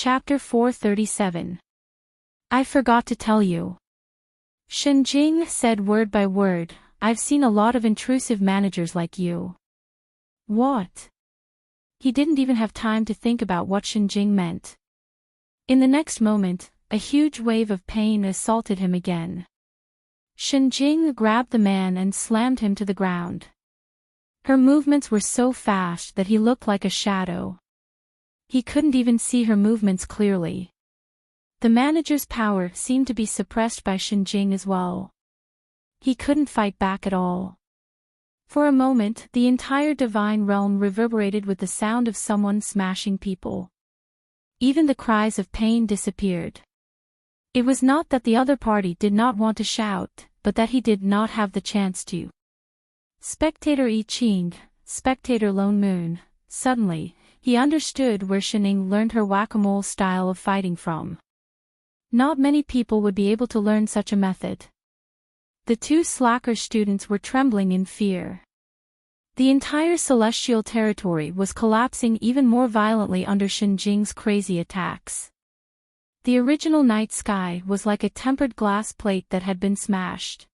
Chapter 437. I forgot to tell you. Shenjing said word by word, I've seen a lot of intrusive managers like you. What? He didn't even have time to think about what Shenjing meant. In the next moment, a huge wave of pain assaulted him again. Shenjing grabbed the man and slammed him to the ground. Her movements were so fast that he looked like a shadow. He couldn't even see her movements clearly. The manager's power seemed to be suppressed by Shenjing as well. He couldn't fight back at all. For a moment, the entire divine realm reverberated with the sound of someone smashing people. Even the cries of pain disappeared. It was not that the other party did not want to shout, but that he did not have the chance to. Spectator I Ching, spectator Lone Moon. Suddenly, he understood where Shening learned her whack-a-mole style of fighting from. Not many people would be able to learn such a method. The two slacker students were trembling in fear. The entire celestial territory was collapsing even more violently under Shenjing's crazy attacks. The original night sky was like a tempered glass plate that had been smashed.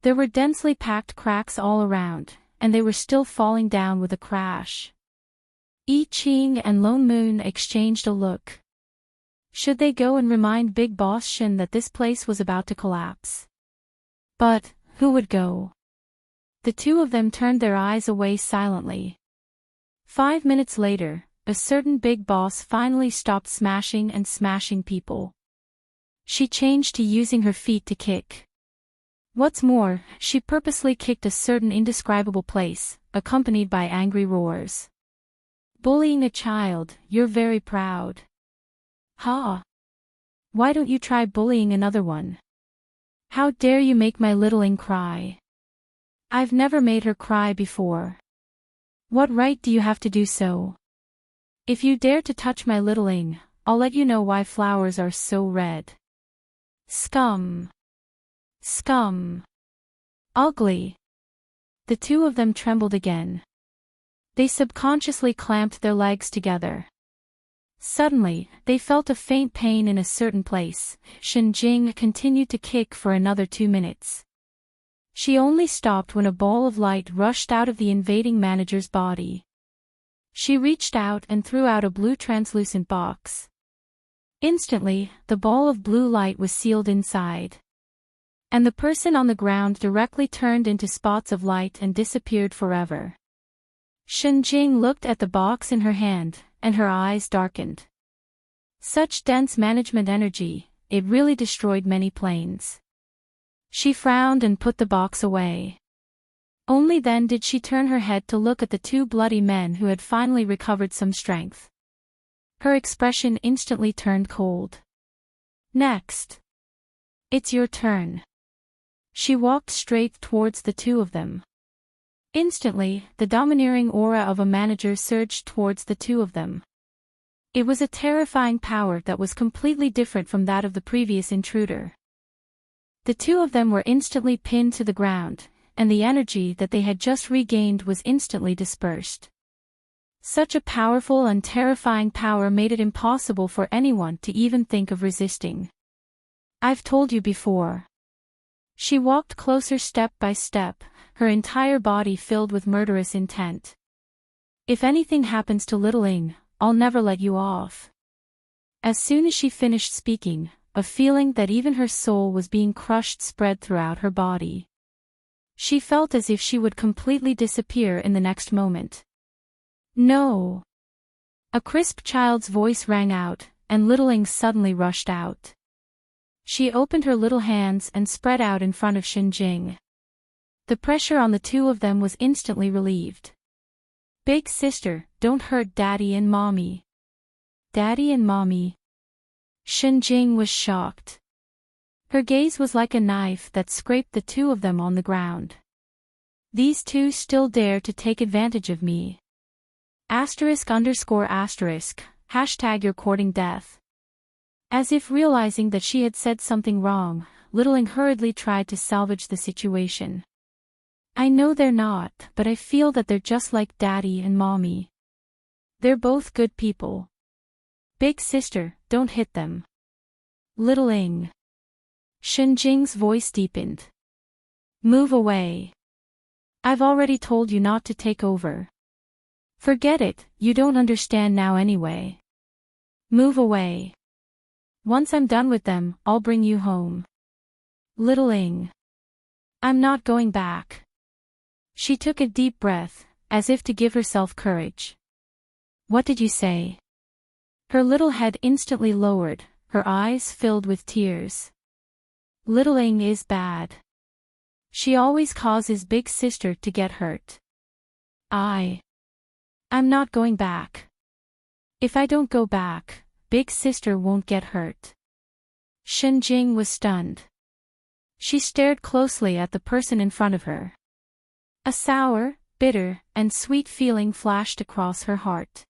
There were densely packed cracks all around, and they were still falling down with a crash. I Ching and Lone Moon exchanged a look. Should they go and remind Big Boss Shen that this place was about to collapse? But, who would go? The two of them turned their eyes away silently. 5 minutes later, a certain big boss finally stopped smashing and smashing people. She changed to using her feet to kick. What's more, she purposely kicked a certain indescribable place, accompanied by angry roars. Bullying a child, you're very proud. Ha! Why don't you try bullying another one? How dare you make my littling cry? I've never made her cry before. What right do you have to do so? If you dare to touch my littling, I'll let you know why flowers are so red. Scum! Scum! Ugly! The two of them trembled again. They subconsciously clamped their legs together. Suddenly, they felt a faint pain in a certain place. Shenjing continued to kick for another 2 minutes. She only stopped when a ball of light rushed out of the invading manager's body. She reached out and threw out a blue translucent box. Instantly, the ball of blue light was sealed inside. And the person on the ground directly turned into spots of light and disappeared forever. Shenjing looked at the box in her hand, and her eyes darkened. Such dense management energy, it really destroyed many planes. She frowned and put the box away. Only then did she turn her head to look at the two bloody men who had finally recovered some strength. Her expression instantly turned cold. Next. It's your turn. She walked straight towards the two of them. Instantly, the domineering aura of a manager surged towards the two of them. It was a terrifying power that was completely different from that of the previous intruder. The two of them were instantly pinned to the ground, and the energy that they had just regained was instantly dispersed. Such a powerful and terrifying power made it impossible for anyone to even think of resisting. I've told you before. She walked closer step by step, her entire body filled with murderous intent. If anything happens to littling, I'll never let you off. As soon as she finished speaking, a feeling that even her soul was being crushed spread throughout her body. She felt as if she would completely disappear in the next moment. No! A crisp child's voice rang out, and littling suddenly rushed out. She opened her little hands and spread out in front of Shenjing. The pressure on the two of them was instantly relieved. Big sister, don't hurt Daddy and Mommy. Daddy and Mommy. Shenjing was shocked. Her gaze was like a knife that scraped the two of them on the ground. These two still dare to take advantage of me. *_*, hashtag you're courting death. As if realizing that she had said something wrong, littling hurriedly tried to salvage the situation. I know they're not, but I feel that they're just like Daddy and Mommy. They're both good people. Big sister, don't hit them. Little Ing. Shinjing's voice deepened. Move away. I've already told you not to take over. Forget it, you don't understand now anyway. Move away. Once I'm done with them, I'll bring you home. Little Ing. I'm not going back. She took a deep breath, as if to give herself courage. What did you say? Her little head instantly lowered, her eyes filled with tears. Little Ing is bad. She always causes big sister to get hurt. I'm not going back. If I don't go back, big sister won't get hurt. Shinjing was stunned. She stared closely at the person in front of her. A sour, bitter, and sweet feeling flashed across her heart.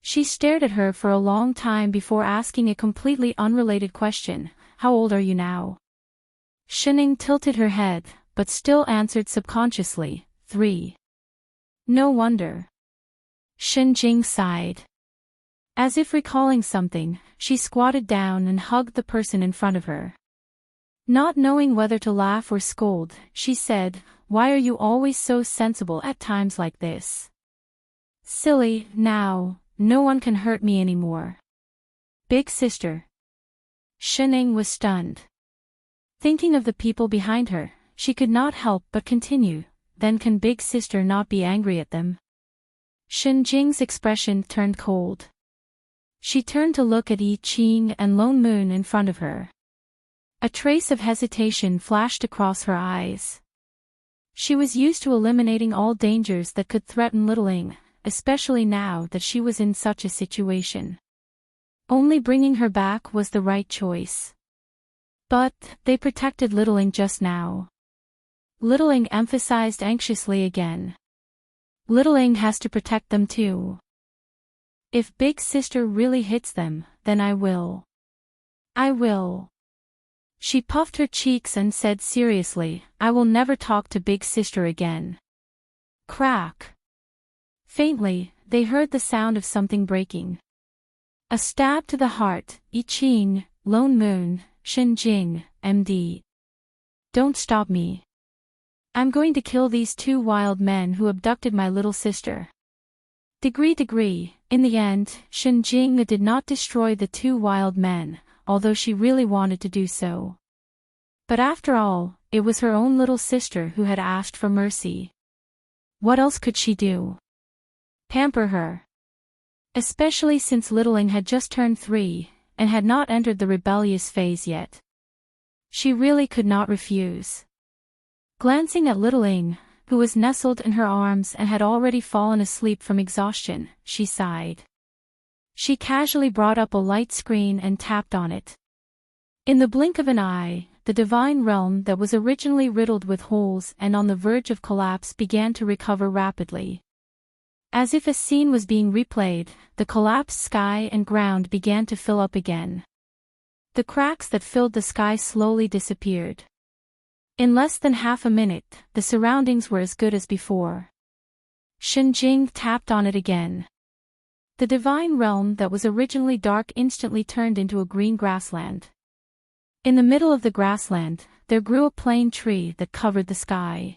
She stared at her for a long time before asking a completely unrelated question, how old are you now? Shining tilted her head, but still answered subconsciously, 3. No wonder. Shinjing sighed. As if recalling something, she squatted down and hugged the person in front of her. Not knowing whether to laugh or scold, she said, why are you always so sensible at times like this? Silly, now, no one can hurt me anymore. Big sister. Shining was stunned. Thinking of the people behind her, she could not help but continue, then can big sister not be angry at them? Shinjing's expression turned cold. She turned to look at Yi Qing and Lone Moon in front of her. A trace of hesitation flashed across her eyes. She was used to eliminating all dangers that could threaten Little Ing, especially now that she was in such a situation. Only bringing her back was the right choice. But they protected Little Ing just now. Little Ing emphasized anxiously again. Little Ing has to protect them too. If big sister really hits them, then I will. I will. She puffed her cheeks and said seriously, I will never talk to big sister again. Crack. Faintly, they heard the sound of something breaking. A stab to the heart, Yi Qing, Lone Moon, Shinjing, MD. Don't stop me. I'm going to kill these 2 wild men who abducted my little sister. Degree. In the end, Shinjing did not destroy the 2 wild men, although she really wanted to do so. But after all, it was her own little sister who had asked for mercy. What else could she do? Pamper her. Especially since Little Ing had just turned 3, and had not entered the rebellious phase yet. She really could not refuse. Glancing at Little Ing, who was nestled in her arms and had already fallen asleep from exhaustion, she sighed. She casually brought up a light screen and tapped on it. In the blink of an eye, the divine realm that was originally riddled with holes and on the verge of collapse began to recover rapidly. As if a scene was being replayed, the collapsed sky and ground began to fill up again. The cracks that filled the sky slowly disappeared. In less than half a minute, the surroundings were as good as before. Shinjing tapped on it again. The divine realm that was originally dark instantly turned into a green grassland. In the middle of the grassland, there grew a plane tree that covered the sky.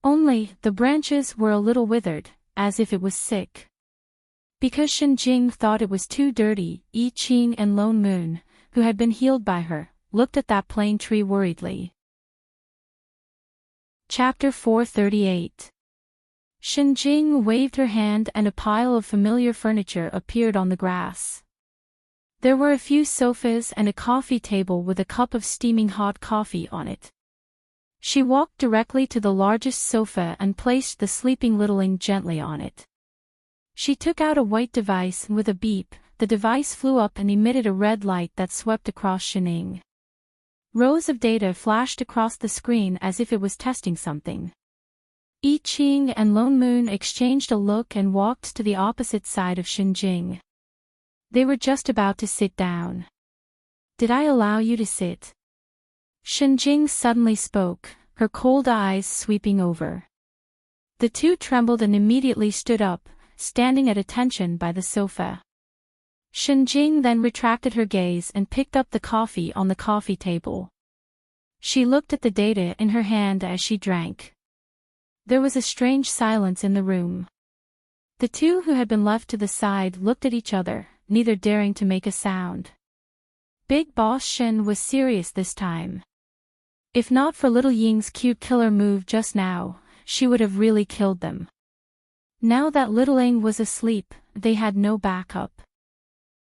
Only, the branches were a little withered, as if it was sick. Because Shinjing thought it was too dirty, Yi Qing and Lone Moon, who had been healed by her, looked at that plane tree worriedly. Chapter 438. Shinjing waved her hand and a pile of familiar furniture appeared on the grass. There were a few sofas and a coffee table with a cup of steaming hot coffee on it. She walked directly to the largest sofa and placed the sleeping Little Ing gently on it. She took out a white device and with a beep, the device flew up and emitted a red light that swept across Shinjing. Rows of data flashed across the screen as if it was testing something. Yi Qing and Lone Moon exchanged a look and walked to the opposite side of Shinjing. They were just about to sit down. Did I allow you to sit? Shinjing suddenly spoke, her cold eyes sweeping over. The 2 trembled and immediately stood up, standing at attention by the sofa. Shenjing then retracted her gaze and picked up the coffee on the coffee table. She looked at the data in her hand as she drank. There was a strange silence in the room. The two who had been left to the side looked at each other, neither daring to make a sound. Big Boss Shen was serious this time. If not for Little Ying's cute killer move just now, she would have really killed them. Now that Little Ying was asleep, they had no backup.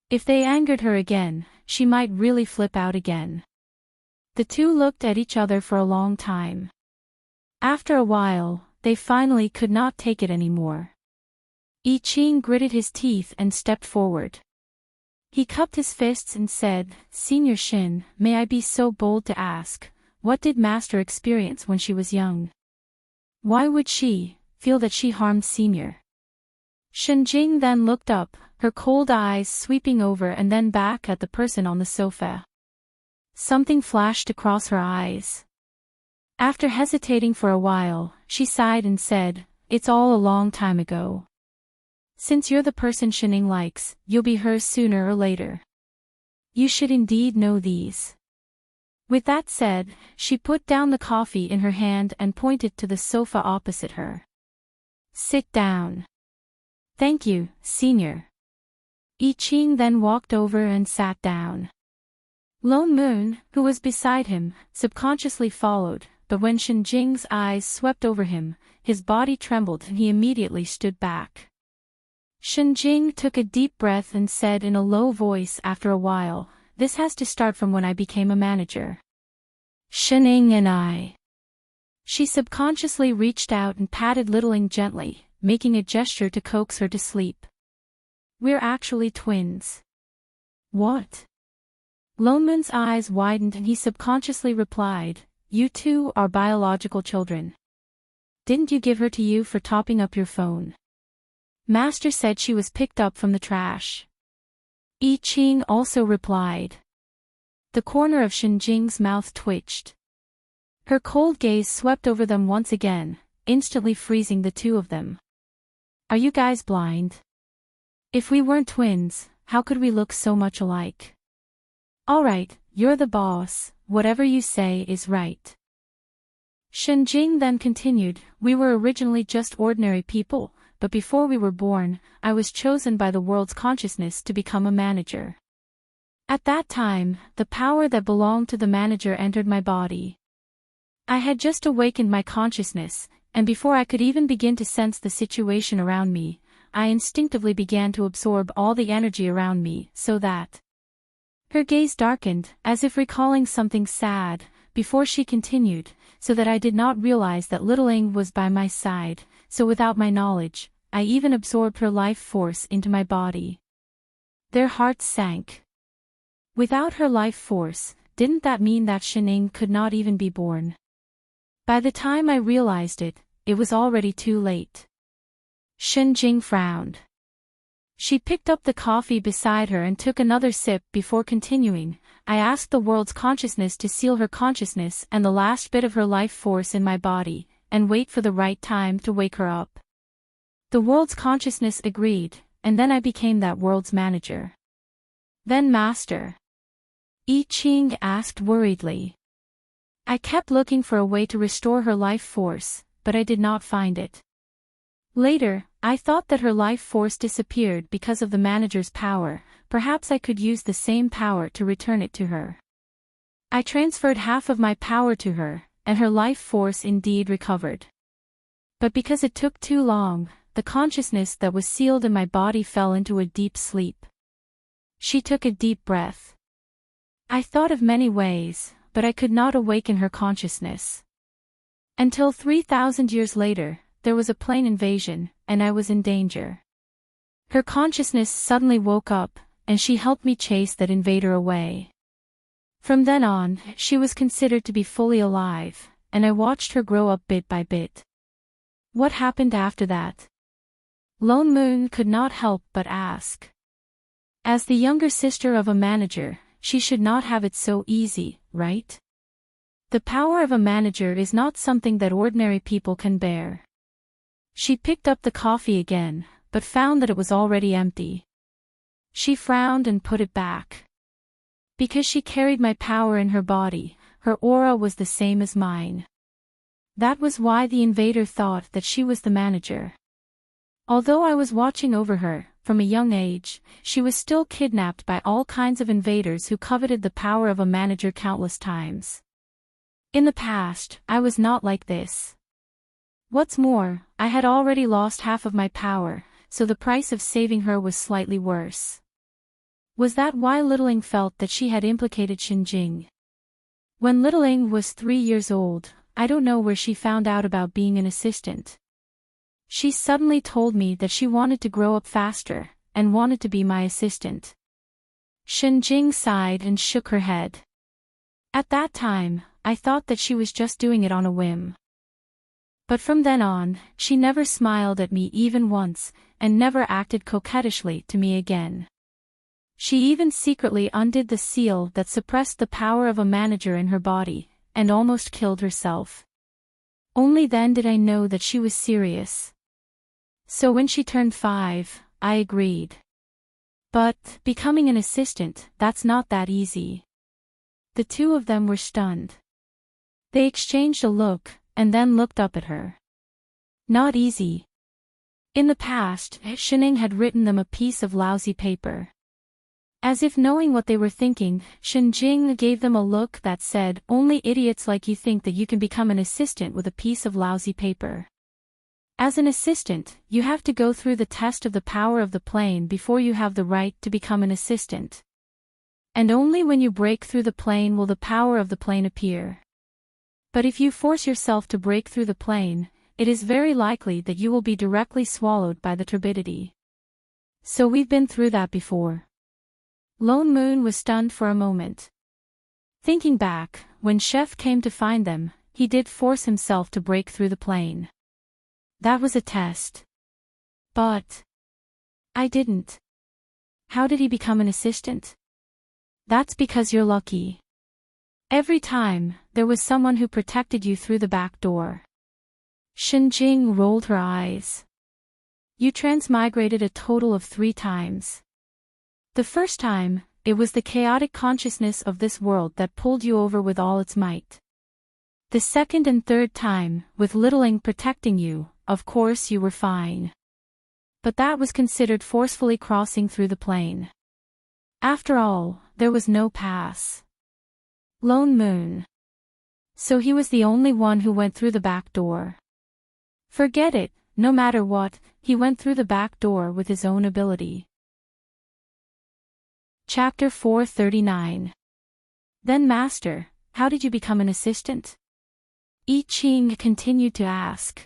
If they angered her again, she might really flip out again. The two looked at each other for a long time. After a while, they finally could not take it anymore. I Ching gritted his teeth and stepped forward. He cupped his fists and said, "Senior Shin, may I be so bold to ask, what did Master experience when she was young? Why would she feel that she harmed Senior?" Shenjing then looked up, her cold eyes sweeping over and then back at the person on the sofa. Something flashed across her eyes. After hesitating for a while, she sighed and said, "It's all a long time ago. Since you're the person Shining likes, you'll be hers sooner or later. You should indeed know these." With that said, she put down the coffee in her hand and pointed to the sofa opposite her. "Sit down." "Thank you, Senior." I Ching then walked over and sat down. Lone Moon, who was beside him, subconsciously followed, but when Shenjing's eyes swept over him, his body trembled and he immediately stood back. Shenjing took a deep breath and said in a low voice after a while, "This has to start from when I became a manager. Shining and I." She subconsciously reached out and patted Little Ying gently, making a gesture to coax her to sleep. "We're actually twins." "What?" Lone Moon's eyes widened and he subconsciously replied, "You two are biological children. Didn't you give her to you for topping up your phone? Master said she was picked up from the trash." I Ching also replied. The corner of Shenjing's mouth twitched. Her cold gaze swept over them once again, instantly freezing the two of them. "Are you guys blind? If we weren't twins, how could we look so much alike?" "Alright, you're the boss, whatever you say is right." Shenjing then continued, "We were originally just ordinary people, but before we were born, I was chosen by the world's consciousness to become a manager. At that time, the power that belonged to the manager entered my body. I had just awakened my consciousness, and before I could even begin to sense the situation around me, I instinctively began to absorb all the energy around me, so that..." Her gaze darkened, as if recalling something sad, before she continued, "So that I did not realize that Little Ying was by my side, so without my knowledge, I even absorbed her life force into my body." Their hearts sank. Without her life force, didn't that mean that Shining could not even be born? By the time I realized it, it was already too late. Shenjing frowned. She picked up the coffee beside her and took another sip before continuing, "I asked the world's consciousness to seal her consciousness and the last bit of her life force in my body, and wait for the right time to wake her up. The world's consciousness agreed, and then I became that world's manager." "Then Master?" I Ching asked worriedly. "I kept looking for a way to restore her life force, but I did not find it. Later, I thought that her life force disappeared because of the manager's power. Perhaps I could use the same power to return it to her. I transferred half of my power to her, and her life force indeed recovered. But because it took too long, the consciousness that was sealed in my body fell into a deep sleep." She took a deep breath. "I thought of many ways, but I could not awaken her consciousness. Until 3,000 years later, there was a plane invasion, and I was in danger. Her consciousness suddenly woke up, and she helped me chase that invader away. From then on, she was considered to be fully alive, and I watched her grow up bit by bit." "What happened after that?" Lone Moon could not help but ask. As the younger sister of a manager, she should not have it so easy, right? The power of a manager is not something that ordinary people can bear. She picked up the coffee again, but found that it was already empty. She frowned and put it back. Because she carried my power in her body, her aura was the same as mine. That was why the invader thought that she was the manager. Although I was watching over her, from a young age, she was still kidnapped by all kinds of invaders who coveted the power of a manager countless times. In the past, I was not like this. What's more, I had already lost half of my power, so the price of saving her was slightly worse. Was that why Littling felt that she had implicated Xinjing? When Littling was 3 years old, I don't know where she found out about being an assistant. She suddenly told me that she wanted to grow up faster, and wanted to be my assistant. Xinjing sighed and shook her head. At that time, I thought that she was just doing it on a whim. But from then on, she never smiled at me even once, and never acted coquettishly to me again. She even secretly undid the seal that suppressed the power of a manager in her body, and almost killed herself. Only then did I know that she was serious. So when she turned 5, I agreed. But, becoming an assistant, that's not that easy. The two of them were stunned. They exchanged a look, and then looked up at her. Not easy. In the past, Xining had written them a piece of lousy paper. As if knowing what they were thinking, Xinjing gave them a look that said, "Only idiots like you think that you can become an assistant with a piece of lousy paper. As an assistant, you have to go through the test of the power of the plane before you have the right to become an assistant. And only when you break through the plane will the power of the plane appear. But if you force yourself to break through the plane, it is very likely that you will be directly swallowed by the turbidity. So we've been through that before." Lone Moon was stunned for a moment. Thinking back, when Chef came to find them, he did force himself to break through the plane. That was a test. But I didn't. How did he become an assistant? That's because you're lucky. Every time, there was someone who protected you through the back door. Xinjing rolled her eyes. You transmigrated a total of 3 times. The first time, it was the chaotic consciousness of this world that pulled you over with all its might. The second and third time, with Littling protecting you, of course you were fine. But that was considered forcefully crossing through the plane. After all, there was no pass. Lone Moon. So he was the only one who went through the back door. Forget it, no matter what, he went through the back door with his own ability. Chapter 439. Then Master, how did you become an assistant? I Ching continued to ask.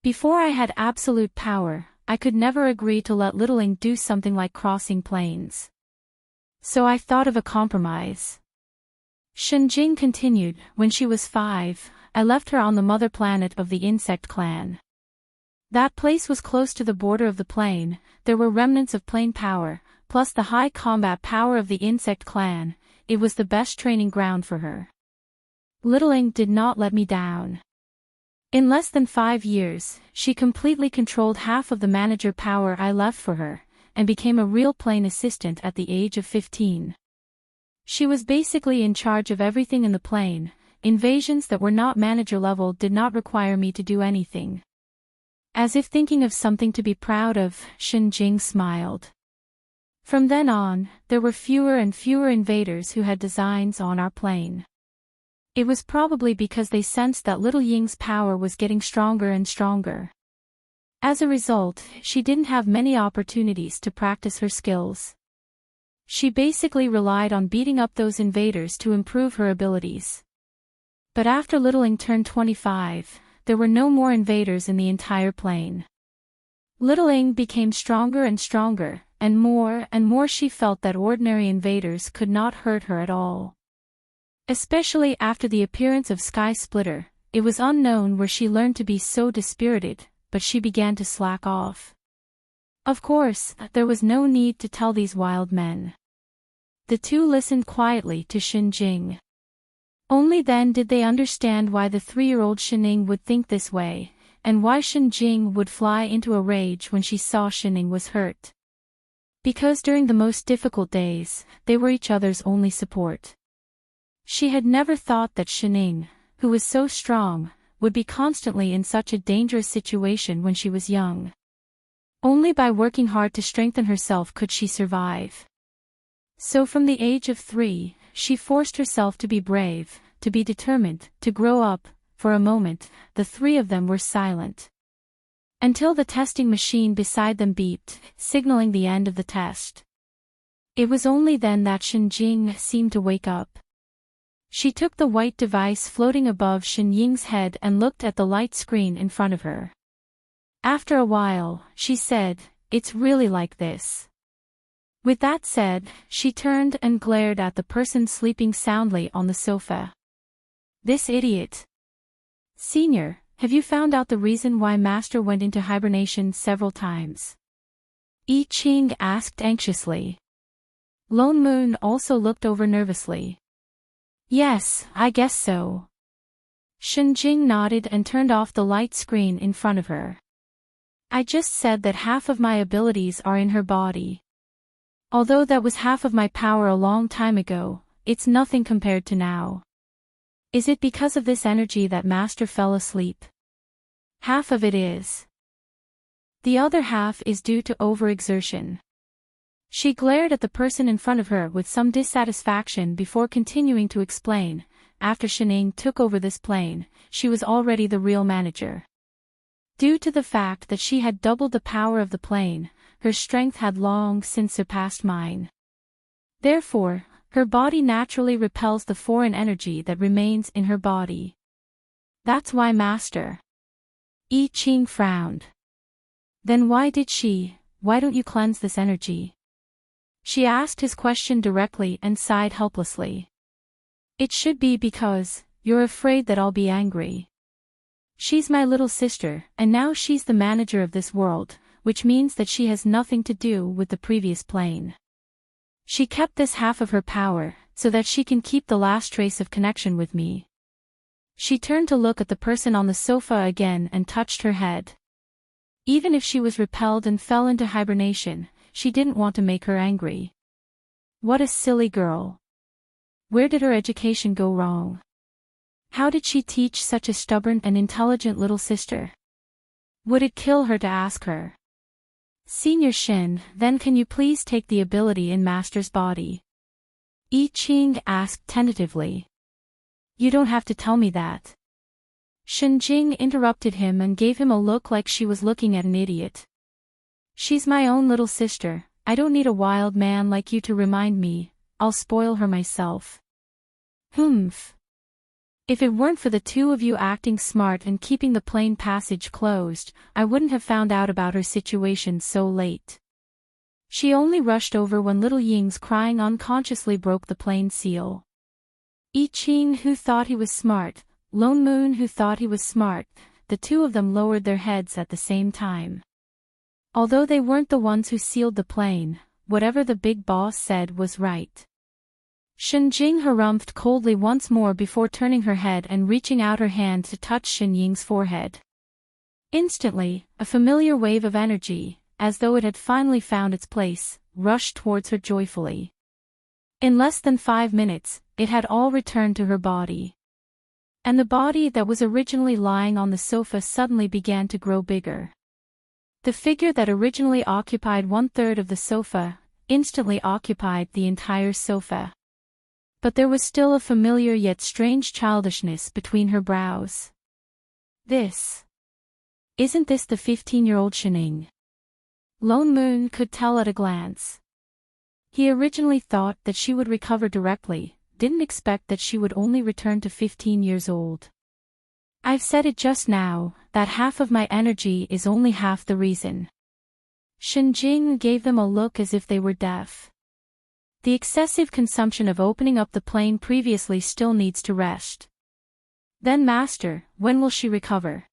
Before I had absolute power, I could never agree to let Littling do something like crossing planes. So I thought of a compromise. Xinjing continued, when she was 5, I left her on the mother planet of the insect clan. That place was close to the border of the plane, there were remnants of plane power, plus the high combat power of the insect clan, it was the best training ground for her. Littling did not let me down. In less than 5 years, she completely controlled half of the manager power I left for her, and became a real plane assistant at the age of 15. She was basically in charge of everything in the plane, invasions that were not manager level did not require me to do anything. As if thinking of something to be proud of, Xinjing smiled. From then on, there were fewer and fewer invaders who had designs on our plane. It was probably because they sensed that Little Ying's power was getting stronger and stronger. As a result, she didn't have many opportunities to practice her skills. She basically relied on beating up those invaders to improve her abilities. But after Littling turned 25, there were no more invaders in the entire plane. Littling became stronger and stronger, and more she felt that ordinary invaders could not hurt her at all. Especially after the appearance of Sky Splitter, it was unknown where she learned to be so dispirited, but she began to slack off. Of course, there was no need to tell these wild men. The two listened quietly to Xinjing. Only then did they understand why the 3-year-old Xining would think this way, and why Xinjing would fly into a rage when she saw Xining was hurt. Because during the most difficult days, they were each other's only support. She had never thought that Xining, who was so strong, would be constantly in such a dangerous situation when she was young. Only by working hard to strengthen herself could she survive. So from the age of 3, she forced herself to be brave, to be determined, to grow up. For a moment, the three of them were silent. Until the testing machine beside them beeped, signaling the end of the test. It was only then that Shenjing seemed to wake up. She took the white device floating above Shenying's head and looked at the light screen in front of her. After a while, she said, "It's really like this." With that said, she turned and glared at the person sleeping soundly on the sofa. "This idiot. Senior, have you found out the reason why Master went into hibernation several times?" Yi Qing asked anxiously. Lone Moon also looked over nervously. "Yes, I guess so." Shenjing nodded and turned off the light screen in front of her. "I just said that half of my abilities are in her body. Although that was half of my power a long time ago, it's nothing compared to now. Is it because of this energy that Master fell asleep?" "Half of it is. The other half is due to overexertion." She glared at the person in front of her with some dissatisfaction before continuing to explain. After Xining took over this plane, she was already the real manager. Due to the fact that she had doubled the power of the plane, her strength had long since surpassed mine. Therefore, her body naturally repels the foreign energy that remains in her body. That's why Master. Yi Qing frowned. "Then why don't you cleanse this energy?" She asked his question directly and sighed helplessly. "It should be because you're afraid that I'll be angry. She's my little sister, and now she's the manager of this world, which means that she has nothing to do with the previous plane. She kept this half of her power, so that she can keep the last trace of connection with me." She turned to look at the person on the sofa again and touched her head. Even if she was repelled and fell into hibernation, she didn't want to make her angry. What a silly girl. Where did her education go wrong? How did she teach such a stubborn and intelligent little sister? Would it kill her to ask her? "Senior Shin, then can you please take the ability in Master's body?" Yi Qing asked tentatively. "You don't have to tell me that." Shenjing interrupted him and gave him a look like she was looking at an idiot. "She's my own little sister, I don't need a wild man like you to remind me, I'll spoil her myself." "Humph. If it weren't for the two of you acting smart and keeping the plane passage closed, I wouldn't have found out about her situation so late." She only rushed over when little Ying's crying unconsciously broke the plane seal. Yi Qing, who thought he was smart, Lone Moon, who thought he was smart, the two of them lowered their heads at the same time. Although they weren't the ones who sealed the plane, whatever the big boss said was right. Shenjing harumphed coldly once more before turning her head and reaching out her hand to touch Shenying's forehead. Instantly, a familiar wave of energy, as though it had finally found its place, rushed towards her joyfully. In less than 5 minutes, it had all returned to her body. And the body that was originally lying on the sofa suddenly began to grow bigger. The figure that originally occupied 1/3 of the sofa, instantly occupied the entire sofa. But there was still a familiar yet strange childishness between her brows. Isn't this the 15-year-old Xining? Lone Moon could tell at a glance. He originally thought that she would recover directly, didn't expect that she would only return to 15 years old. "I've said it just now, that half of my energy is only half the reason." Shenjing gave them a look as if they were deaf. The excessive consumption of opening up the plane previously still needs to rest. "Then Master, when will she recover?"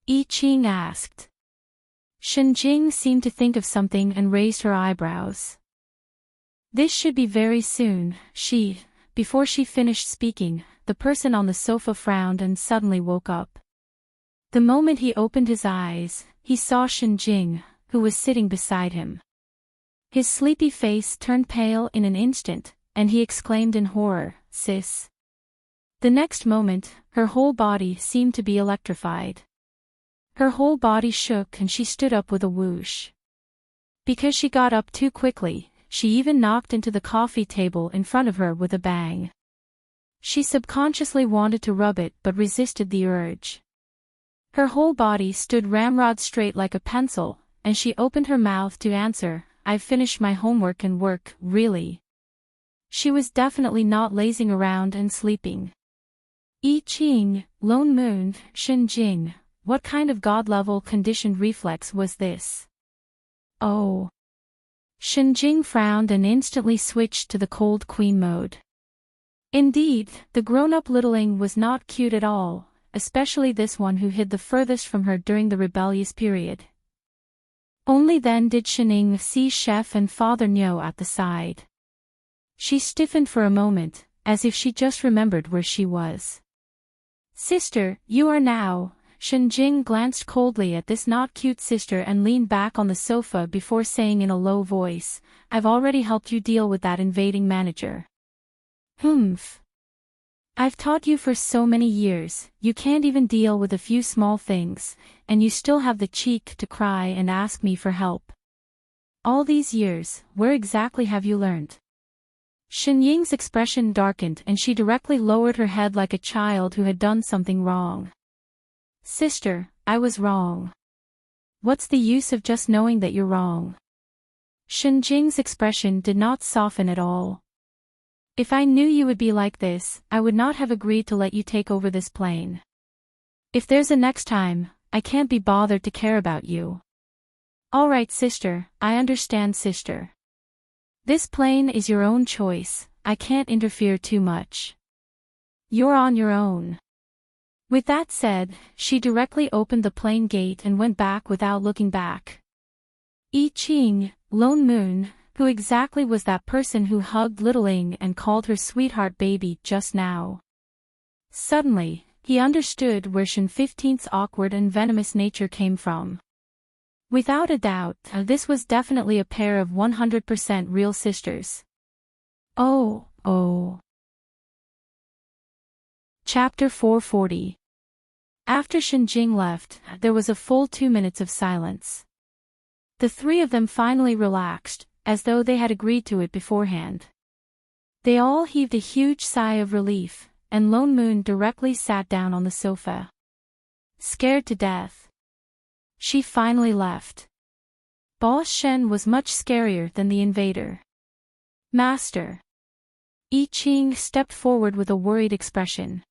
Yi Qing asked. Shenjing seemed to think of something and raised her eyebrows. "This should be very soon." Before she finished speaking, the person on the sofa frowned and suddenly woke up. The moment he opened his eyes, he saw Shenjing, who was sitting beside him. His sleepy face turned pale in an instant, and he exclaimed in horror, "Sis." The next moment, her whole body seemed to be electrified. Her whole body shook and she stood up with a whoosh. Because she got up too quickly, she even knocked into the coffee table in front of her with a bang. She subconsciously wanted to rub it but resisted the urge. Her whole body stood ramrod straight like a pencil, and she opened her mouth to answer, "I've finished my homework and work, really." She was definitely not lazing around and sleeping. I Ching, Lone Moon, Shen Jing, what kind of god-level conditioned reflex was this? Oh. Shen Jing frowned and instantly switched to the cold queen mode. Indeed, the grown-up littling was not cute at all, especially this one who hid the furthest from her during the rebellious period. Only then did Shening see Chef and Father Nyo at the side. She stiffened for a moment, as if she just remembered where she was. "Sister, you are now." Shen Jing glanced coldly at this not cute sister and leaned back on the sofa before saying in a low voice, "I've already helped you deal with that invading manager." "Humph. I've taught you for so many years, you can't even deal with a few small things, and you still have the cheek to cry and ask me for help. All these years, where exactly have you learned?" Shen Ying's expression darkened and she directly lowered her head like a child who had done something wrong. "Sister, I was wrong. What's the use of just knowing that you're wrong?" Shen Jing's expression did not soften at all. "If I knew you would be like this, I would not have agreed to let you take over this plane. If there's a next time, I can't be bothered to care about you." "All right, sister, I understand, sister. This plane is your own choice, I can't interfere too much. You're on your own." With that said, she directly opened the plane gate and went back without looking back. I Ching, Lone Moon, who exactly was that person who hugged Littling and called her sweetheart baby just now? Suddenly, he understood where Shen 15's awkward and venomous nature came from. Without a doubt, this was definitely a pair of 100% real sisters. Oh. Chapter 440. After Shen Jing left, there was a full 2 minutes of silence. The three of them finally relaxed, as though they had agreed to it beforehand. They all heaved a huge sigh of relief, and Lone Moon directly sat down on the sofa. Scared to death. She finally left. Boss Shen was much scarier than the invader. "Master." I Ching stepped forward with a worried expression.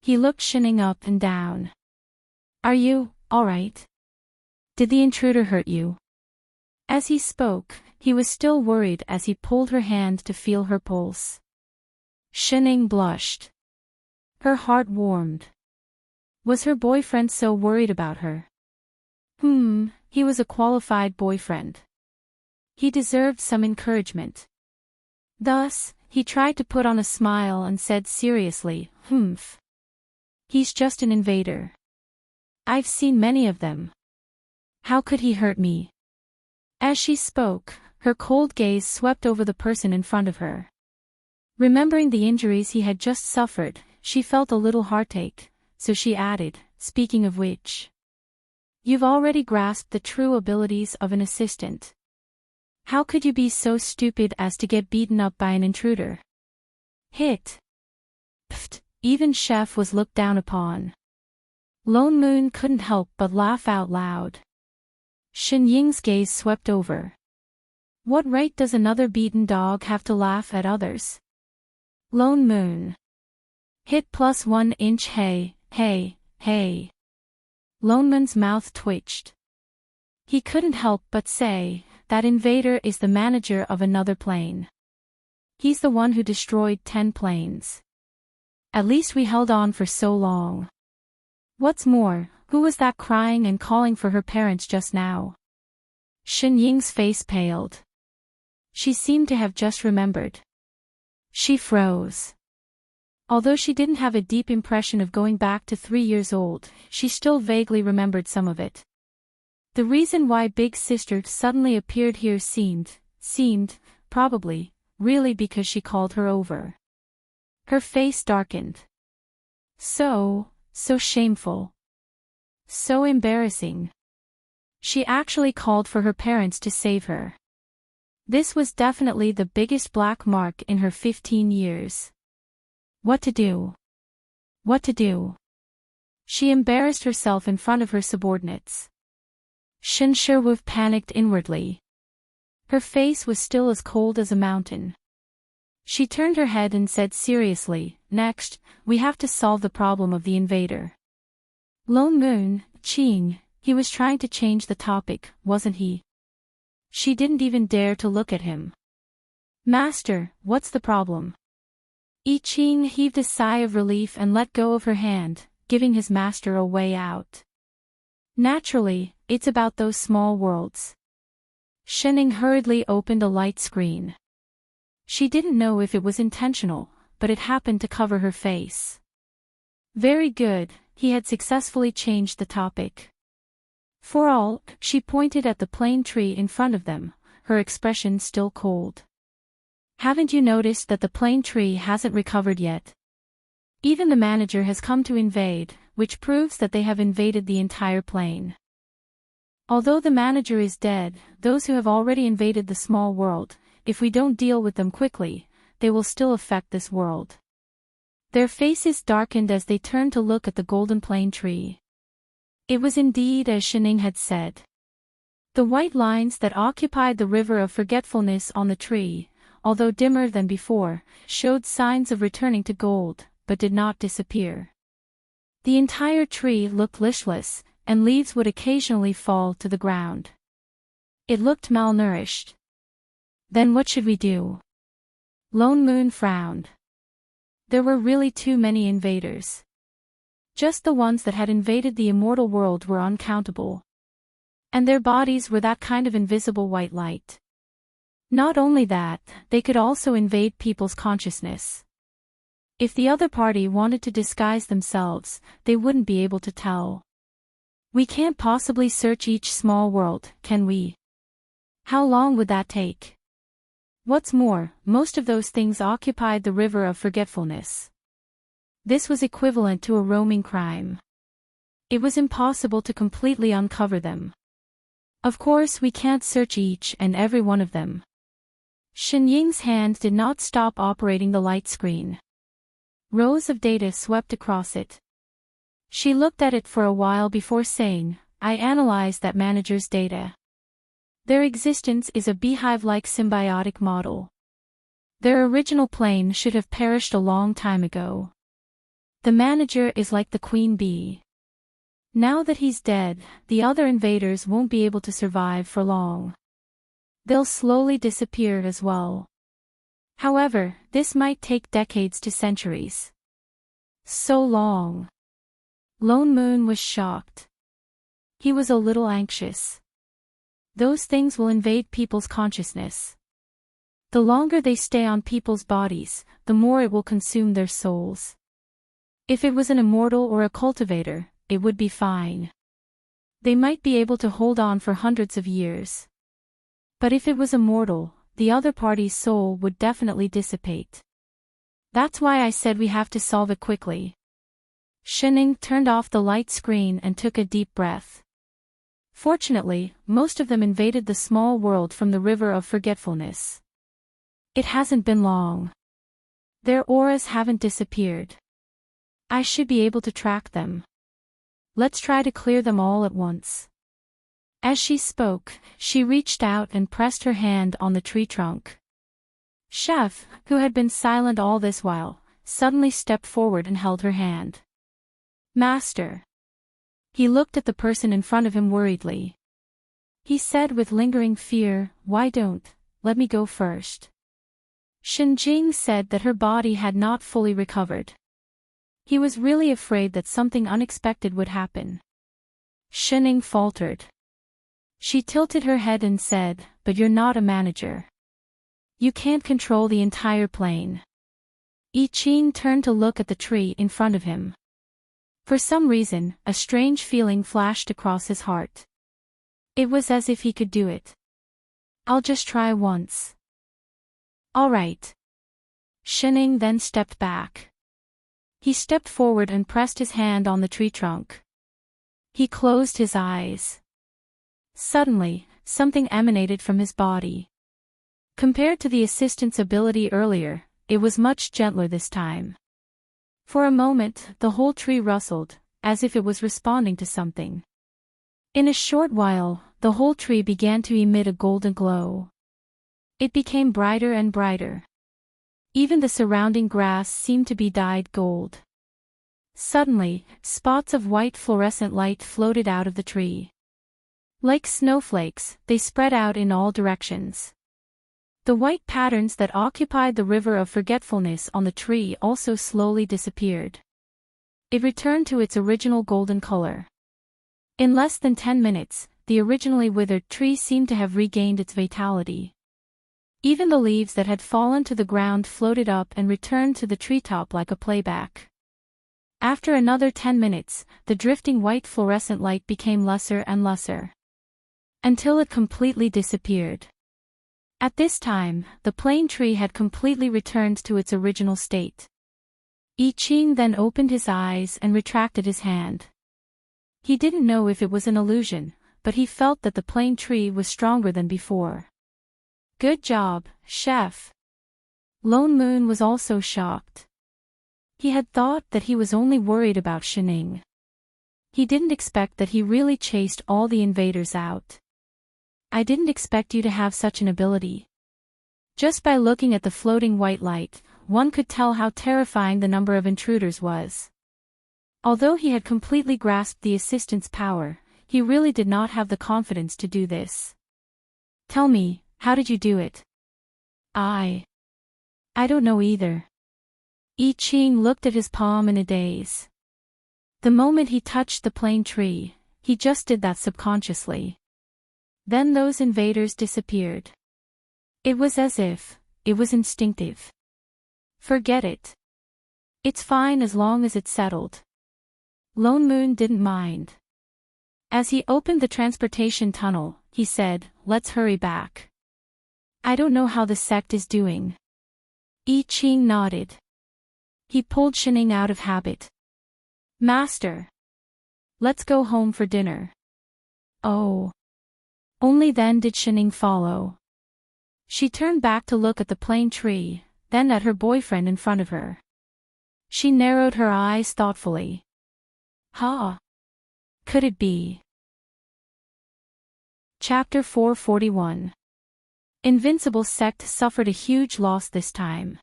He looked Shening up and down. "Are you all right? Did the intruder hurt you?" As he spoke, he was still worried as he pulled her hand to feel her pulse. Shening blushed. Her heart warmed. Was her boyfriend so worried about her? He was a qualified boyfriend. He deserved some encouragement. Thus, he tried to put on a smile and said seriously, "He's just an invader. I've seen many of them. How could he hurt me?" As she spoke, her cold gaze swept over the person in front of her. Remembering the injuries he had just suffered, she felt a little heartache, so she added, "Speaking of which, you've already grasped the true abilities of an assistant. How could you be so stupid as to get beaten up by an intruder?" Hit. Pfft, even Chef was looked down upon. Lone Moon couldn't help but laugh out loud. Shen Ying's gaze swept over. What right does another beaten dog have to laugh at others? Lone Moon. Hit +1 inch. Hey. Lone Moon's mouth twitched. He couldn't help but say, that invader is the manager of another plane. He's the one who destroyed 10 planes. At least we held on for so long. What's more, who was that crying and calling for her parents just now? Shen Ying's face paled. She seemed to have just remembered. She froze. Although she didn't have a deep impression of going back to 3 years old, she still vaguely remembered some of it. The reason why Big Sister suddenly appeared here seemed, seemed, probably, really because she called her over. Her face darkened. So shameful. So embarrassing. She actually called for her parents to save her. This was definitely the biggest black mark in her 15 years. What to do? What to do? She embarrassed herself in front of her subordinates. Shin Sherwoof panicked inwardly. Her face was still as cold as a mountain. She turned her head and said seriously, "Next, we have to solve the problem of the invader." Lone Moon, Ching, he was trying to change the topic, wasn't he? She didn't even dare to look at him. "Master, what's the problem?" I Ching heaved a sigh of relief and let go of her hand, giving his master a way out. "Naturally, it's about those small worlds." Shinning hurriedly opened a light screen. She didn't know if it was intentional, but it happened to cover her face. Very good, he had successfully changed the topic. For all, she pointed at the plane tree in front of them, her expression still cold. "Haven't you noticed that the plane tree hasn't recovered yet? Even the manager has come to invade, which proves that they have invaded the entire plane. Although the manager is dead, those who have already invaded the small world, if we don't deal with them quickly, they will still affect this world." Their faces darkened as they turned to look at the golden plane tree. It was indeed as Shining had said. The white lines that occupied the river of forgetfulness on the tree, although dimmer than before, showed signs of returning to gold, but did not disappear. The entire tree looked listless, and leaves would occasionally fall to the ground. It looked malnourished. "Then what should we do?" Lone Moon frowned. There were really too many invaders. Just the ones that had invaded the immortal world were uncountable. And their bodies were that kind of invisible white light. Not only that, they could also invade people's consciousness. If the other party wanted to disguise themselves, they wouldn't be able to tell. "We can't possibly search each small world, can we? How long would that take? What's more, most of those things occupied the river of forgetfulness. This was equivalent to a roaming crime. It was impossible to completely uncover them. Of course we can't search each and every one of them." Shin Ying's hand did not stop operating the light screen. Rows of data swept across it. She looked at it for a while before saying, "I analyzed that manager's data. Their existence is a beehive-like symbiotic model. Their original plane should have perished a long time ago. The manager is like the queen bee. Now that he's dead, the other invaders won't be able to survive for long. They'll slowly disappear as well. However, this might take decades to centuries." "So long." Lone Moon was shocked. He was a little anxious. Those things will invade people's consciousness. The longer they stay on people's bodies, the more it will consume their souls. If it was an immortal or a cultivator, it would be fine. They might be able to hold on for hundreds of years. But if it was immortal, the other party's soul would definitely dissipate. That's why I said we have to solve it quickly. Shining turned off the light screen and took a deep breath. Fortunately, most of them invaded the small world from the river of forgetfulness. It hasn't been long. Their auras haven't disappeared. I should be able to track them. Let's try to clear them all at once. As she spoke, she reached out and pressed her hand on the tree trunk. Chef, who had been silent all this while, suddenly stepped forward and held her hand. "Master." He looked at the person in front of him worriedly. He said with lingering fear, "Why don't, let me go first." Shin Jing said that her body had not fully recovered. He was really afraid that something unexpected would happen. Shining faltered. She tilted her head and said, "But you're not a manager. You can't control the entire plane." I Ching turned to look at the tree in front of him. For some reason, a strange feeling flashed across his heart. It was as if he could do it. I'll just try once. All right. Shining then stepped back. He stepped forward and pressed his hand on the tree trunk. He closed his eyes. Suddenly, something emanated from his body. Compared to the assistant's ability earlier, it was much gentler this time. For a moment, the whole tree rustled, as if it was responding to something. In a short while, the whole tree began to emit a golden glow. It became brighter and brighter. Even the surrounding grass seemed to be dyed gold. Suddenly, spots of white fluorescent light floated out of the tree. Like snowflakes, they spread out in all directions. The white patterns that occupied the river of forgetfulness on the tree also slowly disappeared. It returned to its original golden color. In less than 10 minutes, the originally withered tree seemed to have regained its vitality. Even the leaves that had fallen to the ground floated up and returned to the treetop like a playback. After another 10 minutes, the drifting white fluorescent light became lesser and lesser, until it completely disappeared. At this time, the plane tree had completely returned to its original state. I Ching then opened his eyes and retracted his hand. He didn't know if it was an illusion, but he felt that the plane tree was stronger than before. Good job, chef. Lone Moon was also shocked. He had thought that he was only worried about Shining. He didn't expect that he really chased all the invaders out. I didn't expect you to have such an ability. Just by looking at the floating white light, one could tell how terrifying the number of intruders was. Although he had completely grasped the assistant's power, he really did not have the confidence to do this. Tell me, how did you do it? I don't know either. I Ching looked at his palm in a daze. The moment he touched the plane tree, he just did that subconsciously. Then those invaders disappeared. It was as if it was instinctive. Forget it. It's fine as long as it's settled. Lone Moon didn't mind. As he opened the transportation tunnel, he said, "Let's hurry back. I don't know how the sect is doing." I Ching nodded. He pulled Shining out of habit. "Master. Let's go home for dinner." Oh. Only then did Shining follow. She turned back to look at the plane tree, then at her boyfriend in front of her. She narrowed her eyes thoughtfully. Huh? Could it be? Chapter 441. Invincible Sect suffered a huge loss this time.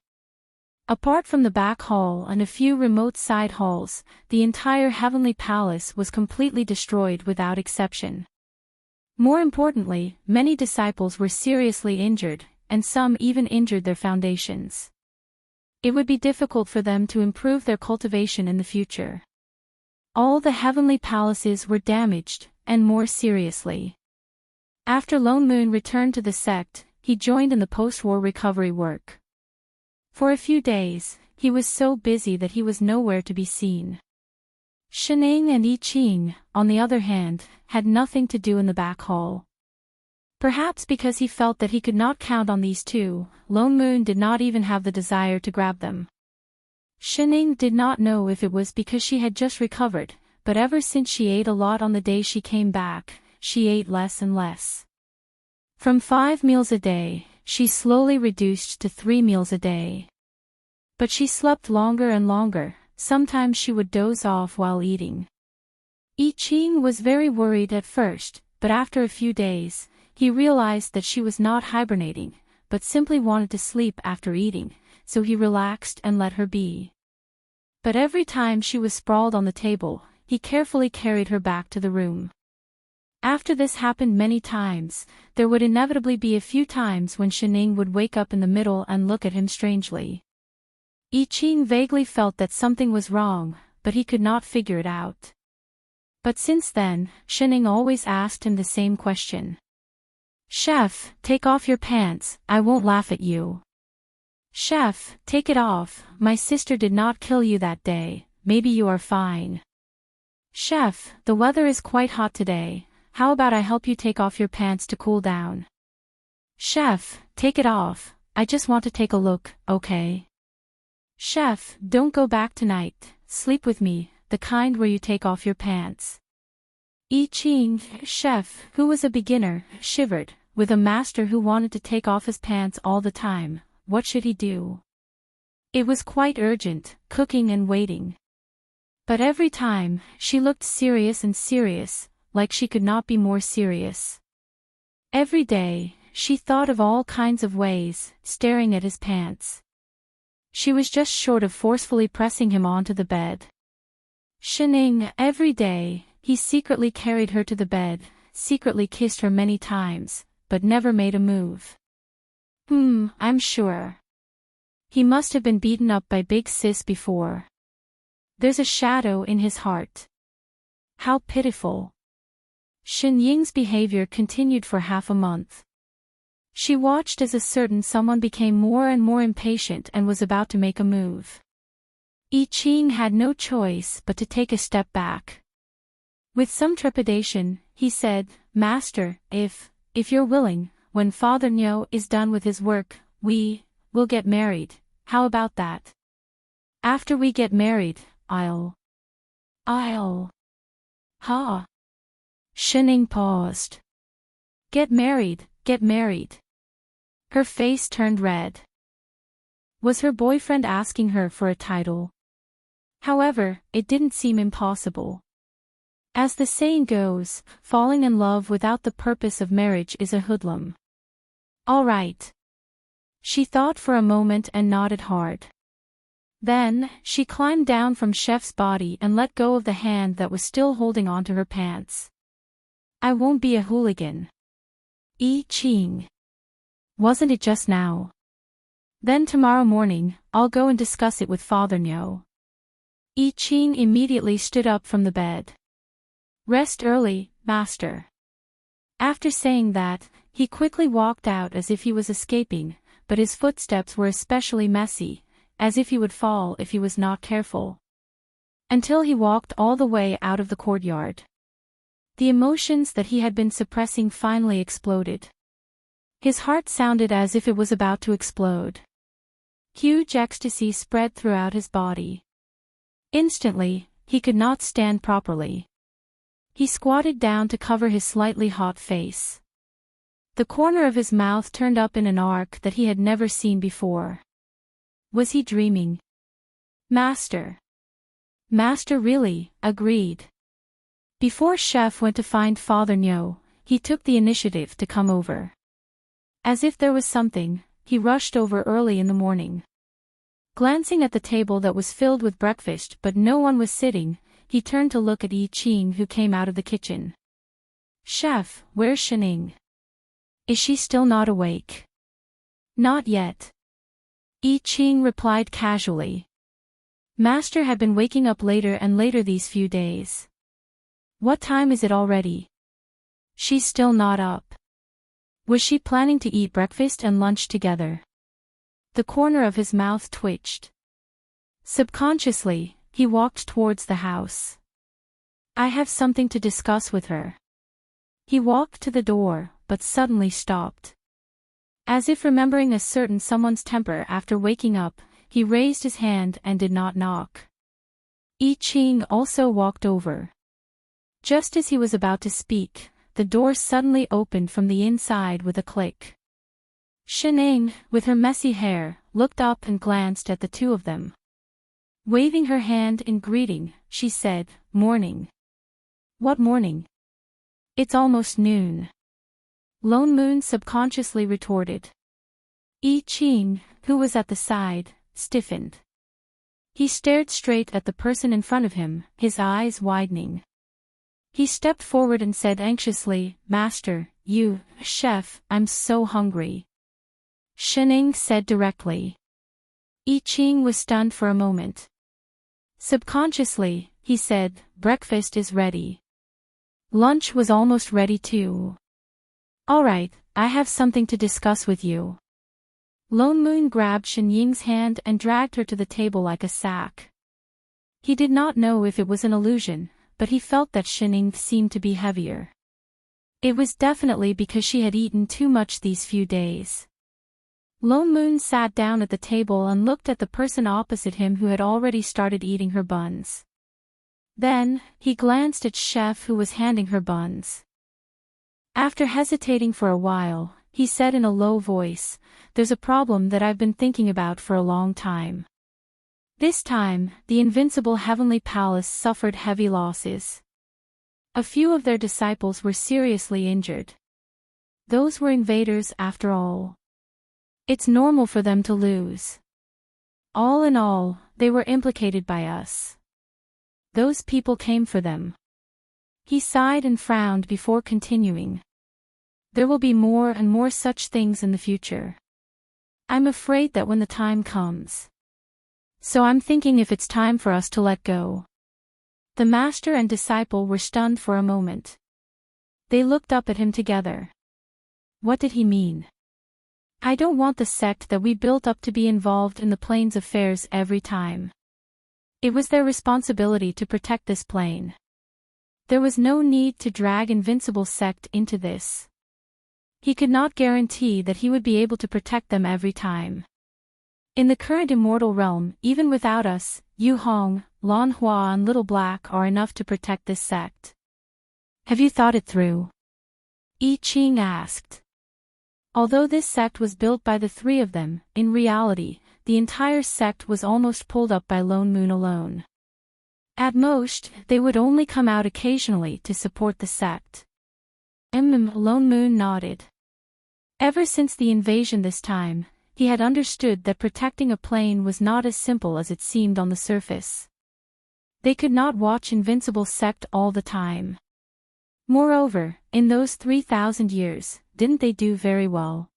Apart from the back hall and a few remote side halls, the entire Heavenly Palace was completely destroyed without exception. More importantly, many disciples were seriously injured, and some even injured their foundations. It would be difficult for them to improve their cultivation in the future. All the Heavenly Palaces were damaged, and more seriously. After Lone Moon returned to the sect, he joined in the post-war recovery work. For a few days, he was so busy that he was nowhere to be seen. Shining and I Ching, on the other hand, had nothing to do in the back hall. Perhaps because he felt that he could not count on these two, Lone Moon did not even have the desire to grab them. Shining did not know if it was because she had just recovered, but ever since she ate a lot on the day she came back, she ate less and less. From 5 meals a day, she slowly reduced to 3 meals a day. But she slept longer and longer. Sometimes she would doze off while eating. I Ching was very worried at first, but after a few days, he realized that she was not hibernating, but simply wanted to sleep after eating, so he relaxed and let her be. But every time she was sprawled on the table, he carefully carried her back to the room. After this happened many times, there would inevitably be a few times when Shining would wake up in the middle and look at him strangely. I Ching vaguely felt that something was wrong, but he could not figure it out. But since then, Shining always asked him the same question. "Chef, take off your pants, I won't laugh at you." "Chef, take it off, my sister did not kill you that day, maybe you are fine." "Chef, the weather is quite hot today, how about I help you take off your pants to cool down?" Chef, take it off, I just want to take a look, okay? Chef, don't go back tonight, sleep with me, the kind where you take off your pants. I Ching, chef, who was a beginner, shivered, with a master who wanted to take off his pants all the time, what should he do? It was quite urgent, cooking and waiting. But every time, she looked serious and serious, like she could not be more serious. Every day, she thought of all kinds of ways, staring at his pants. She was just short of forcefully pressing him onto the bed. Shining, every day, he secretly carried her to the bed, secretly kissed her many times, but never made a move. I'm sure. He must have been beaten up by Big Sis before. There's a shadow in his heart. How pitiful. Shen Ying's behavior continued for half a month. She watched as a certain someone became more and more impatient and was about to make a move. I Ching had no choice but to take a step back. With some trepidation, he said, Master, if you're willing, when Father Nyo is done with his work, we'll get married, how about that? After we get married, I'll. Ha. Shining paused. Get married. Her face turned red. Was her boyfriend asking her for a title? However, it didn't seem impossible. As the saying goes, falling in love without the purpose of marriage is a hoodlum. All right. She thought for a moment and nodded hard. Then, she climbed down from Chef's body and let go of the hand that was still holding onto her pants. I won't be a hooligan. I Ching. Wasn't it just now? Then tomorrow morning, I'll go and discuss it with Father Nyo. I Ching immediately stood up from the bed. Rest early, master. After saying that, he quickly walked out as if he was escaping, but his footsteps were especially messy, as if he would fall if he was not careful. Until he walked all the way out of the courtyard. The emotions that he had been suppressing finally exploded. His heart sounded as if it was about to explode. Huge ecstasy spread throughout his body. Instantly, he could not stand properly. He squatted down to cover his slightly hot face. The corner of his mouth turned up in an arc that he had never seen before. Was he dreaming? Master. Master really, agreed. Before Chef went to find Father Nyo, he took the initiative to come over. As if there was something, he rushed over early in the morning. Glancing at the table that was filled with breakfast but no one was sitting, he turned to look at I Ching who came out of the kitchen. Chef, where's Shining? Is she still not awake? Not yet. I Ching replied casually. Master had been waking up later and later these few days. What time is it already? She's still not up. Was she planning to eat breakfast and lunch together? The corner of his mouth twitched. Subconsciously, he walked towards the house. I have something to discuss with her. He walked to the door, but suddenly stopped. As if remembering a certain someone's temper after waking up, he raised his hand and did not knock. I Ching also walked over. Just as he was about to speak, the door suddenly opened from the inside with a click. Shining, with her messy hair, looked up and glanced at the two of them. Waving her hand in greeting, she said, Morning. What morning? It's almost noon. Lone Moon subconsciously retorted. I Ching, who was at the side, stiffened. He stared straight at the person in front of him, his eyes widening. He stepped forward and said anxiously, Master, Chef, I'm so hungry. Shining said directly. I Ching was stunned for a moment. Subconsciously, he said, breakfast is ready. Lunch was almost ready too. All right, I have something to discuss with you. Lone Moon grabbed Shen Ying's hand and dragged her to the table like a sack. He did not know if it was an illusion, but he felt that Shen Ying seemed to be heavier. It was definitely because she had eaten too much these few days. Lone Moon sat down at the table and looked at the person opposite him who had already started eating her buns. Then, he glanced at Chef who was handing her buns. After hesitating for a while, he said in a low voice, "There's a problem that I've been thinking about for a long time." This time, the invincible Heavenly Palace suffered heavy losses. A few of their disciples were seriously injured. Those were invaders after all. It's normal for them to lose. All in all, they were implicated by us. Those people came for them. He sighed and frowned before continuing. There will be more and more such things in the future. I'm afraid that when the time comes. So I'm thinking if it's time for us to let go. The master and disciple were stunned for a moment. They looked up at him together. What did he mean? I don't want the sect that we built up to be involved in the plane's affairs every time. It was their responsibility to protect this plane. There was no need to drag Invincible sect into this. He could not guarantee that he would be able to protect them every time. In the current immortal realm, even without us, Yu Hong, Lan Hua and Little Black are enough to protect this sect. Have you thought it through? I Ching asked. Although this sect was built by the three of them, in reality, the entire sect was almost pulled up by Lone Moon alone. At most, they would only come out occasionally to support the sect. Lone Moon nodded. Ever since the invasion this time, he had understood that protecting a plane was not as simple as it seemed on the surface. They could not watch Invincible sect all the time. Moreover, in those 3,000 years, didn't they do very well?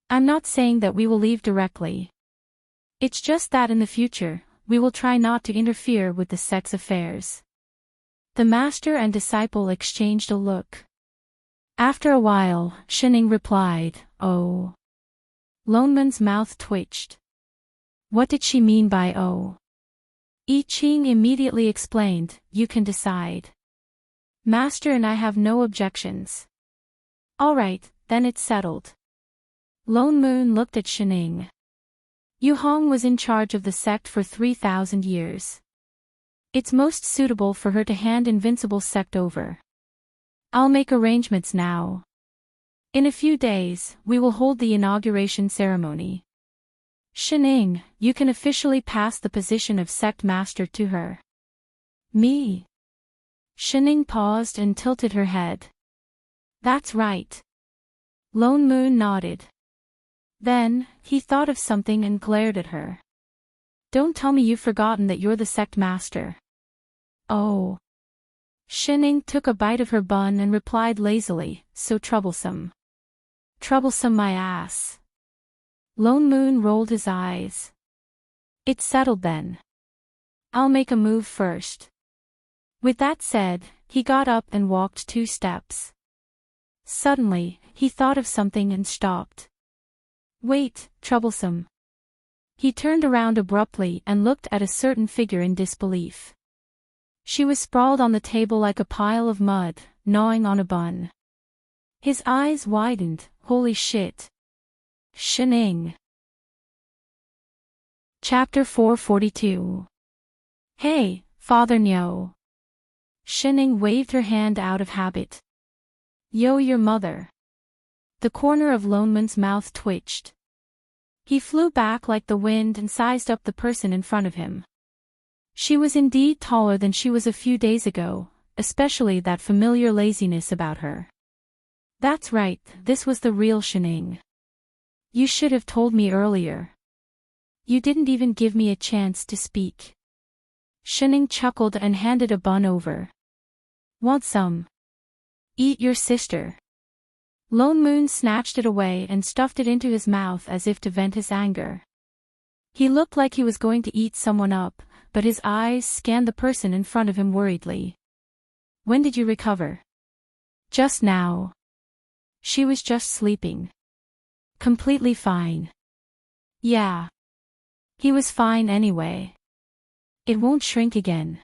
I'm not saying that we will leave directly. It's just that in the future, we will try not to interfere with the sect's affairs. The master and disciple exchanged a look. After a while, Shining replied, "Oh." Lone Moon's mouth twitched. What did she mean by "oh"? I Ching immediately explained, "You can decide. Master and I have no objections." All right, then it's settled. Lone Moon looked at Shining. Yu Hong was in charge of the sect for 3,000 years. It's most suitable for her to hand Invincible sect over. I'll make arrangements now. In a few days, we will hold the inauguration ceremony. Shining, you can officially pass the position of sect master to her. Me? Shining paused and tilted her head. That's right. Lone Moon nodded. Then, he thought of something and glared at her. Don't tell me you've forgotten that you're the sect master. Oh. Shining took a bite of her bun and replied lazily, "So troublesome." Troublesome my ass. Lone Moon rolled his eyes. It's settled then. I'll make a move first. With that said, he got up and walked 2 steps. Suddenly, he thought of something and stopped. Wait, troublesome. He turned around abruptly and looked at a certain figure in disbelief. She was sprawled on the table like a pile of mud, gnawing on a bun. His eyes widened. Holy shit. Shining. Chapter 442. Hey, Father Nyo. Shining waved her hand out of habit. Yo, your mother. The corner of Lone Moon's mouth twitched. He flew back like the wind and sized up the person in front of him. She was indeed taller than she was a few days ago, especially that familiar laziness about her. That's right, this was the real Shining. You should have told me earlier. You didn't even give me a chance to speak. Shining chuckled and handed a bun over. Want some? Eat your sister. Lone Moon snatched it away and stuffed it into his mouth as if to vent his anger. He looked like he was going to eat someone up, but his eyes scanned the person in front of him worriedly. When did you recover? Just now. She was just sleeping. Completely fine. Yeah. He was fine anyway. It won't shrink again.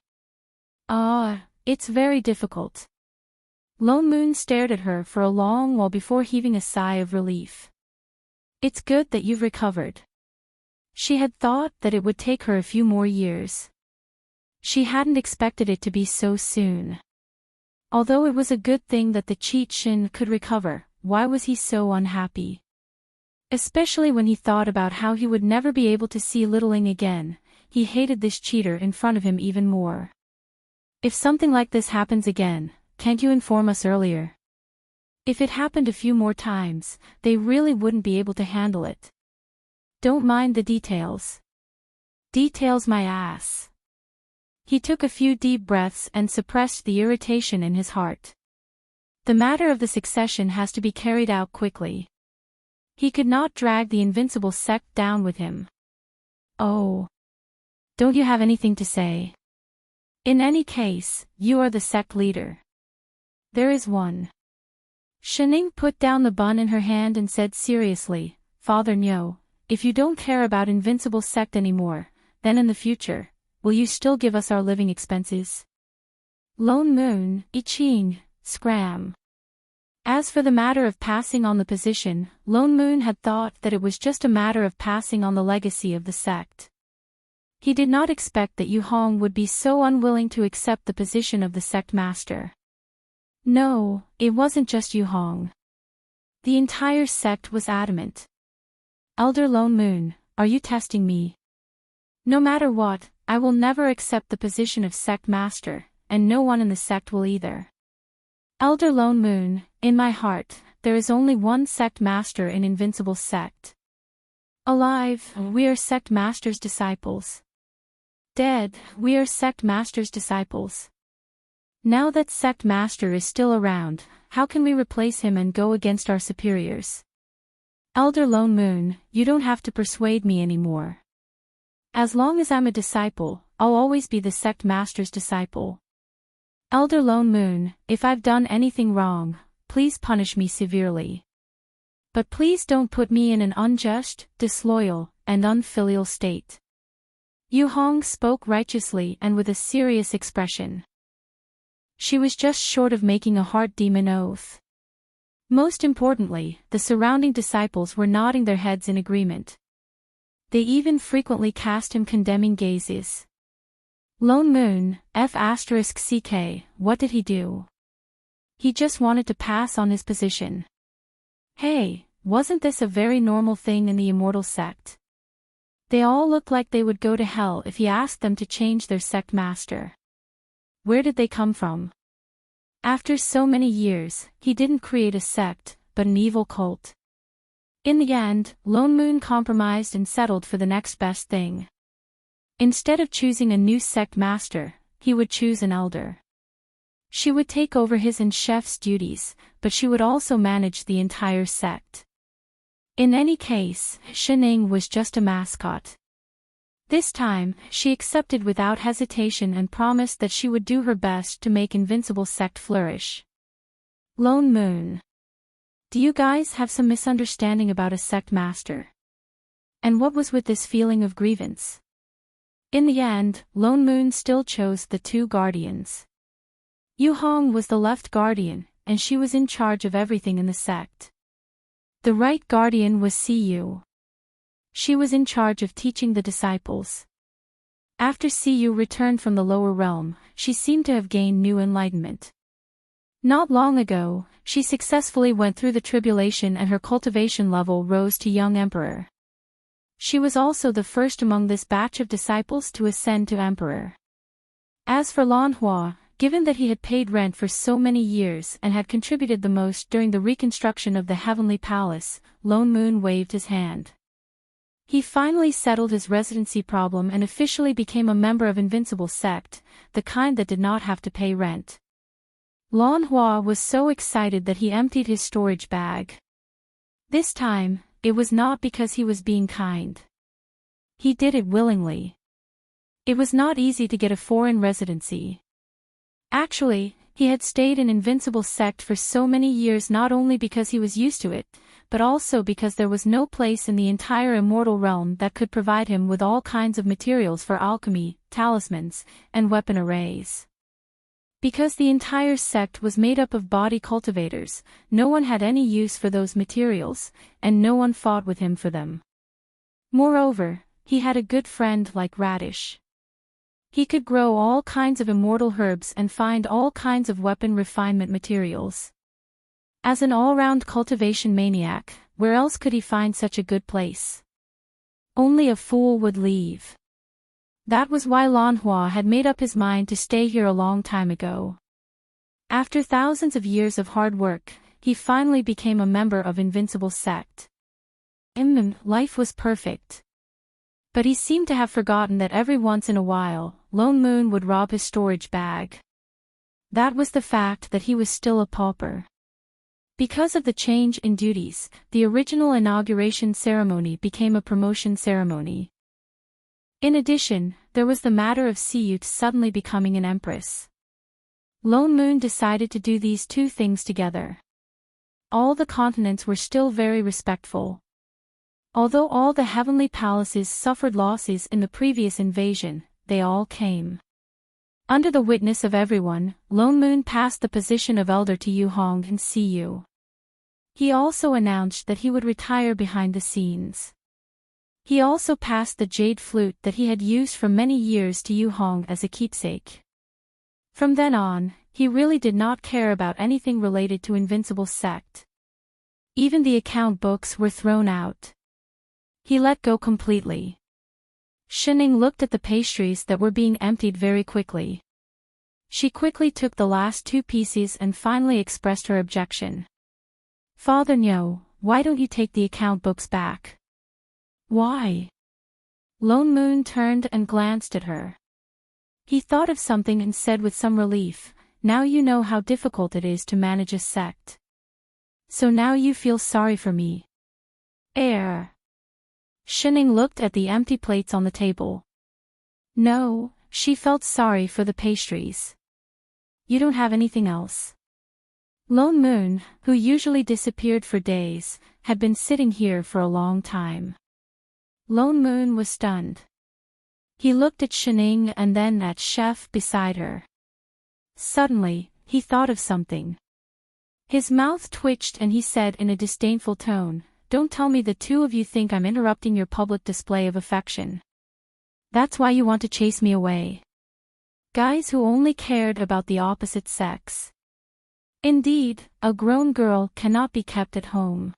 It's very difficult. Lone Moon stared at her for a long while before heaving a sigh of relief. It's good that you've recovered. She had thought that it would take her a few more years. She hadn't expected it to be so soon. Although it was a good thing that the cheat Shin could recover, why was he so unhappy? Especially when he thought about how he would never be able to see Littling again, he hated this cheater in front of him even more. If something like this happens again, can't you inform us earlier? If it happened a few more times, they really wouldn't be able to handle it. Don't mind the details. Details my ass. He took a few deep breaths and suppressed the irritation in his heart. The matter of the succession has to be carried out quickly. He could not drag the invincible sect down with him. Oh. Don't you have anything to say? In any case, you are the sect leader. There is one. Shining put down the bun in her hand and said seriously, Father Nyo, if you don't care about invincible sect anymore, then in the future, will you still give us our living expenses? Lone Moon, Iching, scram. As for the matter of passing on the position, Lone Moon had thought that it was just a matter of passing on the legacy of the sect. He did not expect that Yu Hong would be so unwilling to accept the position of the sect master. No, it wasn't just Yu Hong. The entire sect was adamant. Elder Lone Moon, are you testing me? No matter what, I will never accept the position of sect master, and no one in the sect will either. Elder Lone Moon, in my heart, there is only one sect master in Invincible Sect. Alive, we are sect master's disciples. Dead, we are sect master's disciples. Now that sect master is still around, how can we replace him and go against our superiors? Elder Lone Moon, you don't have to persuade me anymore. As long as I'm a disciple, I'll always be the sect master's disciple. Elder Lone Moon, if I've done anything wrong, please punish me severely. But please don't put me in an unjust, disloyal, and unfilial state. Yu Hong spoke righteously and with a serious expression. She was just short of making a heart demon oath. Most importantly, the surrounding disciples were nodding their heads in agreement. They even frequently cast him condemning gazes. Lone Moon, F***CK, what did he do? He just wanted to pass on his position. Hey, wasn't this a very normal thing in the Immortal Sect? They all looked like they would go to hell if he asked them to change their sect master. Where did they come from? After so many years, he didn't create a sect, but an evil cult. In the end, Lone Moon compromised and settled for the next best thing. Instead of choosing a new sect master, he would choose an elder. She would take over his and chef's duties, but she would also manage the entire sect. In any case, Shining was just a mascot. This time, she accepted without hesitation and promised that she would do her best to make Invincible Sect flourish. Lone Moon. Do you guys have some misunderstanding about a sect master? And what was with this feeling of grievance? In the end, Lone Moon still chose the two guardians. Yu Hong was the left guardian, and she was in charge of everything in the sect. The right guardian was Siyu. She was in charge of teaching the disciples. After Siyu returned from the lower realm, she seemed to have gained new enlightenment. Not long ago, she successfully went through the tribulation and her cultivation level rose to young emperor. She was also the first among this batch of disciples to ascend to emperor. As for Lan Hua, given that he had paid rent for so many years and had contributed the most during the reconstruction of the Heavenly Palace, Lone Moon waved his hand. He finally settled his residency problem and officially became a member of Invincible Sect, the kind that did not have to pay rent. Lan Hua was so excited that he emptied his storage bag. This time, it was not because he was being kind. He did it willingly. It was not easy to get a foreign residency. Actually, he had stayed in Invincible Sect for so many years not only because he was used to it, but also because there was no place in the entire immortal realm that could provide him with all kinds of materials for alchemy, talismans, and weapon arrays. Because the entire sect was made up of body cultivators, no one had any use for those materials, and no one fought with him for them. Moreover, he had a good friend like Radish. He could grow all kinds of immortal herbs and find all kinds of weapon refinement materials. As an all-round cultivation maniac, where else could he find such a good place? Only a fool would leave. That was why Lanhua had made up his mind to stay here a long time ago. After thousands of years of hard work, he finally became a member of Invincible Sect. Life was perfect. But he seemed to have forgotten that every once in a while, Lone Moon would rob his storage bag. That was the fact that he was still a pauper. Because of the change in duties, the original inauguration ceremony became a promotion ceremony. In addition, there was the matter of Siyut suddenly becoming an empress. Lone Moon decided to do these two things together. All the continents were still very respectful. Although all the heavenly palaces suffered losses in the previous invasion, they all came. Under the witness of everyone, Lone Moon passed the position of elder to Yu Hong and Siyu. He also announced that he would retire behind the scenes. He also passed the jade flute that he had used for many years to Yu Hong as a keepsake. From then on, he really did not care about anything related to Invincible Sect. Even the account books were thrown out. He let go completely. Shining looked at the pastries that were being emptied very quickly. She quickly took the last two pieces and finally expressed her objection. Father Nyo, why don't you take the account books back? Why? Lone Moon turned and glanced at her. He thought of something and said with some relief, now you know how difficult it is to manage a sect. So now you feel sorry for me. Shining looked at the empty plates on the table. No, she felt sorry for the pastries. You don't have anything else? Lone Moon, who usually disappeared for days, had been sitting here for a long time. Lone Moon was stunned. He looked at Shining and then at Chef beside her. Suddenly, he thought of something. His mouth twitched and he said in a disdainful tone, don't tell me the two of you think I'm interrupting your public display of affection. That's why you want to chase me away. Guys who only cared about the opposite sex. Indeed, a grown girl cannot be kept at home.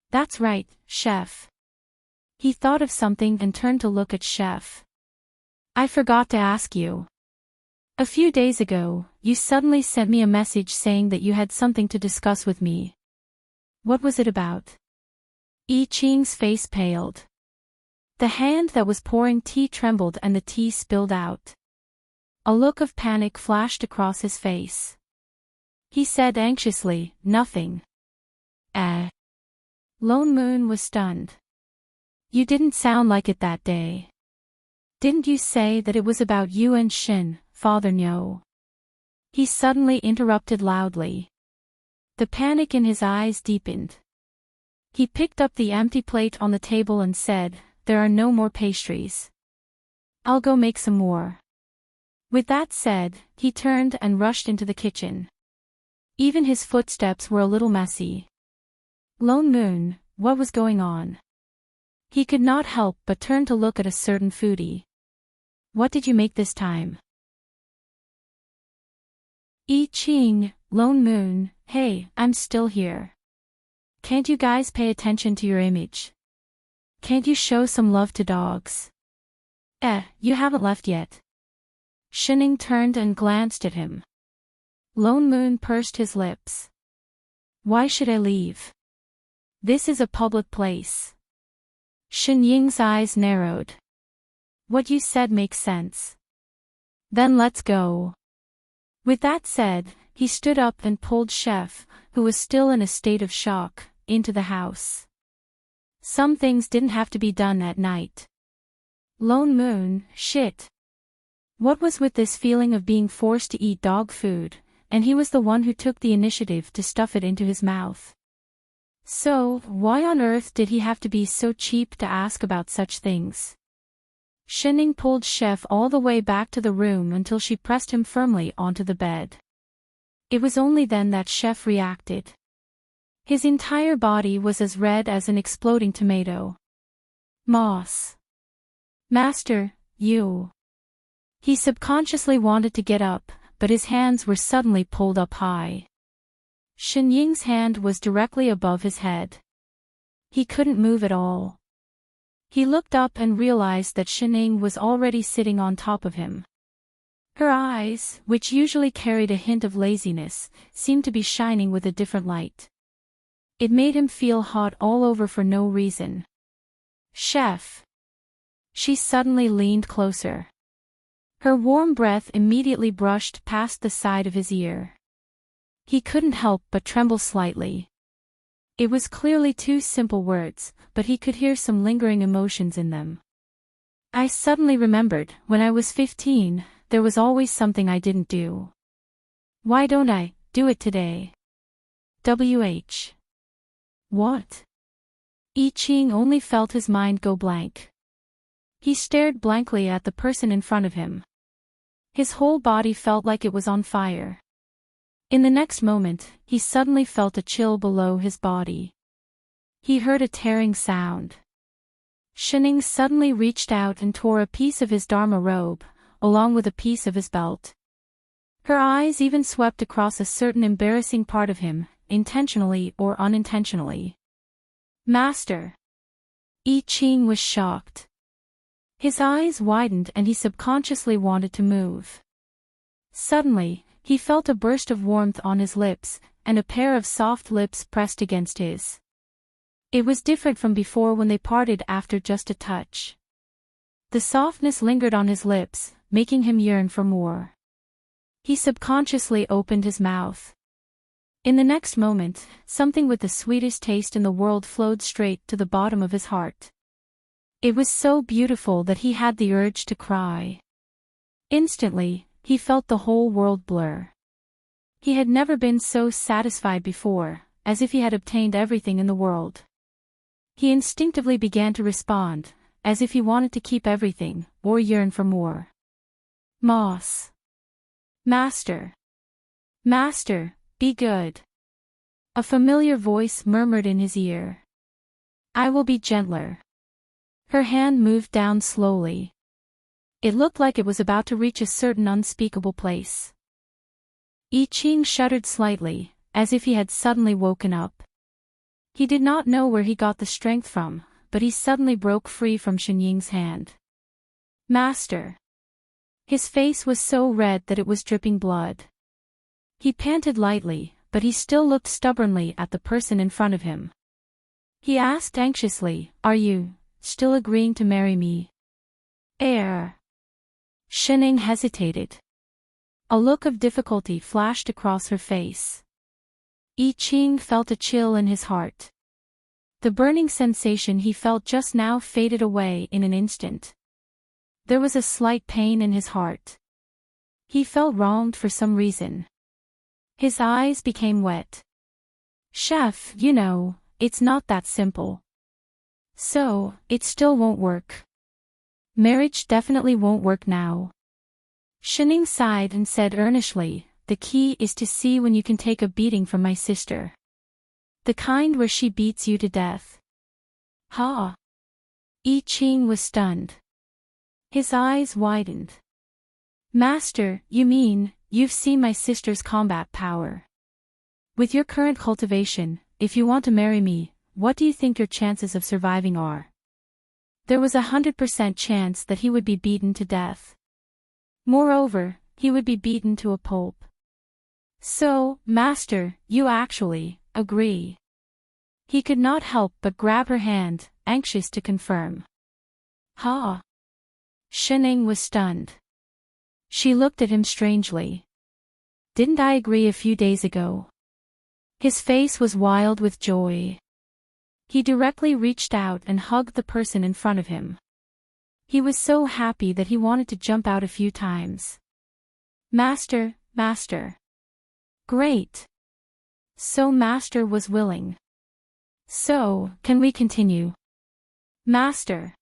That's right, Chef. He thought of something and turned to look at Chef. I forgot to ask you. A few days ago, you suddenly sent me a message saying that you had something to discuss with me. What was it about? Yi Qing's face paled. The hand that was pouring tea trembled and the tea spilled out. A look of panic flashed across his face. He said anxiously, nothing. Lone Moon was stunned. You didn't sound like it that day. Didn't you say that it was about you and Shin, Father Nyo? He suddenly interrupted loudly. The panic in his eyes deepened. He picked up the empty plate on the table and said, there are no more pastries. I'll go make some more. With that said, he turned and rushed into the kitchen. Even his footsteps were a little messy. Lone Moon, what was going on? He could not help but turn to look at a certain foodie. What did you make this time? Yi Qing, Lone Moon, hey, I'm still here. Can't you guys pay attention to your image? Can't you show some love to dogs? You haven't left yet. Shining turned and glanced at him. Lone Moon pursed his lips. Why should I leave? This is a public place. Shin Ying's eyes narrowed. What you said makes sense. Then let's go. With that said, he stood up and pulled Chef, who was still in a state of shock, into the house. Some things didn't have to be done at night. Lone Moon, shit. What was with this feeling of being forced to eat dog food, and he was the one who took the initiative to stuff it into his mouth. So, why on earth did he have to be so cheap to ask about such things? Shining pulled Chef all the way back to the room until she pressed him firmly onto the bed. It was only then that Chef reacted. His entire body was as red as an exploding tomato. Moss. Master, you. He subconsciously wanted to get up, but his hands were suddenly pulled up high. Shen Ying's hand was directly above his head. He couldn't move at all. He looked up and realized that Shen Ying was already sitting on top of him. Her eyes, which usually carried a hint of laziness, seemed to be shining with a different light. It made him feel hot all over for no reason. Chef. She suddenly leaned closer. Her warm breath immediately brushed past the side of his ear. He couldn't help but tremble slightly. It was clearly two simple words, but he could hear some lingering emotions in them. I suddenly remembered, when I was 15, there was always something I didn't do. Why don't I do it today? WH. What? I Ching only felt his mind go blank. He stared blankly at the person in front of him. His whole body felt like it was on fire. In the next moment, he suddenly felt a chill below his body. He heard a tearing sound. Shining suddenly reached out and tore a piece of his Dharma robe, along with a piece of his belt. Her eyes even swept across a certain embarrassing part of him, intentionally or unintentionally. Master. I Ching was shocked. His eyes widened and he subconsciously wanted to move. Suddenly, he felt a burst of warmth on his lips, and a pair of soft lips pressed against his. It was different from before when they parted after just a touch. The softness lingered on his lips, making him yearn for more. He subconsciously opened his mouth. In the next moment, something with the sweetest taste in the world flowed straight to the bottom of his heart. It was so beautiful that he had the urge to cry. Instantly, he felt the whole world blur. He had never been so satisfied before, as if he had obtained everything in the world. He instinctively began to respond, as if he wanted to keep everything, or yearn for more. Moss. Master. Master, be good. A familiar voice murmured in his ear. I will be gentler. Her hand moved down slowly. It looked like it was about to reach a certain unspeakable place. I Ching shuddered slightly, as if he had suddenly woken up. He did not know where he got the strength from, but he suddenly broke free from Shen Ying's hand. Master. His face was so red that it was dripping blood. He panted lightly, but he still looked stubbornly at the person in front of him. He asked anxiously, Are you still agreeing to marry me? Shen Ying hesitated. A look of difficulty flashed across her face. I Ching felt a chill in his heart. The burning sensation he felt just now faded away in an instant. There was a slight pain in his heart. He felt wronged for some reason. His eyes became wet. Chef, you know, it's not that simple. So, it still won't work. Marriage definitely won't work now. Shen Ying sighed and said earnestly, The key is to see when you can take a beating from my sister. The kind where she beats you to death. Ha! I Ching was stunned. His eyes widened. Master, you mean, you've seen my sister's combat power. With your current cultivation, if you want to marry me, what do you think your chances of surviving are? There was 100% chance that he would be beaten to death. Moreover, he would be beaten to a pulp. So, Master, you actually agree. He could not help but grab her hand, anxious to confirm. Ha! Shen Ying was stunned. She looked at him strangely. Didn't I agree a few days ago? His face was wild with joy. He directly reached out and hugged the person in front of him. He was so happy that he wanted to jump out a few times. Master, Master. Great. So Master was willing. So, can we continue? Master.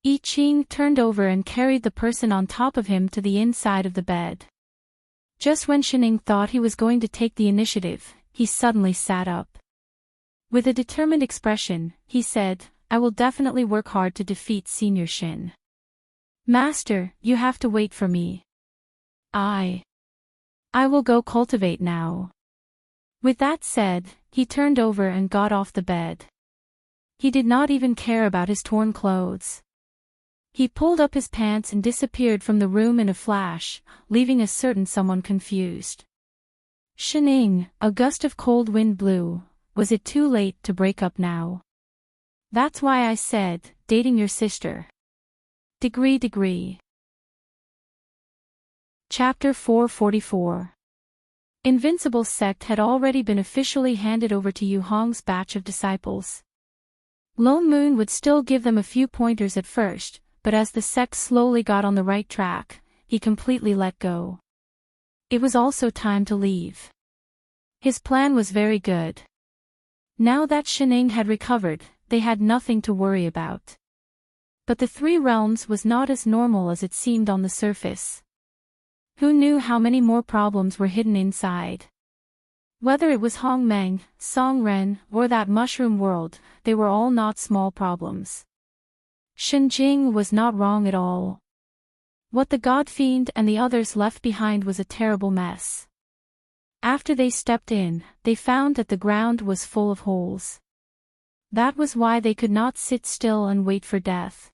I Ching turned over and carried the person on top of him to the inside of the bed. Just when Shining thought he was going to take the initiative, he suddenly sat up. With a determined expression, he said, "I will definitely work hard to defeat Senior Shin. Master, you have to wait for me. I will go cultivate now." With that said, he turned over and got off the bed. He did not even care about his torn clothes. He pulled up his pants and disappeared from the room in a flash, leaving a certain someone confused. Shining, a gust of cold wind blew. Was it too late to break up now? That's why I said, dating your sister. Degree. Chapter 444. Invincible sect had already been officially handed over to Yu Hong's batch of disciples. Lone Moon would still give them a few pointers at first, but as the sect slowly got on the right track, he completely let go. It was also time to leave. His plan was very good. Now that Shining had recovered, they had nothing to worry about. But the Three Realms was not as normal as it seemed on the surface. Who knew how many more problems were hidden inside? Whether it was Hongmeng, Songren, or that mushroom world, they were all not small problems. Shenjing was not wrong at all. What the God Fiend and the others left behind was a terrible mess. After they stepped in, they found that the ground was full of holes. That was why they could not sit still and wait for death.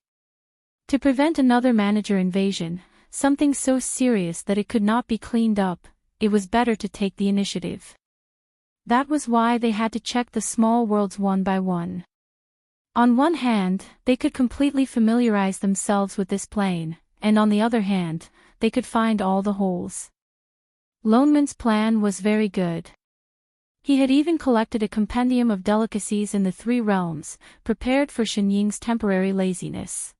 To prevent another manager invasion, something so serious that it could not be cleaned up, it was better to take the initiative. That was why they had to check the small worlds one by one. On one hand, they could completely familiarize themselves with this plane, and on the other hand, they could find all the holes. Lone Moon's plan was very good. He had even collected a compendium of delicacies in the Three Realms, prepared for Shenying's temporary laziness.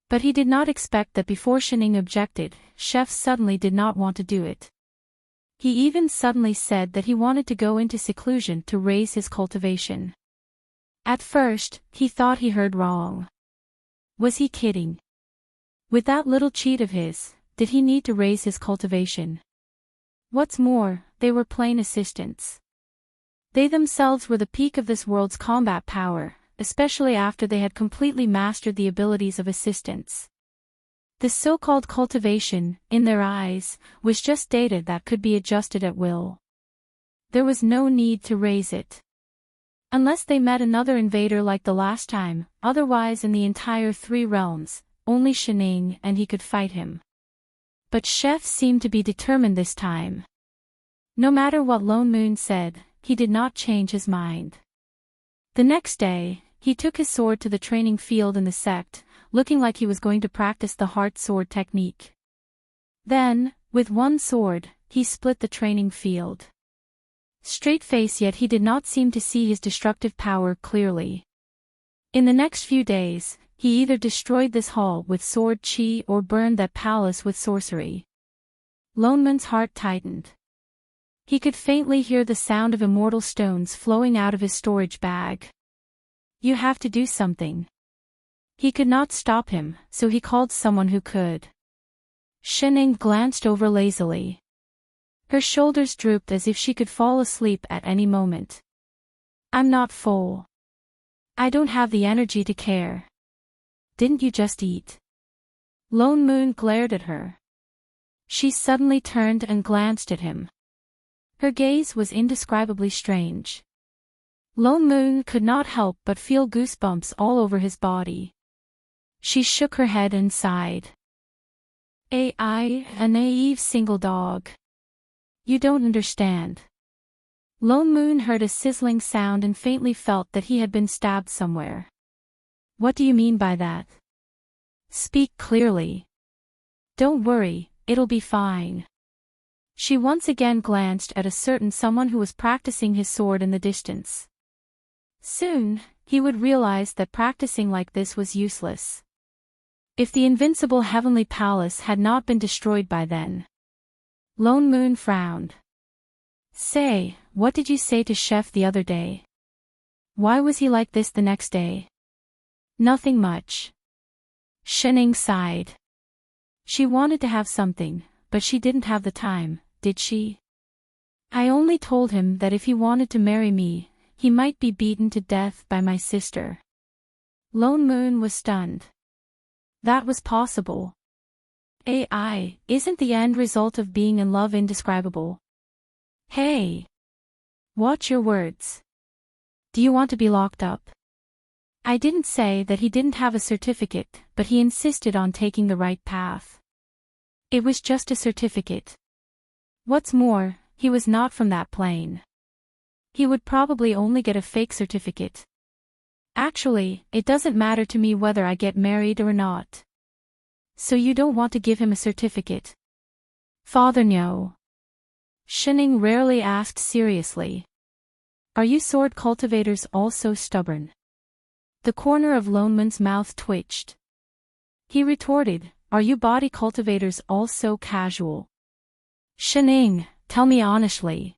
But he did not expect that before Shenying objected, Chef suddenly did not want to do it. He even suddenly said that he wanted to go into seclusion to raise his cultivation. At first, he thought he heard wrong. Was he kidding? With that little cheat of his, did he need to raise his cultivation? What's more, they were plain assistants. They themselves were the peak of this world's combat power, especially after they had completely mastered the abilities of assistants. This so-called cultivation, in their eyes, was just data that could be adjusted at will. There was no need to raise it. Unless they met another invader like the last time, otherwise in the entire Three Realms, only Shenying and he could fight him. But Chef seemed to be determined this time. No matter what Lone Moon said, he did not change his mind. The next day, he took his sword to the training field in the sect, looking like he was going to practice the heart sword technique. Then, with one sword, he split the training field. Straight face, yet he did not seem to see his destructive power clearly. In the next few days, he either destroyed this hall with sword chi or burned that palace with sorcery. Lone Moon's heart tightened. He could faintly hear the sound of immortal stones flowing out of his storage bag. You have to do something. He could not stop him, so he called someone who could. Shenying glanced over lazily. Her shoulders drooped as if she could fall asleep at any moment. I'm not full. I don't have the energy to care. Didn't you just eat? Lone Moon glared at her. She suddenly turned and glanced at him. Her gaze was indescribably strange. Lone Moon could not help but feel goosebumps all over his body. She shook her head and sighed. A naive single dog. You don't understand. Lone Moon heard a sizzling sound and faintly felt that he had been stabbed somewhere. What do you mean by that? Speak clearly. Don't worry, it'll be fine. She once again glanced at a certain someone who was practicing his sword in the distance. Soon, he would realize that practicing like this was useless. If the invincible heavenly palace had not been destroyed by then. Lone Moon frowned. Say, what did you say to Chef the other day? Why was he like this the next day? Nothing much. Shining sighed. She wanted to have something, but she didn't have the time, did she? I only told him that if he wanted to marry me, he might be beaten to death by my sister. Lone Moon was stunned. That was possible. Isn't the end result of being in love indescribable? Hey! Watch your words. Do you want to be locked up? I didn't say that he didn't have a certificate, but he insisted on taking the right path. It was just a certificate. What's more, he was not from that plane. He would probably only get a fake certificate. Actually, it doesn't matter to me whether I get married or not. So you don't want to give him a certificate? Father, no. Shining rarely asked seriously. Are you sword cultivators all so stubborn? The corner of Lone Moon's mouth twitched. He retorted, are you body cultivators all so casual? Shining, tell me honestly.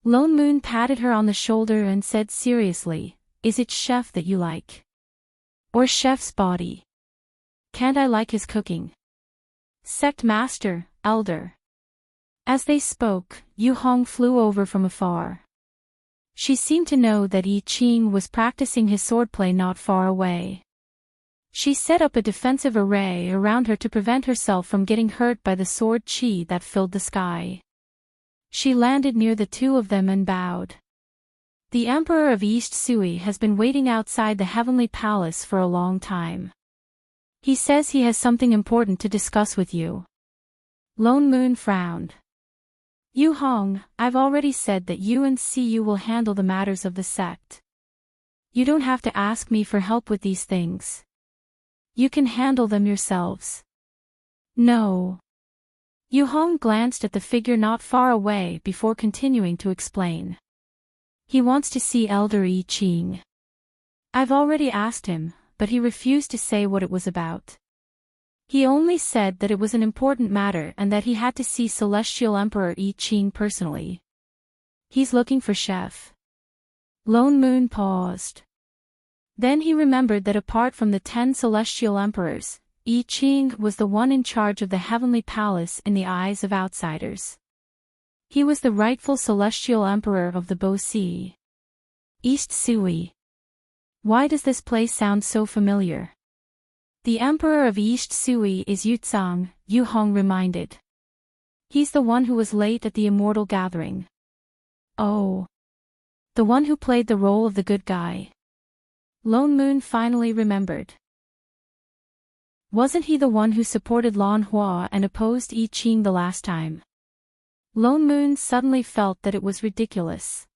Lone Moon patted her on the shoulder and said seriously, is it Chef that you like? Or Chef's body? Can't I like his cooking? Sect Master, Elder. As they spoke, Yu Hong flew over from afar. She seemed to know that Yi Qing was practicing his swordplay not far away. She set up a defensive array around her to prevent herself from getting hurt by the sword chi that filled the sky. She landed near the two of them and bowed. The Emperor of East Sui has been waiting outside the Heavenly Palace for a long time. He says he has something important to discuss with you. Lone Moon frowned. Yu Hong, I've already said that you and Siyu will handle the matters of the sect. You don't have to ask me for help with these things. You can handle them yourselves. No. Yu Hong glanced at the figure not far away before continuing to explain. He wants to see Elder Yi Qing. I've already asked him, but he refused to say what it was about. He only said that it was an important matter and that he had to see Celestial Emperor Yi Qing personally. He's looking for Chef. Lone Moon paused. Then he remembered that apart from the 10 Celestial Emperors, Yi Qing was the one in charge of the Heavenly Palace in the eyes of outsiders. He was the rightful Celestial Emperor of the Bo Sea. East Sui. Why does this place sound so familiar? The Emperor of East Sui is Yu Tsang, Yu Hong reminded. He's the one who was late at the Immortal Gathering. Oh. The one who played the role of the good guy. Lone Moon finally remembered. Wasn't he the one who supported Lan Hua and opposed Yi Qing the last time? Lone Moon suddenly felt that it was ridiculous.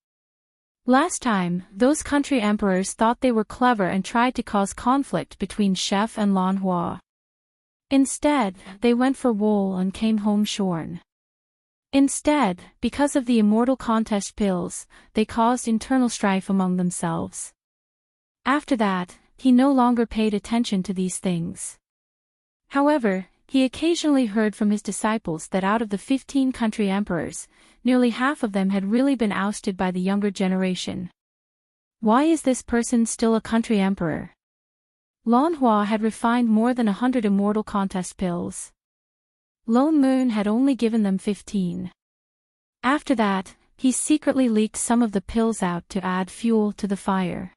Last time, those country emperors thought they were clever and tried to cause conflict between Chef and Lan Hua. Instead, they went for wool and came home shorn. Instead, because of the immortal contest pills, they caused internal strife among themselves. After that, he no longer paid attention to these things. However, he occasionally heard from his disciples that out of the 15 country emperors, nearly half of them had really been ousted by the younger generation. Why is this person still a country emperor? Lan Hua had refined more than 100 immortal contest pills. Lone Moon had only given them 15. After that, he secretly leaked some of the pills out to add fuel to the fire.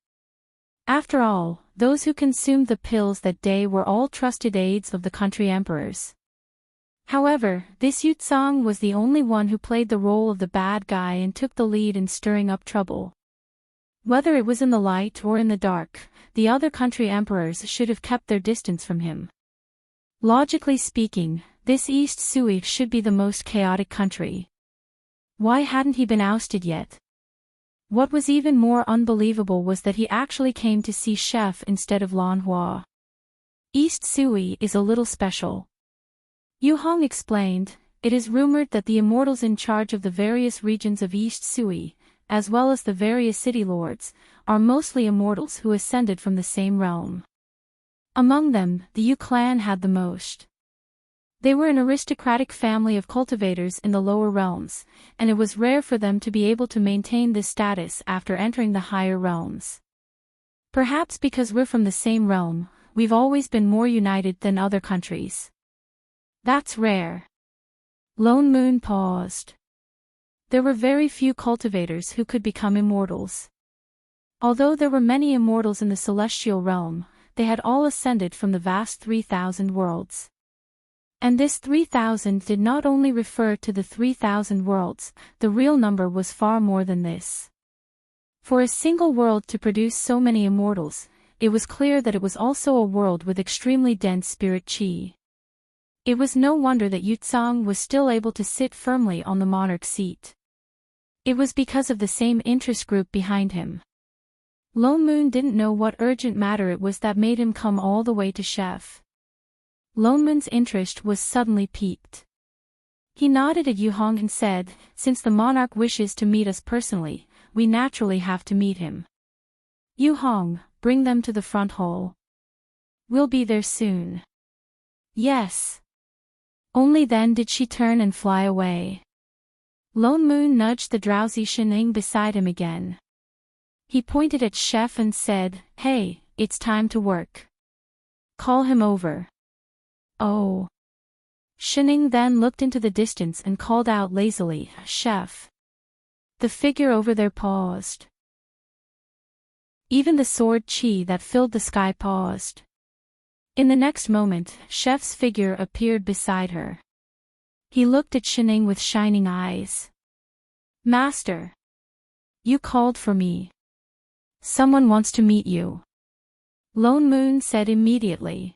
After all, those who consumed the pills that day were all trusted aides of the country emperors. However, this Yu Tsang was the only one who played the role of the bad guy and took the lead in stirring up trouble. Whether it was in the light or in the dark, the other country emperors should have kept their distance from him. Logically speaking, this East Sui should be the most chaotic country. Why hadn't he been ousted yet? What was even more unbelievable was that he actually came to see Chef instead of Lan Hua. East Sui is a little special. Yu Hong explained, it is rumored that the immortals in charge of the various regions of East Sui, as well as the various city lords, are mostly immortals who ascended from the same realm. Among them, the Yu clan had the most. They were an aristocratic family of cultivators in the lower realms, and it was rare for them to be able to maintain this status after entering the higher realms. Perhaps because we're from the same realm, we've always been more united than other countries. That's rare. Lone Moon paused. There were very few cultivators who could become immortals. Although there were many immortals in the celestial realm, they had all ascended from the vast 3,000 worlds. And this 3,000 did not only refer to the 3,000 worlds, the real number was far more than this. For a single world to produce so many immortals, it was clear that it was also a world with extremely dense spirit chi. It was no wonder that Yutsang was still able to sit firmly on the monarch seat. It was because of the same interest group behind him. Lone Moon didn't know what urgent matter it was that made him come all the way to Chef. Lone Moon's interest was suddenly piqued. He nodded at Yu Hong and said, "Since the monarch wishes to meet us personally, we naturally have to meet him. Yu Hong, bring them to the front hall. We'll be there soon." Yes. Only then did she turn and fly away. Lone Moon nudged the drowsy Shining beside him again. He pointed at Chef and said, "Hey, it's time to work. Call him over." Oh. Shining then looked into the distance and called out lazily, "Chef." The figure over there paused. Even the sword chi that filled the sky paused. In the next moment, Chef's figure appeared beside her. He looked at Shining with shining eyes. "Master. You called for me. Someone wants to meet you." Lone Moon said immediately.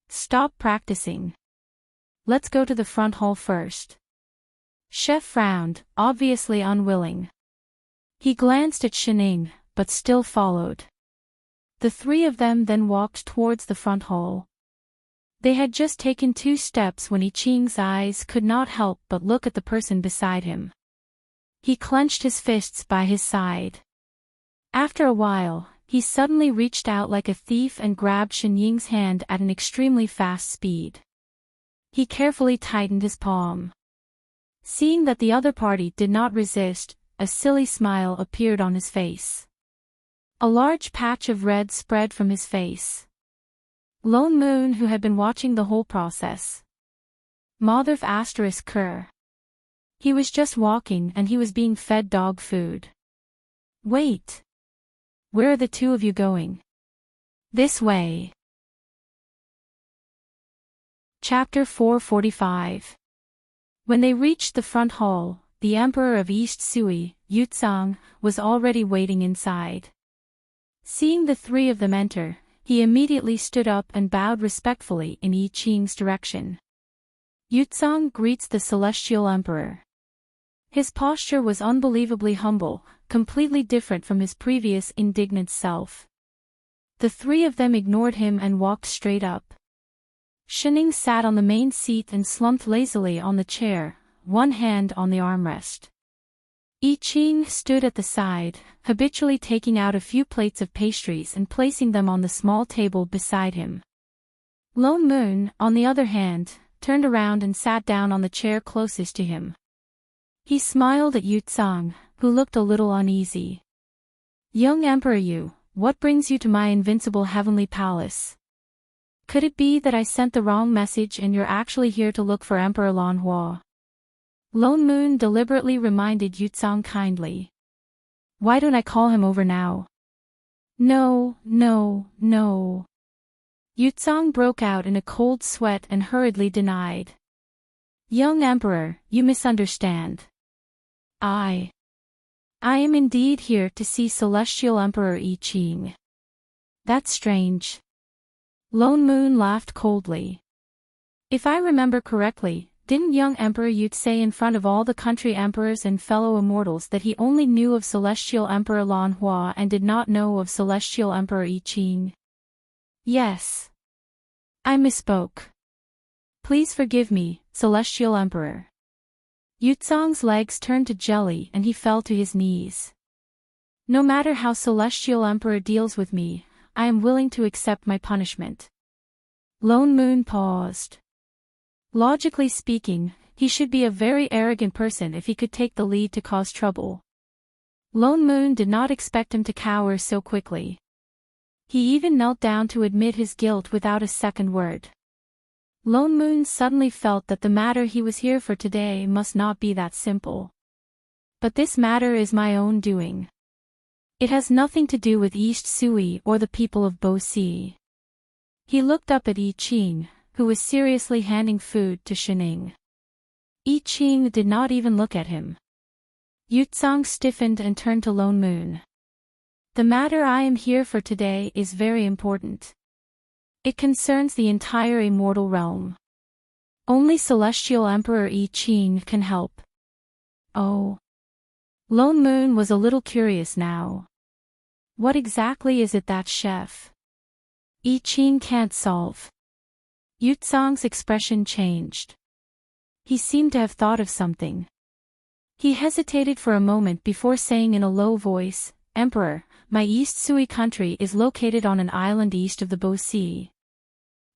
"Stop practicing. Let's go to the front hall first." Chef frowned, obviously unwilling. He glanced at Shining, but still followed. The three of them then walked towards the front hall. They had just taken 2 steps when I Ching's eyes could not help but look at the person beside him. He clenched his fists by his side. After a while, he suddenly reached out like a thief and grabbed Shen Ying's hand at an extremely fast speed. He carefully tightened his palm. Seeing that the other party did not resist, a silly smile appeared on his face. A large patch of red spread from his face. Lone Moon, who had been watching the whole process. Motherf asterisk cur. He was just walking and he was being fed dog food. Wait. Where are the two of you going? This way. Chapter 445. When they reached the front hall, the Emperor of East Sui, Yutsang, was already waiting inside. Seeing the three of them enter, he immediately stood up and bowed respectfully in I Ching's direction. Yutsang greets the Celestial Emperor. His posture was unbelievably humble, completely different from his previous indignant self. The three of them ignored him and walked straight up. Shining sat on the main seat and slumped lazily on the chair, one hand on the armrest. I Ching stood at the side, habitually taking out a few plates of pastries and placing them on the small table beside him. Lone Moon, on the other hand, turned around and sat down on the chair closest to him. He smiled at Yutsang, who looked a little uneasy. "Young Emperor Yu, what brings you to my invincible heavenly palace? Could it be that I sent the wrong message and you're actually here to look for Emperor Lan Hua?" Lone Moon deliberately reminded Yutsang kindly. "Why don't I call him over now?" No. Yutsang broke out in a cold sweat and hurriedly denied. "Young Emperor, you misunderstand. I am indeed here to see Celestial Emperor I Ching." "That's strange." Lone Moon laughed coldly. "If I remember correctly, didn't young Emperor Yu say in front of all the country emperors and fellow immortals that he only knew of Celestial Emperor Lan Hua and did not know of Celestial Emperor I Ching?" "Yes. I misspoke. Please forgive me, Celestial Emperor." Yutsang's legs turned to jelly and he fell to his knees. "No matter how Celestial Emperor deals with me, I am willing to accept my punishment." Lone Moon paused. Logically speaking, he should be a very arrogant person if he could take the lead to cause trouble. Lone Moon did not expect him to cower so quickly. He even knelt down to admit his guilt without a second word. Lone Moon suddenly felt that the matter he was here for today must not be that simple. But this matter is my own doing. It has nothing to do with East Sui or the people of Bosi. He looked up at I Ching, who was seriously handing food to Shining. I Ching did not even look at him. Yutsang stiffened and turned to Lone Moon. The matter I am here for today is very important. It concerns the entire immortal realm. Only Celestial Emperor I Ching can help. Oh. Lone Moon was a little curious now. What exactly is it that Chef I Ching can't solve? Yutsang's expression changed. He seemed to have thought of something. He hesitated for a moment before saying in a low voice, Emperor, my East Sui country is located on an island east of the Bo Sea.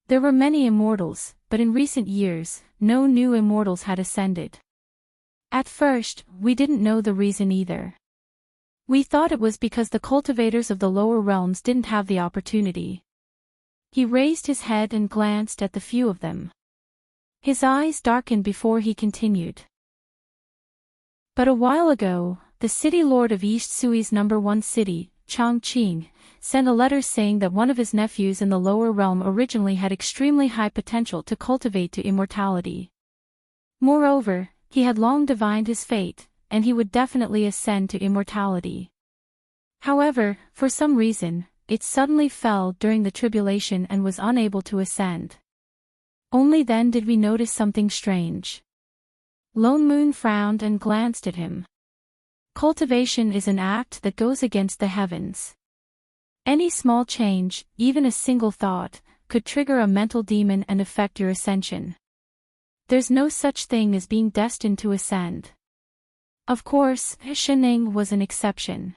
There were many immortals, but in recent years, no new immortals had ascended. At first, we didn't know the reason either. We thought it was because the cultivators of the lower realms didn't have the opportunity. He raised his head and glanced at the few of them. His eyes darkened before he continued. But a while ago, the city lord of East Sui's #1 city, Chongqing, sent a letter saying that one of his nephews in the lower realm originally had extremely high potential to cultivate to immortality. Moreover, he had long divined his fate, and he would definitely ascend to immortality. However, for some reason, it suddenly fell during the tribulation and was unable to ascend. Only then did we notice something strange. Lone Moon frowned and glanced at him. Cultivation is an act that goes against the heavens. Any small change, even a single thought, could trigger a mental demon and affect your ascension. There's no such thing as being destined to ascend. Of course, Shining was an exception.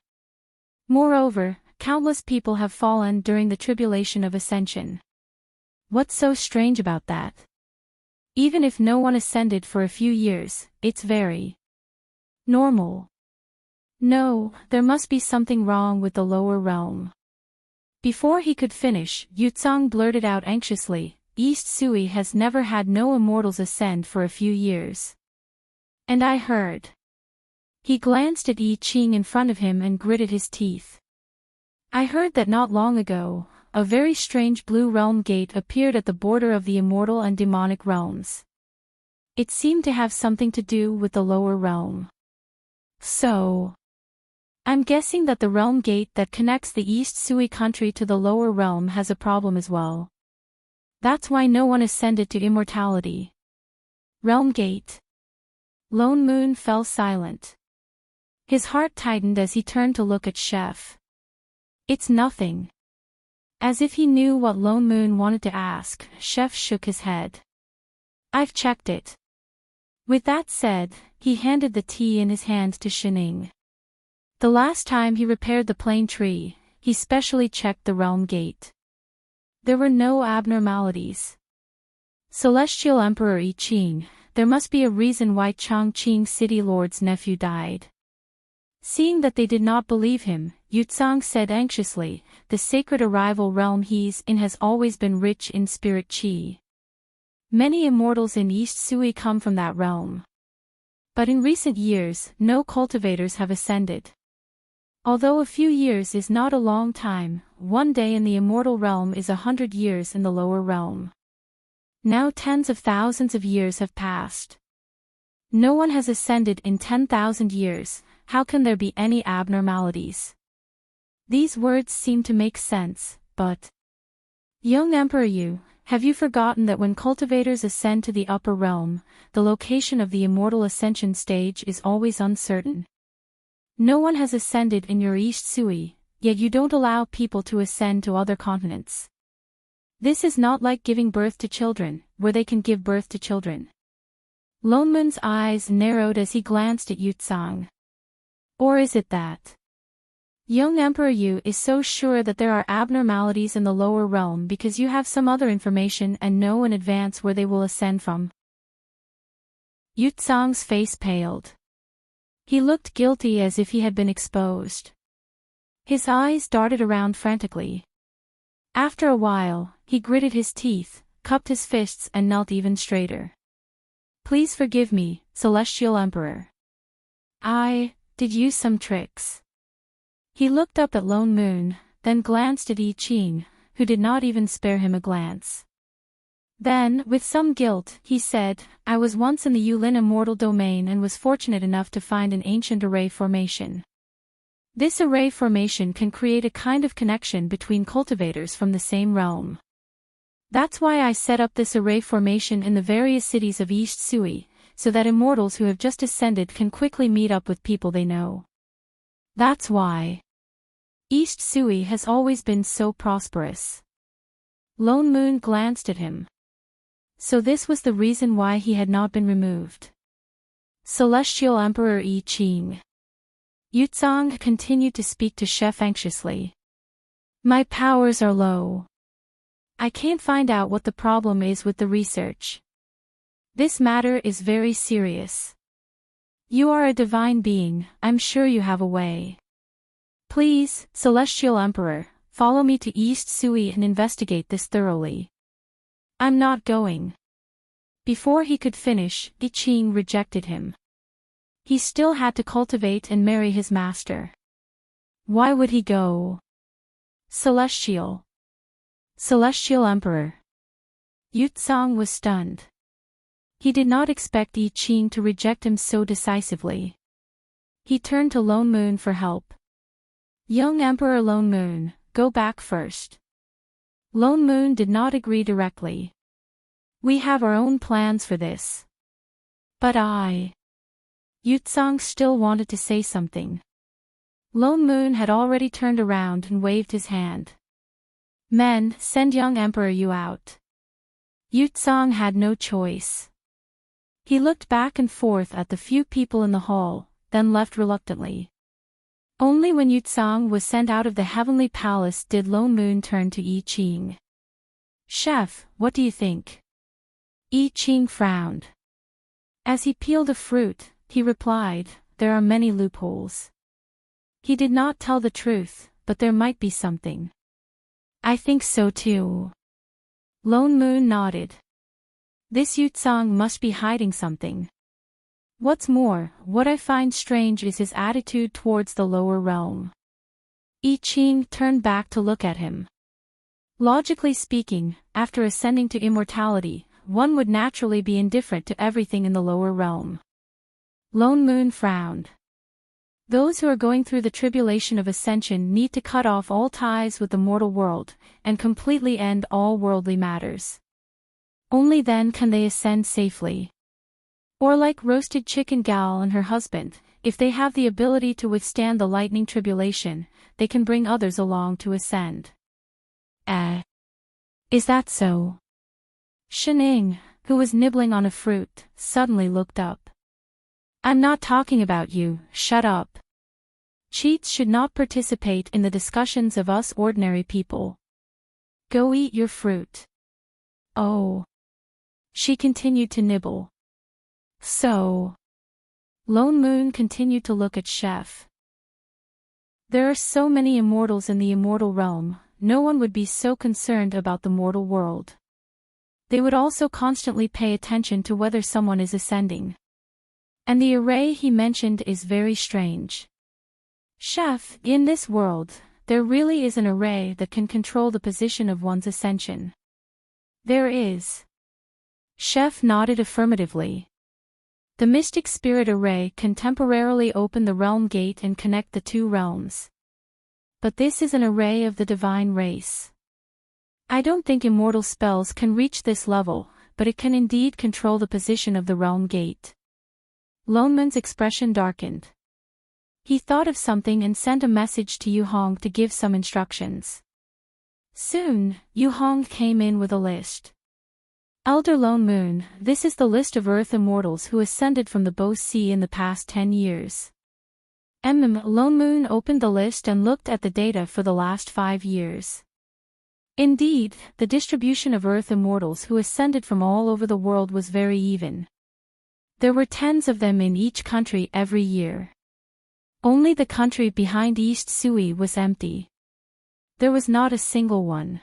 Moreover, countless people have fallen during the tribulation of ascension. What's so strange about that? Even if no one ascended for a few years, it's very normal. No, there must be something wrong with the lower realm. Before he could finish, Yutsang blurted out anxiously, East Sui has never had no immortals ascend for a few years. And I heard. He glanced at I Ching in front of him and gritted his teeth. I heard that not long ago, a very strange blue realm gate appeared at the border of the immortal and demonic realms. It seemed to have something to do with the lower realm. So, I'm guessing that the realm gate that connects the East Sui country to the lower realm has a problem as well. That's why no one ascended to immortality. Realm gate. Lone Moon fell silent. His heart tightened as he turned to look at Chef. It's nothing. As if he knew what Lone Moon wanted to ask, Chef shook his head. I've checked it. With that said, he handed the tea in his hand to Shining. The last time he repaired the plane tree, he specially checked the realm gate. There were no abnormalities. Celestial Emperor I Ching, there must be a reason why Chongqing City Lord's nephew died. Seeing that they did not believe him, Yutsang said anxiously, the sacred arrival realm he's in has always been rich in spirit qi. Many immortals in East Sui come from that realm. But in recent years, no cultivators have ascended. Although a few years is not a long time, one day in the immortal realm is 100 years in the lower realm. Now tens of thousands of years have passed. No one has ascended in 10,000 years, how can there be any abnormalities? These words seem to make sense, but... Young Emperor Yu, have you forgotten that when cultivators ascend to the upper realm, the location of the immortal ascension stage is always uncertain? No one has ascended in your East Sui, yet you don't allow people to ascend to other continents. This is not like giving birth to children, where they can give birth to children. Lone Moon's eyes narrowed as he glanced at Yutsang. Or is it that young Emperor Yu is so sure that there are abnormalities in the lower realm because you have some other information and know in advance where they will ascend from? Yutsang's face paled. He looked guilty as if he had been exposed. His eyes darted around frantically. After a while, he gritted his teeth, cupped his fists and knelt even straighter. Please forgive me, Celestial Emperor. I did use some tricks. He looked up at Lone Moon, then glanced at I Ching, who did not even spare him a glance. Then, with some guilt, he said, I was once in the Yulin Immortal Domain and was fortunate enough to find an ancient array formation. This array formation can create a kind of connection between cultivators from the same realm. That's why I set up this array formation in the various cities of East Sui, so that immortals who have just ascended can quickly meet up with people they know. That's why East Sui has always been so prosperous. Lone Moon glanced at him. So this was the reason why he had not been removed. Celestial Emperor I Ching. Yuzong continued to speak to Chef anxiously. My powers are low. I can't find out what the problem is with the research. This matter is very serious. You are a divine being, I'm sure you have a way. Please, Celestial Emperor, follow me to East Sui and investigate this thoroughly. I'm not going. Before he could finish, I Ching rejected him. He still had to cultivate and marry his master. Why would he go? Celestial Emperor. Yuzong was stunned. He did not expect I Ching to reject him so decisively. He turned to Lone Moon for help. Young Emperor Lone Moon, go back first. Lone Moon did not agree directly. We have our own plans for this. But Yuzong still wanted to say something. Lone Moon had already turned around and waved his hand. Men, send young Emperor Yu out. Yuzong had no choice. He looked back and forth at the few people in the hall, then left reluctantly. Only when Yuzong was sent out of the heavenly palace did Lone Moon turn to I Ching. Chef, what do you think? I Ching frowned. As he peeled a fruit, he replied, there are many loopholes. He did not tell the truth, but there might be something. I think so too. Lone Moon nodded. This Yuzong must be hiding something. What's more, what I find strange is his attitude towards the lower realm. I Ching turned back to look at him. Logically speaking, after ascending to immortality, one would naturally be indifferent to everything in the lower realm. Lone Moon frowned. Those who are going through the tribulation of ascension need to cut off all ties with the mortal world, and completely end all worldly matters. Only then can they ascend safely. Or like Roasted Chicken Gal and her husband, if they have the ability to withstand the lightning tribulation, they can bring others along to ascend. Is that so? Shening, who was nibbling on a fruit, suddenly looked up. I'm not talking about you, shut up. Cheats should not participate in the discussions of us ordinary people. Go eat your fruit. Oh. She continued to nibble. So. Lone Moon continued to look at Chef. There are so many immortals in the immortal realm, no one would be so concerned about the mortal world. They would also constantly pay attention to whether someone is ascending. And the array he mentioned is very strange. Chef, in this world, there really is an array that can control the position of one's ascension. There is. Chef nodded affirmatively. The Mystic Spirit Array can temporarily open the realm gate and connect the two realms. But this is an array of the divine race. I don't think immortal spells can reach this level, but it can indeed control the position of the realm gate. Lone Moon's expression darkened. He thought of something and sent a message to Yu Hong to give some instructions. Soon, Yu Hong came in with a list. Elder Lone Moon, this is the list of Earth immortals who ascended from the Bo Sea in the past 10 years. Lone Moon opened the list and looked at the data for the last 5 years. Indeed, the distribution of Earth immortals who ascended from all over the world was very even. There were tens of them in each country every year. Only the country behind East Sui was empty. There was not a single one.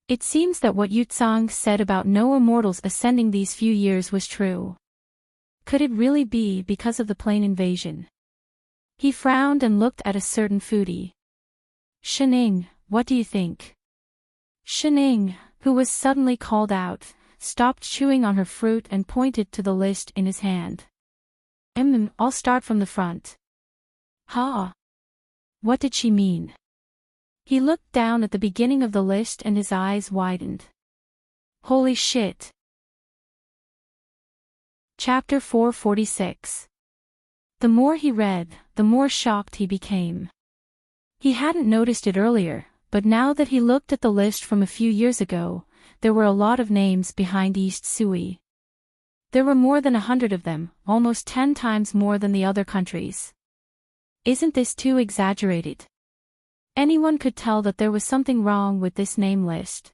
It seems that what Yutsang said about no immortals ascending these few years was true. Could it really be because of the plane invasion? He frowned and looked at a certain foodie. Shining, what do you think? Shining, who was suddenly called out, stopped chewing on her fruit and pointed to the list in his hand. I'll start from the front. Ha! What did she mean? He looked down at the beginning of the list and his eyes widened. Holy shit! Chapter 446. The more he read, the more shocked he became. He hadn't noticed it earlier, but now that he looked at the list from a few years ago, there were a lot of names behind East Sui. There were more than 100 of them, almost 10 times more than the other countries. Isn't this too exaggerated? Anyone could tell that there was something wrong with this name list.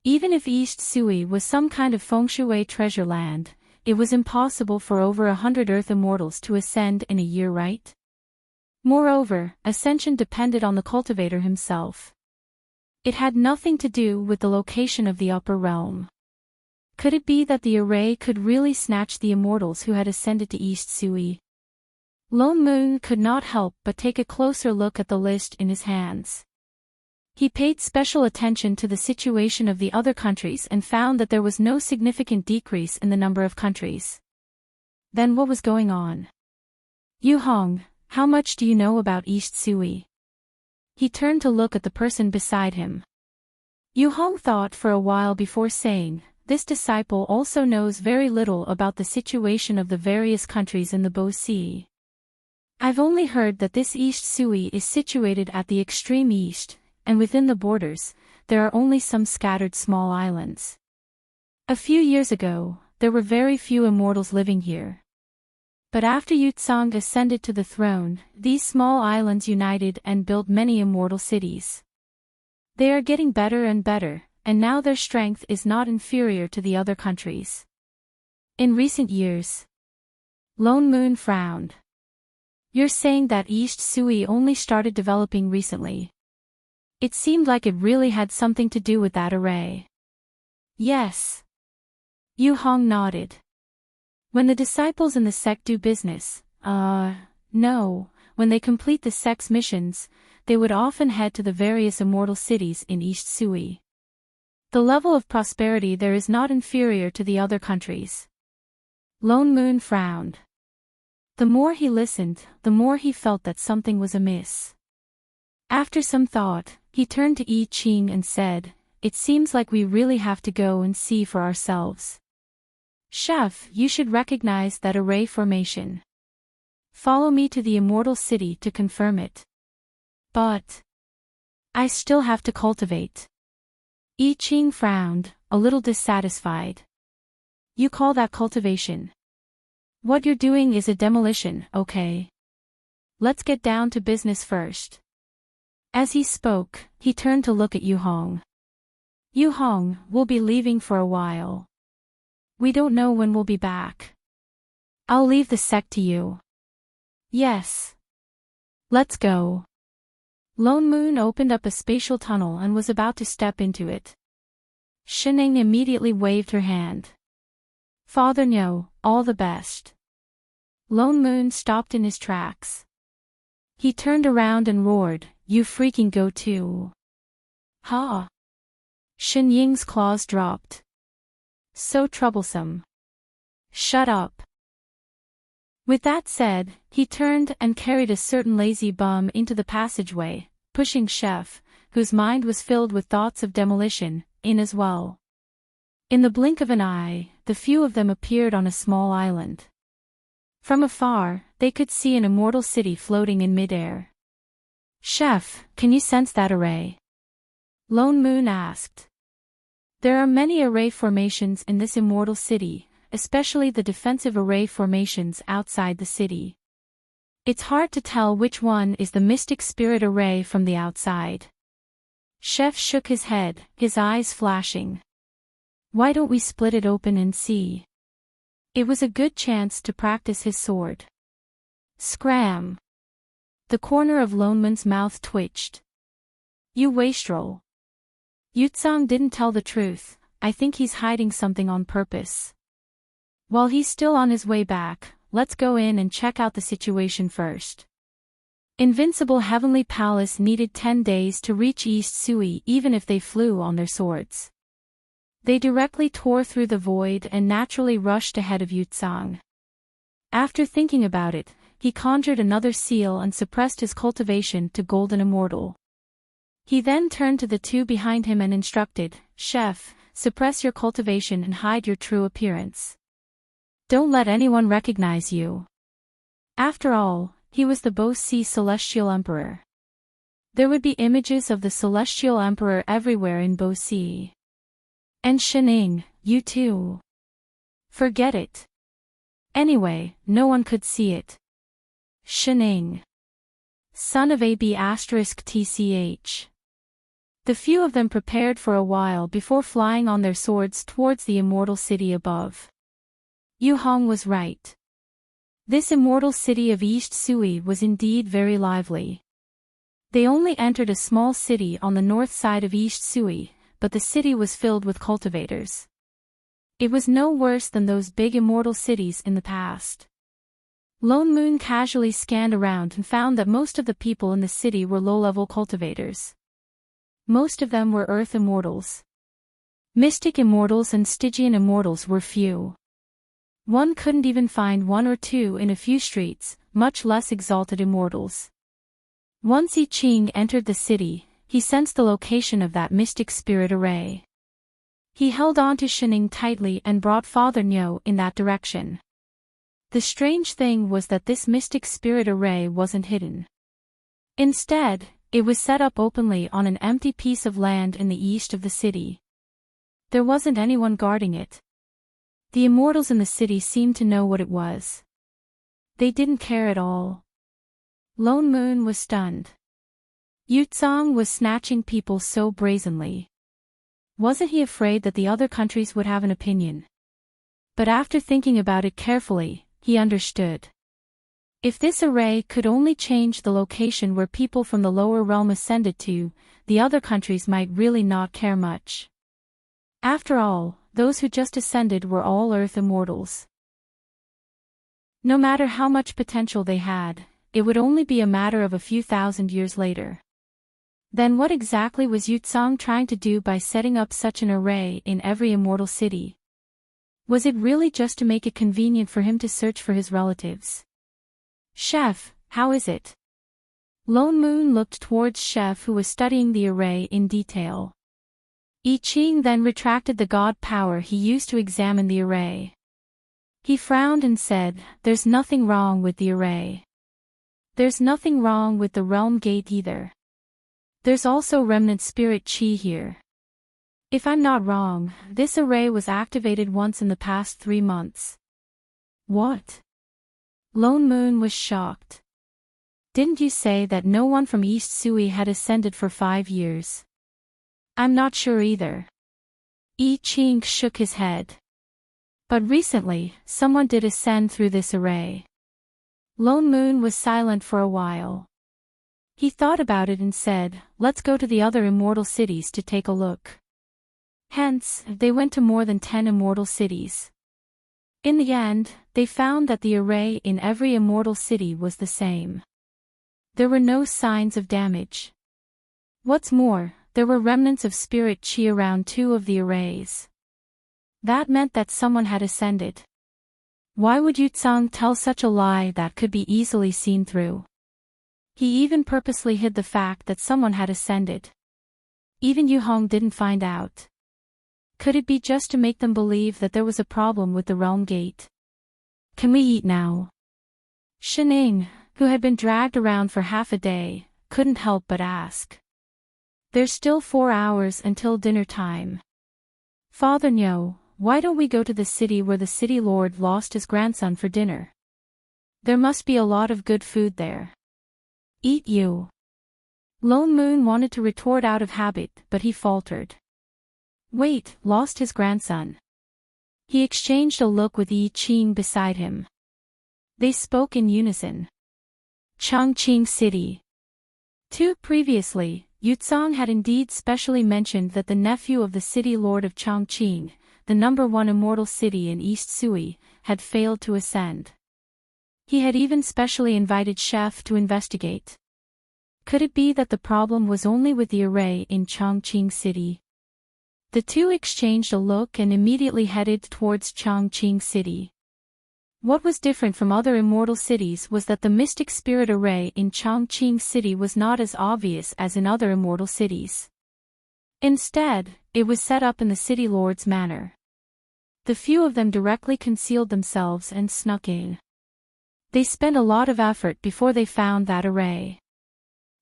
Even if East Sui was some kind of feng shui treasure land, it was impossible for over 100 Earth Immortals to ascend in a year, right? Moreover, ascension depended on the cultivator himself. It had nothing to do with the location of the upper realm. Could it be that the array could really snatch the immortals who had ascended to East Sui? Lone Moon could not help but take a closer look at the list in his hands. He paid special attention to the situation of the other countries and found that there was no significant decrease in the number of countries. Then what was going on? Yu Hong, how much do you know about East Sui? He turned to look at the person beside him. Yu Hong thought for a while before saying, this disciple also knows very little about the situation of the various countries in the Bo Sea. I've only heard that this East Sui is situated at the extreme east, and within the borders, there are only some scattered small islands. A few years ago, there were very few immortals living here. But after Yutsang ascended to the throne, these small islands united and built many immortal cities. They are getting better and better, and now their strength is not inferior to the other countries. In recent years. Lone Moon frowned. You're saying that East Sui only started developing recently? It seemed like it really had something to do with that array. Yes. Yu Hong nodded. When the disciples in the sect do business, no, when they complete the sect's missions, they would often head to the various immortal cities in East Sui. The level of prosperity there is not inferior to the other countries. Lone Moon frowned. The more he listened, the more he felt that something was amiss. After some thought, he turned to Yi Qing and said, it seems like we really have to go and see for ourselves. Chef, you should recognize that array formation. Follow me to the immortal city to confirm it. But I still have to cultivate. Yi Qing frowned, a little dissatisfied. You call that cultivation? What you're doing is a demolition, okay? Let's get down to business first. As he spoke, he turned to look at Yu Hong. Yu Hong, we'll be leaving for a while. We don't know when we'll be back. I'll leave the sect to you. Yes. Let's go. Lone Moon opened up a spatial tunnel and was about to step into it. Shining immediately waved her hand. Father Nyo, all the best. Lone Moon stopped in his tracks. He turned around and roared, you freaking go too. Ha! Shin Ying's claws dropped. So troublesome. Shut up. With that said, he turned and carried a certain lazy bum into the passageway, pushing Chef, whose mind was filled with thoughts of demolition, in as well. In the blink of an eye, the few of them appeared on a small island. From afar, they could see an immortal city floating in midair. Chef, can you sense that array? Lone Moon asked. There are many array formations in this immortal city, especially the defensive array formations outside the city. It's hard to tell which one is the mystic spirit array from the outside. Chef shook his head, his eyes flashing. Why don't we split it open and see? It was a good chance to practice his sword. Scram! The corner of Lone Moon's mouth twitched. You wastrel. Yutsang didn't tell the truth. I think he's hiding something on purpose. While he's still on his way back, let's go in and check out the situation first. Invincible Heavenly Palace needed 10 days to reach East Sui even if they flew on their swords. They directly tore through the void and naturally rushed ahead of Yutsang. After thinking about it, he conjured another seal and suppressed his cultivation to Golden Immortal. He then turned to the two behind him and instructed, "Chef, suppress your cultivation and hide your true appearance. Don't let anyone recognize you." After all, he was the Bo Si Celestial Emperor. There would be images of the Celestial Emperor everywhere in Bo Si. And Shining, you too. Forget it. Anyway, no one could see it. Shining, son of AB*TCH. The few of them prepared for a while before flying on their swords towards the immortal city above. Yu Hong was right. This immortal city of East Sui was indeed very lively. They only entered a small city on the north side of East Sui, but the city was filled with cultivators. It was no worse than those big immortal cities in the past. Lone Moon casually scanned around and found that most of the people in the city were low-level cultivators. Most of them were Earth Immortals. Mystic Immortals and Stygian Immortals were few. One couldn't even find one or two in a few streets, much less exalted immortals. Once I Ching entered the city, he sensed the location of that mystic spirit array. He held on to Shining tightly and brought Father Nyo in that direction. The strange thing was that this mystic spirit array wasn't hidden. Instead, it was set up openly on an empty piece of land in the east of the city. There wasn't anyone guarding it. The immortals in the city seemed to know what it was. They didn't care at all. Lone Moon was stunned. Yutsang was snatching people so brazenly. Wasn't he afraid that the other countries would have an opinion? But after thinking about it carefully, he understood. If this array could only change the location where people from the lower realm ascended to, the other countries might really not care much. After all, those who just ascended were all Earth Immortals. No matter how much potential they had, it would only be a matter of a few thousand years later. Then what exactly was Yutsang trying to do by setting up such an array in every immortal city? Was it really just to make it convenient for him to search for his relatives? "Chef, how is it?" Lone Moon looked towards Chef, who was studying the array in detail. I Ching then retracted the god power he used to examine the array. He frowned and said, "There's nothing wrong with the array. There's nothing wrong with the realm gate either. There's also remnant spirit chi here. If I'm not wrong, this array was activated once in the past 3 months." "What?" Lone Moon was shocked. "Didn't you say that no one from East Sui had ascended for 5 years?" "I'm not sure either." I Ching shook his head. "But recently, someone did ascend through this array." Lone Moon was silent for a while. He thought about it and said, "Let's go to the other immortal cities to take a look." Hence, they went to more than 10 immortal cities. In the end, they found that the array in every immortal city was the same. There were no signs of damage. What's more, there were remnants of spirit chi around 2 of the arrays. That meant that someone had ascended. Why would Yutsang tell such a lie that could be easily seen through? He even purposely hid the fact that someone had ascended. Even Yu Hong didn't find out. Could it be just to make them believe that there was a problem with the realm gate? "Can we eat now?" Shining, who had been dragged around for half a day, couldn't help but ask. "There's still 4 hours until dinner time. Father Nyo, why don't we go to the city where the city lord lost his grandson for dinner? There must be a lot of good food there." "Eat you." Lone Moon wanted to retort out of habit, but he faltered. "Wait, lost his grandson?" He exchanged a look with I Ching beside him. They spoke in unison. Chongqing City. 2 Previously, Yutsong had indeed specially mentioned that the nephew of the city lord of Chongqing, the #1 immortal city in East Sui, had failed to ascend. He had even specially invited Chef to investigate. Could it be that the problem was only with the array in Chongqing City? The two exchanged a look and immediately headed towards Chongqing City. What was different from other immortal cities was that the mystic spirit array in Chongqing City was not as obvious as in other immortal cities. Instead, it was set up in the city lord's manor. The few of them directly concealed themselves and snuck in. They spent a lot of effort before they found that array.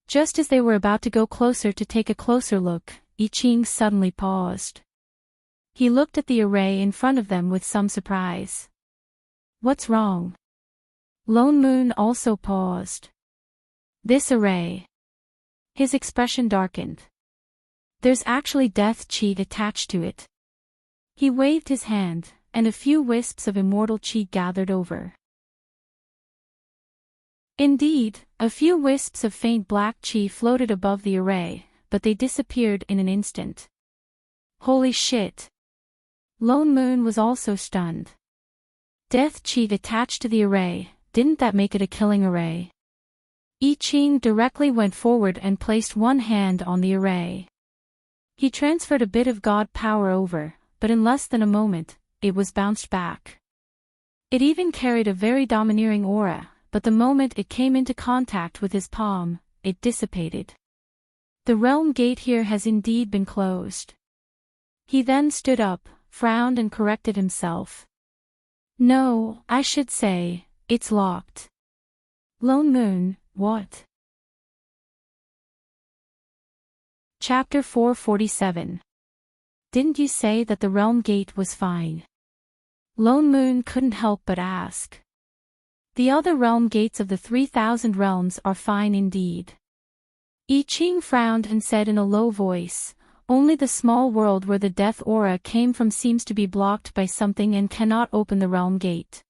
Just as they were about to go closer to take a closer look, I Ching suddenly paused. He looked at the array in front of them with some surprise. What's wrong? Lone Moon also paused. This array. His expression darkened. There's actually death chi attached to it. He waved his hand, and a few wisps of immortal chi gathered over. Indeed, a few wisps of faint black chi floated above the array, but they disappeared in an instant. Holy shit! Lone Moon was also stunned. Death chi attached to the array, didn't that make it a killing array? I Ching directly went forward and placed one hand on the array. He transferred a bit of god power over, but in less than a moment, it was bounced back. It even carried a very domineering aura, but the moment it came into contact with his palm, it dissipated. The realm gate here has indeed been closed. He then stood up, frowned and corrected himself. No, I should say, it's locked. Lone Moon, what? Chapter 447. Didn't you say that the realm gate was fine? Lone Moon couldn't help but ask. The other realm gates of the 3,000 realms are fine indeed. I Ching frowned and said in a low voice, only the small world where the death aura came from seems to be blocked by something and cannot open the realm gate.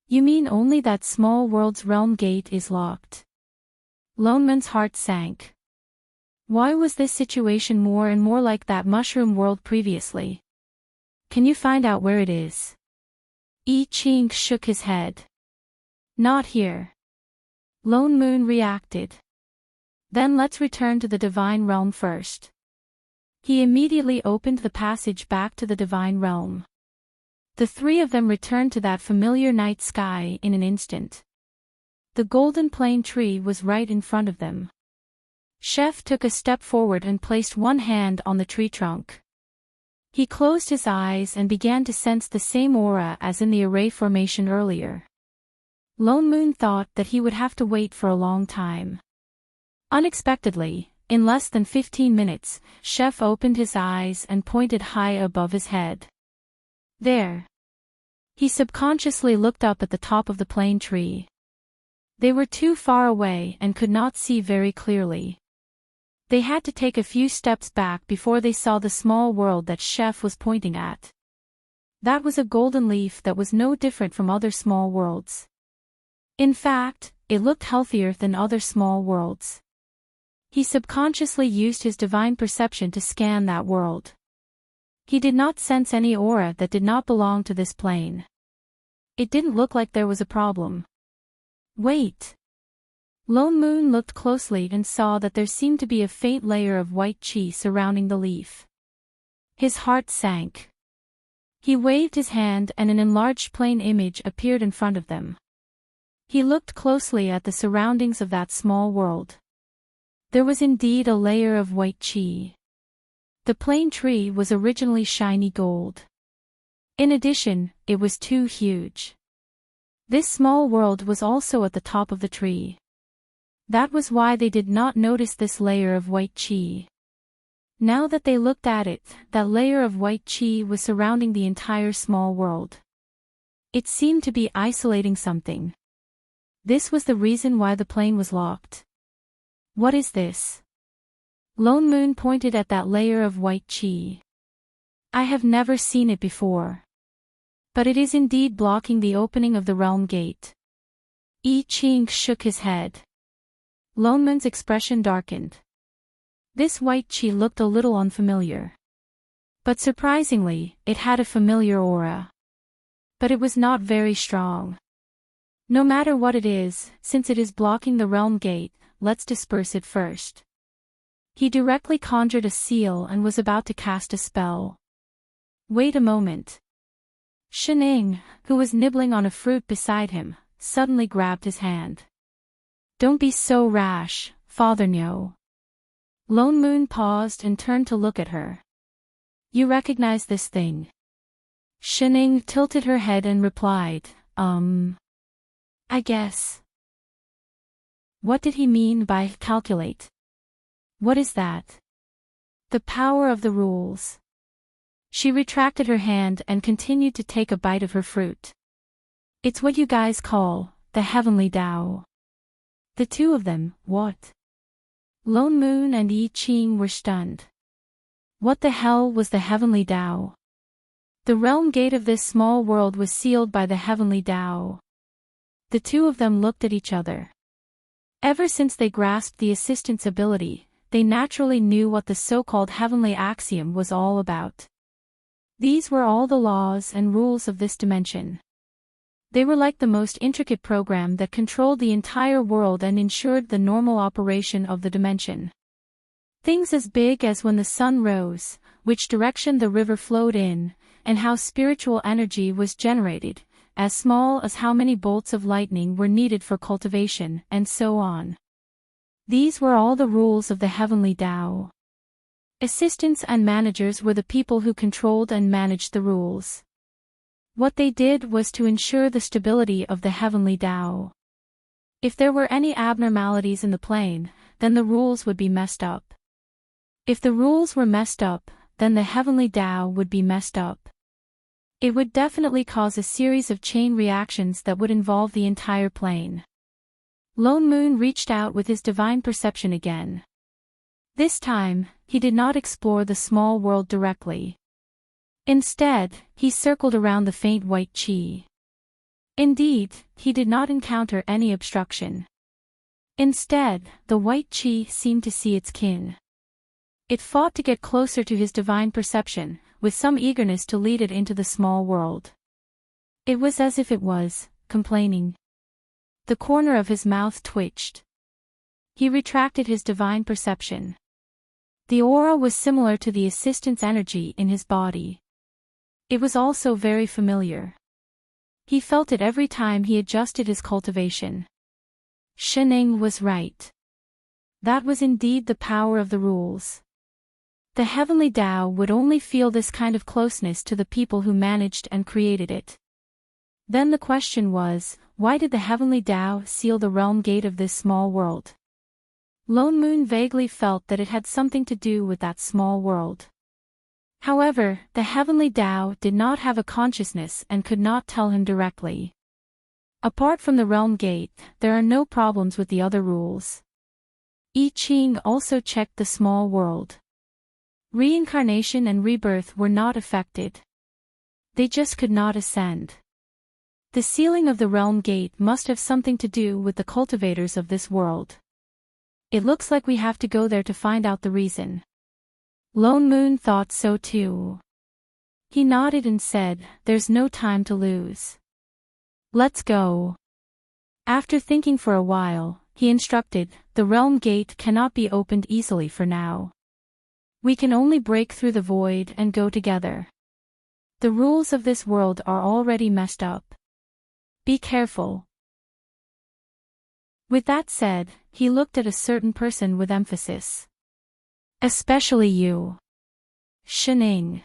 You mean only that small world's realm gate is locked? Lone Moon's heart sank. Why was this situation more and more like that mushroom world previously? Can you find out where it is? I Ching shook his head. Not here. Lone Moon reacted. Then let's return to the divine realm first. He immediately opened the passage back to the divine realm. The three of them returned to that familiar night sky in an instant. The golden plane tree was right in front of them. Chef took a step forward and placed one hand on the tree trunk. He closed his eyes and began to sense the same aura as in the array formation earlier. Lone Moon thought that he would have to wait for a long time. Unexpectedly, in less than 15 minutes, Chef opened his eyes and pointed high above his head. There. He subconsciously looked up at the top of the plane tree. They were too far away and could not see very clearly. They had to take a few steps back before they saw the small world that Chef was pointing at. That was a golden leaf that was no different from other small worlds. In fact, it looked healthier than other small worlds. He subconsciously used his divine perception to scan that world. He did not sense any aura that did not belong to this plane. It didn't look like there was a problem. Wait. Lone Moon looked closely and saw that there seemed to be a faint layer of white chi surrounding the leaf. His heart sank. He waved his hand and an enlarged plane image appeared in front of them. He looked closely at the surroundings of that small world. There was indeed a layer of white chi. The plane tree was originally shiny gold. In addition, it was too huge. This small world was also at the top of the tree. That was why they did not notice this layer of white chi. Now that they looked at it, that layer of white chi was surrounding the entire small world. It seemed to be isolating something. This was the reason why the plane was locked. What is this? Lone Moon pointed at that layer of white chi. I have never seen it before. But it is indeed blocking the opening of the realm gate. I Ching shook his head. Lone Moon's expression darkened. This white chi looked a little unfamiliar. But surprisingly, it had a familiar aura. But it was not very strong. No matter what it is, since it is blocking the realm gate, let's disperse it first. He directly conjured a seal and was about to cast a spell. Wait a moment. Shining, who was nibbling on a fruit beside him, suddenly grabbed his hand. Don't be so rash, Father Nyo. Lone Moon paused and turned to look at her. You recognize this thing? Shining tilted her head and replied, I guess. What did he mean by calculate? What is that? The power of the rules. She retracted her hand and continued to take a bite of her fruit. It's what you guys call the heavenly Tao. The two of them, what? Lone Moon and Yi Qing were stunned. What the hell was the heavenly Tao? The realm gate of this small world was sealed by the heavenly Tao. The two of them looked at each other. Ever since they grasped the assistant's ability, they naturally knew what the so-called heavenly axiom was all about. These were all the laws and rules of this dimension. They were like the most intricate program that controlled the entire world and ensured the normal operation of the dimension. Things as big as when the sun rose, which direction the river flowed in, and how spiritual energy was generated, as small as how many bolts of lightning were needed for cultivation, and so on. These were all the rules of the heavenly Tao. Assistants and managers were the people who controlled and managed the rules. What they did was to ensure the stability of the heavenly Tao. If there were any abnormalities in the plane, then the rules would be messed up. If the rules were messed up, then the heavenly Tao would be messed up. It would definitely cause a series of chain reactions that would involve the entire plane. Lone Moon reached out with his divine perception again. This time, he did not explore the small world directly. Instead, he circled around the faint white chi. Indeed, he did not encounter any obstruction. Instead, the white chi seemed to see its kin. It fought to get closer to his divine perception, with some eagerness to lead it into the small world. It was as if it was complaining. The corner of his mouth twitched. He retracted his divine perception. The aura was similar to the assistant's energy in his body. It was also very familiar. He felt it every time he adjusted his cultivation. Shining was right. That was indeed the power of the rules. The heavenly Tao would only feel this kind of closeness to the people who managed and created it. Then the question was, why did the heavenly Tao seal the realm gate of this small world? Lone Moon vaguely felt that it had something to do with that small world. However, the heavenly Tao did not have a consciousness and could not tell him directly. Apart from the realm gate, there are no problems with the other rules. I Ching also checked the small world. Reincarnation and rebirth were not affected. They just could not ascend. The sealing of the realm gate must have something to do with the cultivators of this world. It looks like we have to go there to find out the reason. Lone Moon thought so too. He nodded and said, there's no time to lose. Let's go. After thinking for a while, he instructed, the realm gate cannot be opened easily for now. We can only break through the void and go together. The rules of this world are already messed up. Be careful. With that said, he looked at a certain person with emphasis. Especially you. Shining.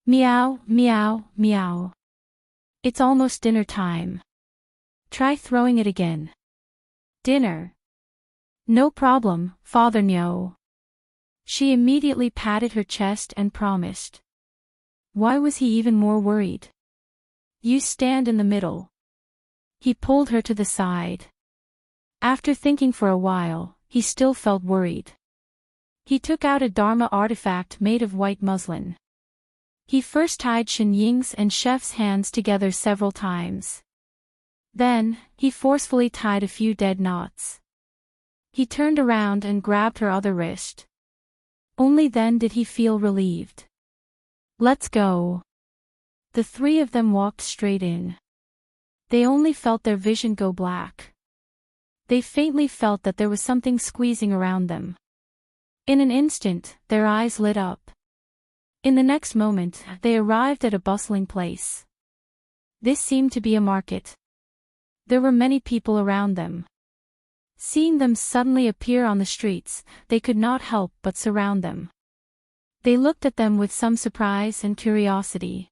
Meow, meow, meow. It's almost dinner time. Try throwing it again. Dinner. No problem, Father Nyo. She immediately patted her chest and promised. Why was he even more worried? You stand in the middle. He pulled her to the side. After thinking for a while, he still felt worried. He took out a Dharma artifact made of white muslin. He first tied Shen Ying's and Chef's hands together several times. Then, he forcefully tied a few dead knots. He turned around and grabbed her other wrist. Only then did he feel relieved. Let's go. The three of them walked straight in. They only felt their vision go black. They faintly felt that there was something squeezing around them. In an instant, their eyes lit up. In the next moment, they arrived at a bustling place. This seemed to be a market. There were many people around them. Seeing them suddenly appear on the streets, they could not help but surround them. They looked at them with some surprise and curiosity.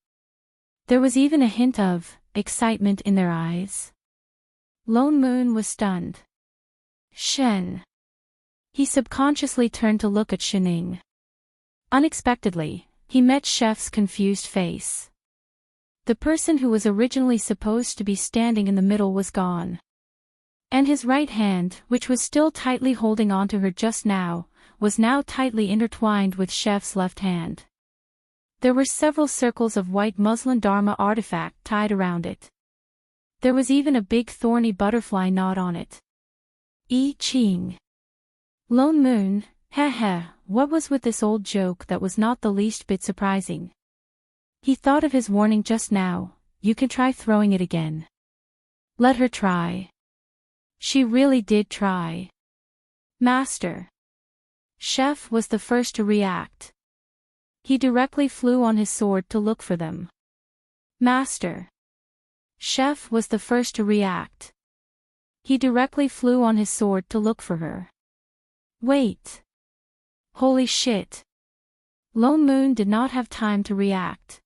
There was even a hint of excitement in their eyes. Lone Moon was stunned. Shen. He subconsciously turned to look at Shining. Unexpectedly, he met Chef's confused face. The person who was originally supposed to be standing in the middle was gone. And his right hand, which was still tightly holding onto her just now, was now tightly intertwined with Chef's left hand. There were several circles of white muslin Dharma artifact tied around it. There was even a big thorny butterfly knot on it. I Ching. Lone Moon, what was with this old joke that was not the least bit surprising? He thought of his warning just now, you can try throwing it again. Let her try. She really did try. Master. Chef was the first to react. He directly flew on his sword to look for them. Master. Chef was the first to react. He directly flew on his sword to look for her. Wait. Holy shit. Lone Moon did not have time to react.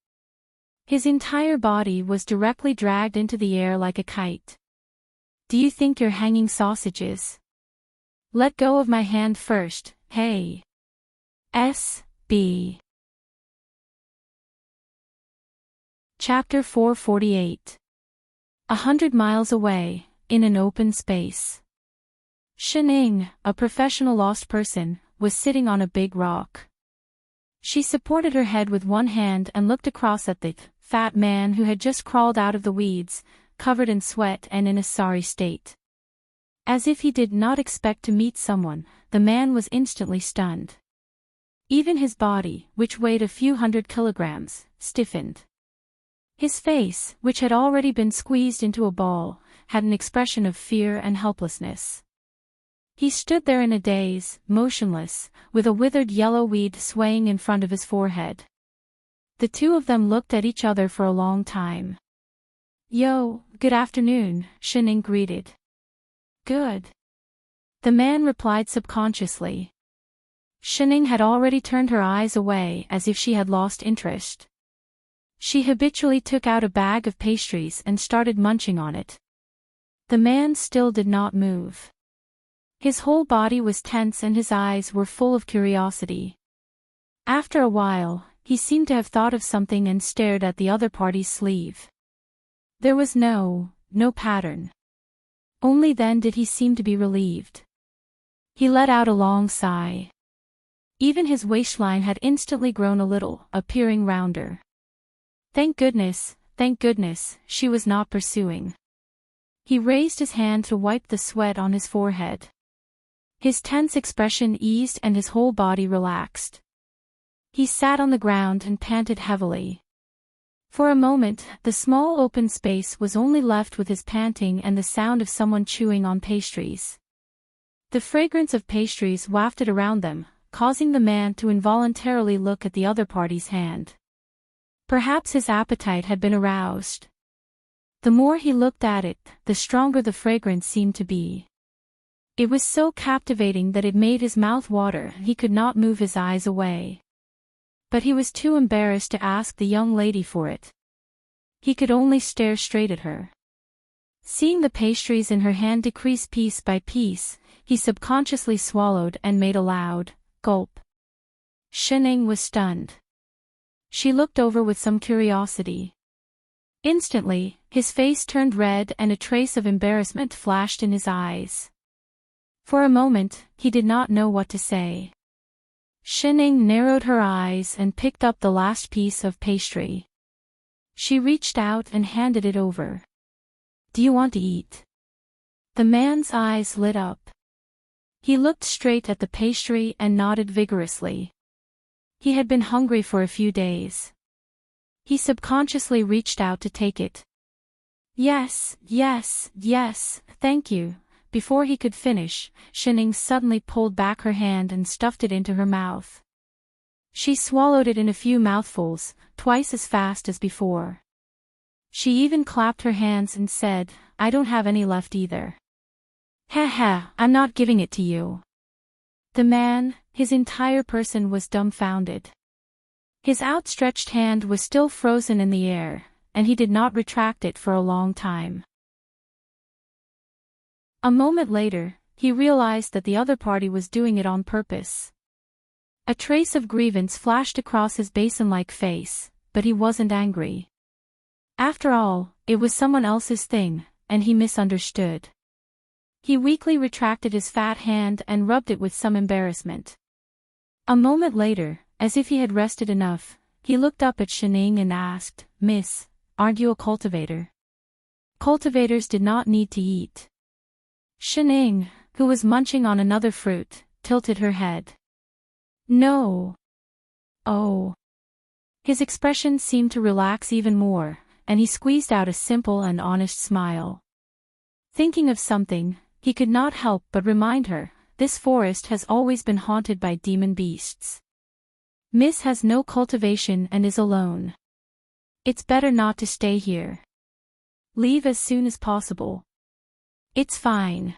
His entire body was directly dragged into the air like a kite. Do you think you're hanging sausages? Let go of my hand first, hey. S.B. Chapter 448. 100 miles away, in an open space. Shining, a professional lost person, was sitting on a big rock. She supported her head with one hand and looked across at the fat man who had just crawled out of the weeds, covered in sweat and in a sorry state. As if he did not expect to meet someone, the man was instantly stunned. Even his body, which weighed a few 100 kilograms, stiffened. His face, which had already been squeezed into a ball, had an expression of fear and helplessness. He stood there in a daze, motionless, with a withered yellow weed swaying in front of his forehead. The two of them looked at each other for a long time. Yo, good afternoon, Shining greeted. Good. The man replied subconsciously. Shining had already turned her eyes away as if she had lost interest. She habitually took out a bag of pastries and started munching on it. The man still did not move. His whole body was tense and his eyes were full of curiosity. After a while, he seemed to have thought of something and stared at the other party's sleeve. There was no pattern. Only then did he seem to be relieved. He let out a long sigh. Even his waistline had instantly grown a little, appearing rounder. Thank goodness, she was not pursuing. He raised his hand to wipe the sweat on his forehead. His tense expression eased and his whole body relaxed. He sat on the ground and panted heavily. For a moment, the small open space was only left with his panting and the sound of someone chewing on pastries. The fragrance of pastries wafted around them, causing the man to involuntarily look at the other party's hand. Perhaps his appetite had been aroused. The more he looked at it, the stronger the fragrance seemed to be. It was so captivating that it made his mouth water, he could not move his eyes away. But he was too embarrassed to ask the young lady for it. He could only stare straight at her. Seeing the pastries in her hand decrease piece by piece, he subconsciously swallowed and made a loud gulp. Shining was stunned. She looked over with some curiosity. Instantly, his face turned red and a trace of embarrassment flashed in his eyes. For a moment, he did not know what to say. Shining narrowed her eyes and picked up the last piece of pastry. She reached out and handed it over. Do you want to eat? The man's eyes lit up. He looked straight at the pastry and nodded vigorously. He had been hungry for a few days. He subconsciously reached out to take it. Yes, yes, yes, thank you. Before he could finish, Shining suddenly pulled back her hand and stuffed it into her mouth. She swallowed it in a few mouthfuls, twice as fast as before. She even clapped her hands and said, I don't have any left either. Ha, I'm not giving it to you. The man, his entire person was dumbfounded. His outstretched hand was still frozen in the air, and he did not retract it for a long time. A moment later, he realized that the other party was doing it on purpose. A trace of grievance flashed across his basin-like face, but he wasn't angry. After all, it was someone else's thing, and he misunderstood. He weakly retracted his fat hand and rubbed it with some embarrassment. A moment later, as if he had rested enough, he looked up at Shining and asked, Miss, aren't you a cultivator? Cultivators did not need to eat. Shining, who was munching on another fruit, tilted her head. No. Oh. His expression seemed to relax even more, and he squeezed out a simple and honest smile. Thinking of something, he could not help but remind her, this forest has always been haunted by demon beasts. Miss has no cultivation and is alone. It's better not to stay here. Leave as soon as possible. It's fine.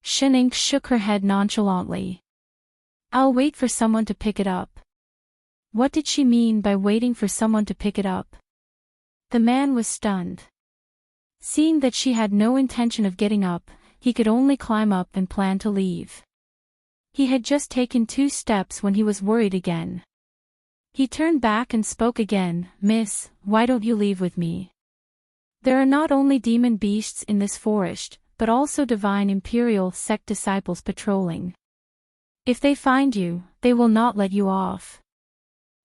Shining shook her head nonchalantly. I'll wait for someone to pick it up. What did she mean by waiting for someone to pick it up? The man was stunned. Seeing that she had no intention of getting up, he could only climb up and plan to leave. He had just taken 2 steps when he was worried again. He turned back and spoke again, Miss, why don't you leave with me? There are not only demon beasts in this forest, but also divine imperial sect disciples patrolling. If they find you, they will not let you off.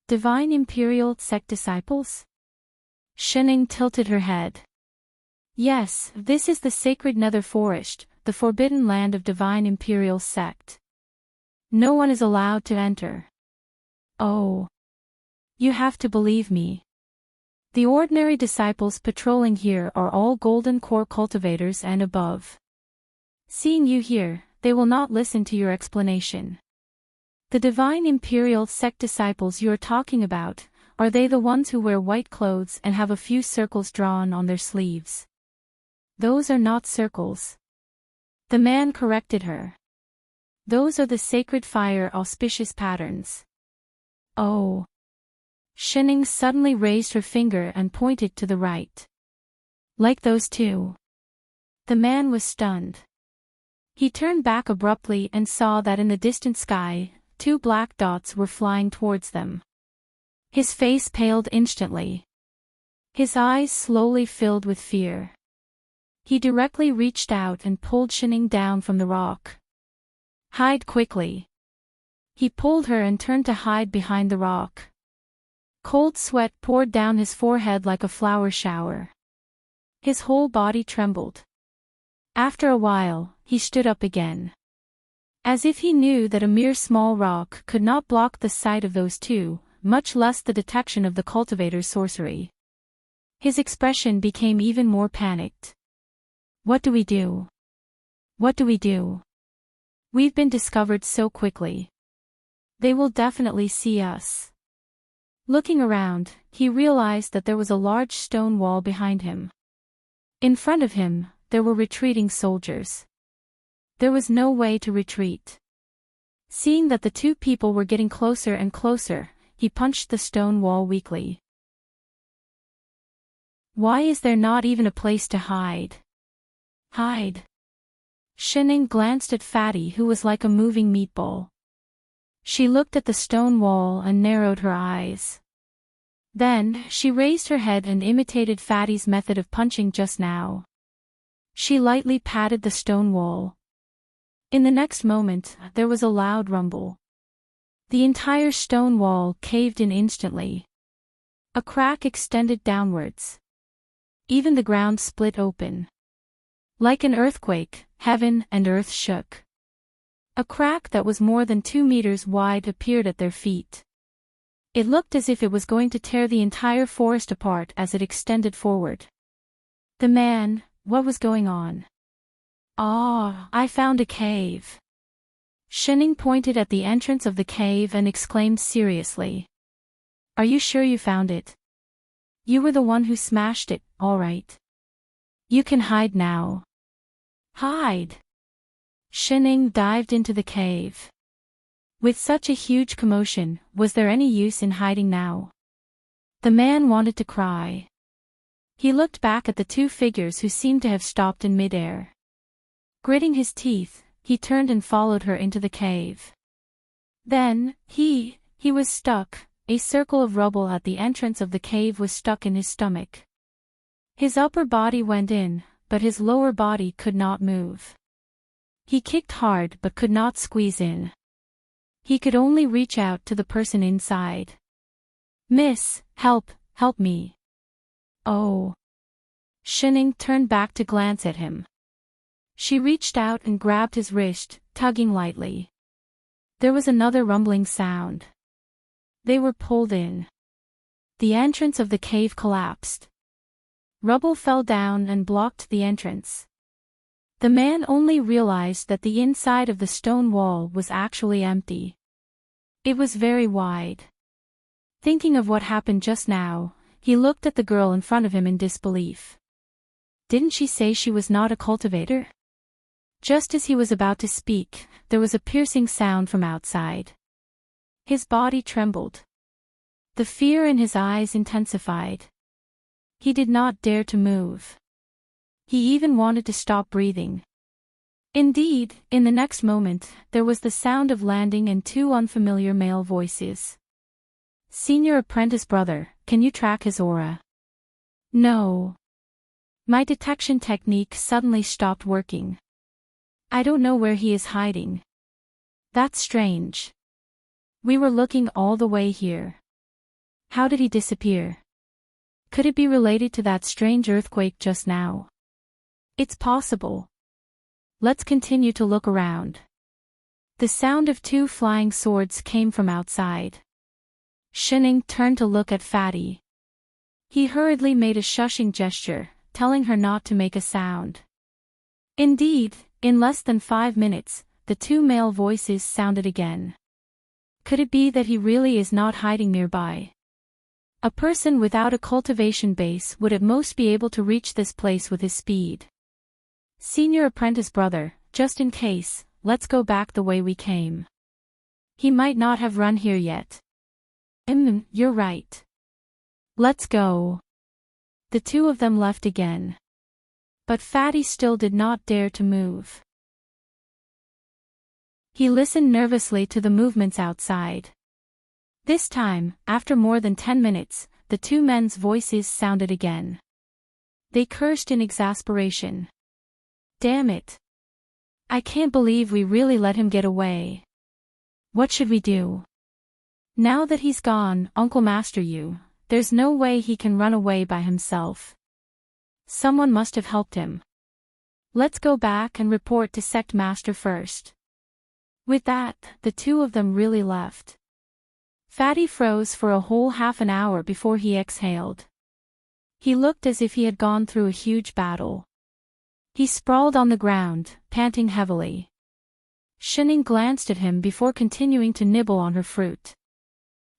Divine imperial sect disciples? Shining tilted her head. Yes, this is the sacred nether forest, the forbidden land of divine imperial sect. No one is allowed to enter. Oh. You have to believe me. The ordinary disciples patrolling here are all golden core cultivators and above. Seeing you here, they will not listen to your explanation. The divine imperial sect disciples you are talking about, are they the ones who wear white clothes and have a few circles drawn on their sleeves? Those are not circles. The man corrected her. Those are the sacred fire auspicious patterns. Oh. Shining suddenly raised her finger and pointed to the right. Like those two. The man was stunned. He turned back abruptly and saw that in the distant sky, 2 black dots were flying towards them. His face paled instantly. His eyes slowly filled with fear. He directly reached out and pulled Shining down from the rock. Hide quickly. He pulled her and turned to hide behind the rock. Cold sweat poured down his forehead like a flower shower. His whole body trembled. After a while, he stood up again. As if he knew that a mere small rock could not block the sight of those 2, much less the detection of the cultivator's sorcery. His expression became even more panicked. What do we do? What do we do? We've been discovered so quickly. They will definitely see us. Looking around, he realized that there was a large stone wall behind him. In front of him, there were retreating soldiers. There was no way to retreat. Seeing that the 2 people were getting closer and closer, he punched the stone wall weakly. Why is there not even a place to hide? Hide. Shining glanced at Fatty, who was like a moving meatball. She looked at the stone wall and narrowed her eyes. Then, she raised her head and imitated Fatty's method of punching just now. She lightly patted the stone wall. In the next moment, there was a loud rumble. The entire stone wall caved in instantly. A crack extended downwards. Even the ground split open. Like an earthquake, heaven and earth shook. A crack that was more than 2 meters wide appeared at their feet. It looked as if it was going to tear the entire forest apart as it extended forward. The man, what was going on? Ah, I found a cave. Shining pointed at the entrance of the cave and exclaimed seriously. Are you sure you found it? You were the one who smashed it, all right. You can hide now. Hide! Shining dived into the cave. With such a huge commotion, was there any use in hiding now? The man wanted to cry. He looked back at the two figures who seemed to have stopped in midair. Gritting his teeth, he turned and followed her into the cave. Then, he was stuck. A circle of rubble at the entrance of the cave was stuck in his stomach. His upper body went in, but his lower body could not move. He kicked hard but could not squeeze in. He could only reach out to the person inside. Miss, help me. Oh. Shining turned back to glance at him. She reached out and grabbed his wrist, tugging lightly. There was another rumbling sound. They were pulled in. The entrance of the cave collapsed. Rubble fell down and blocked the entrance. The man only realized that the inside of the stone wall was actually empty. It was very wide. Thinking of what happened just now, he looked at the girl in front of him in disbelief. Didn't she say she was not a cultivator? Just as he was about to speak, there was a piercing sound from outside. His body trembled. The fear in his eyes intensified. He did not dare to move. He even wanted to stop breathing. Indeed, in the next moment, there was the sound of landing and two unfamiliar male voices. Senior apprentice brother, can you track his aura? No. My detection technique suddenly stopped working. I don't know where he is hiding. That's strange. We were looking all the way here. How did he disappear? Could it be related to that strange earthquake just now? It's possible. Let's continue to look around. The sound of two flying swords came from outside. Shining turned to look at Fatty. He hurriedly made a shushing gesture, telling her not to make a sound. Indeed, in less than 5 minutes, the two male voices sounded again. Could it be that he really is not hiding nearby? A person without a cultivation base would at most be able to reach this place with his speed. Senior apprentice brother, just in case, let's go back the way we came. He might not have run here yet. You're right. Let's go. The two of them left again. But Fatty still did not dare to move. He listened nervously to the movements outside. This time, after more than 10 minutes, the two men's voices sounded again. They cursed in exasperation. Damn it. I can't believe we really let him get away. What should we do? Now that he's gone, Uncle Master you, there's no way he can run away by himself. Someone must have helped him. Let's go back and report to Sect Master first. With that, the two of them really left. Fatty froze for a whole half an hour before he exhaled. He looked as if he had gone through a huge battle. He sprawled on the ground, panting heavily. Shining glanced at him before continuing to nibble on her fruit.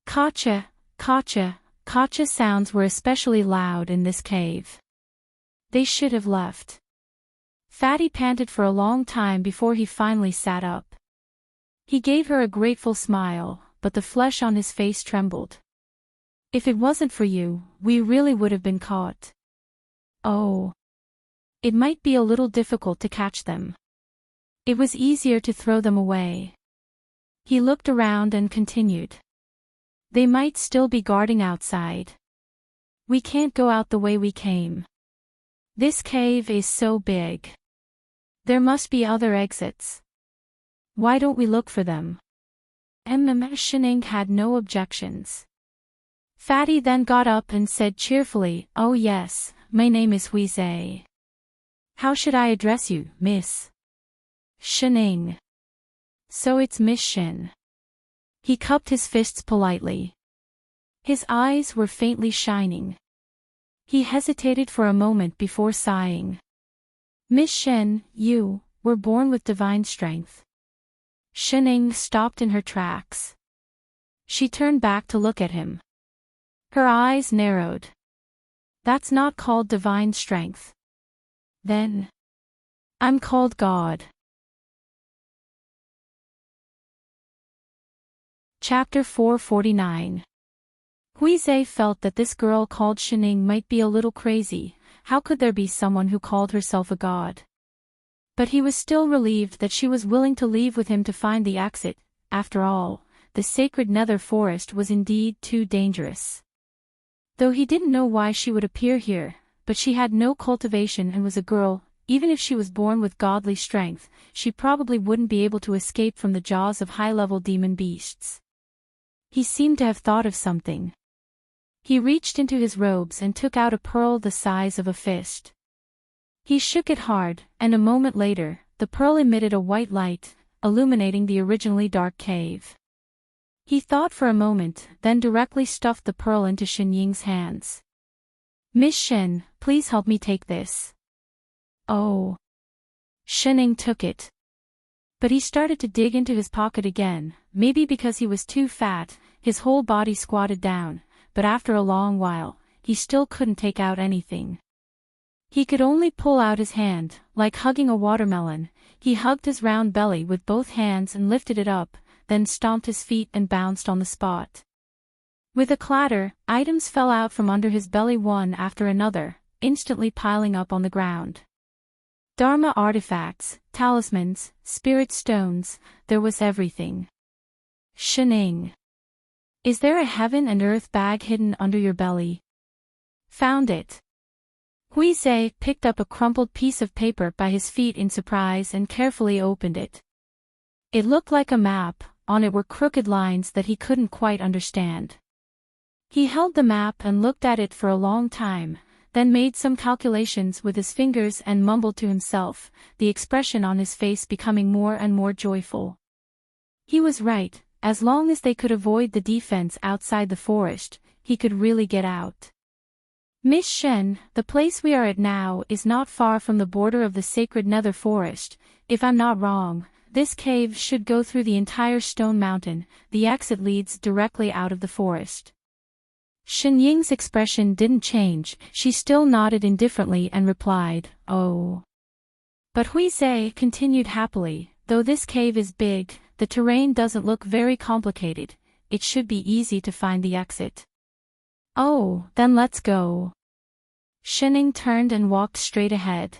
Kacha, kacha, kacha sounds were especially loud in this cave. They should have left. Fatty panted for a long time before he finally sat up. He gave her a grateful smile, but the flesh on his face trembled. If it wasn't for you, we really would have been caught. Oh. It might be a little difficult to catch them. It was easier to throw them away. He looked around and continued. They might still be guarding outside. We can't go out the way we came. This cave is so big. There must be other exits. Why don't we look for them? Shining had no objections. Fatty then got up and said cheerfully, "Oh yes, my name is Huizhe. How should I address you, Miss?" Shining. So it's Miss Shin. He cupped his fists politely. His eyes were faintly shining. He hesitated for a moment before sighing. Miss Shen, you were born with divine strength. Shening stopped in her tracks. She turned back to look at him. Her eyes narrowed. That's not called divine strength. Then I'm called God. Chapter 449. Huizhe felt that this girl called Shening might be a little crazy. How could there be someone who called herself a god? But he was still relieved that she was willing to leave with him to find the exit. After all, the sacred nether forest was indeed too dangerous. Though he didn't know why she would appear here, but she had no cultivation and was a girl. Even if she was born with godly strength, she probably wouldn't be able to escape from the jaws of high-level demon beasts. He seemed to have thought of something. He reached into his robes and took out a pearl the size of a fist. He shook it hard, and a moment later, the pearl emitted a white light, illuminating the originally dark cave. He thought for a moment, then directly stuffed the pearl into Shen Ying's hands. Miss Shen, please help me take this. Oh. Shening took it. But he started to dig into his pocket again, maybe because he was too fat, his whole body squatted down, but after a long while, he still couldn't take out anything. He could only pull out his hand, like hugging a watermelon. He hugged his round belly with both hands and lifted it up, then stomped his feet and bounced on the spot. With a clatter, items fell out from under his belly one after another, instantly piling up on the ground. Dharma artifacts, talismans, spirit stones, there was everything. Shening. Is there a heaven and earth bag hidden under your belly? Found it. Huizhe picked up a crumpled piece of paper by his feet in surprise and carefully opened it. It looked like a map. On it were crooked lines that he couldn't quite understand. He held the map and looked at it for a long time, then made some calculations with his fingers and mumbled to himself, the expression on his face becoming more and more joyful. He was right, as long as they could avoid the defense outside the forest, he could really get out. Miss Shen, the place we are at now is not far from the border of the sacred nether forest. If I'm not wrong, this cave should go through the entire stone mountain. The exit leads directly out of the forest. Shen Ying's expression didn't change, she still nodded indifferently and replied, oh. But Huizhe continued happily, though this cave is big, the terrain doesn't look very complicated, it should be easy to find the exit. Oh, then let's go. Shening turned and walked straight ahead.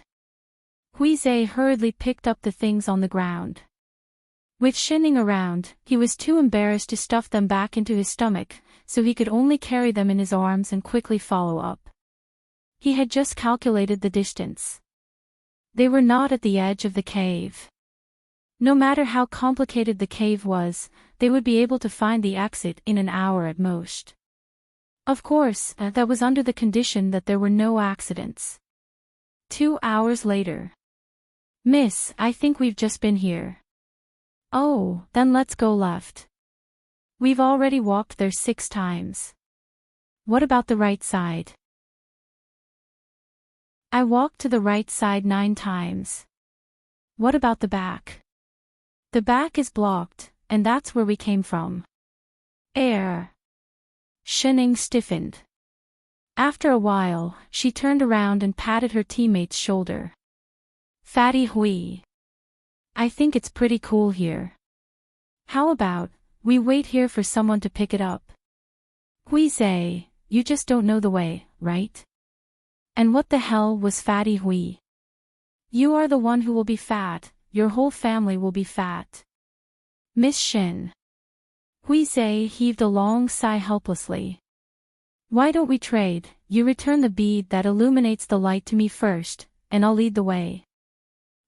Huizhe hurriedly picked up the things on the ground. With Shening around, he was too embarrassed to stuff them back into his stomach, so he could only carry them in his arms and quickly follow up. He had just calculated the distance. They were not at the edge of the cave. No matter how complicated the cave was, they would be able to find the exit in an hour at most. Of course, that was under the condition that there were no accidents. 2 hours later. Miss, I think we've just been here. Oh, then let's go left. We've already walked there 6 times. What about the right side? I walked to the right side 9 times. What about the back? The back is blocked, and that's where we came from. Air. Shening stiffened. After a while, she turned around and patted her teammate's shoulder. Fatty Hui. I think it's pretty cool here. How about, we wait here for someone to pick it up? Huizhe, you just don't know the way, right? And what the hell was Fatty Hui? You are the one who will be fat, your whole family will be fat. Miss Shen. Huizhe heaved a long sigh helplessly. Why don't we trade? You return the bead that illuminates the light to me first, and I'll lead the way.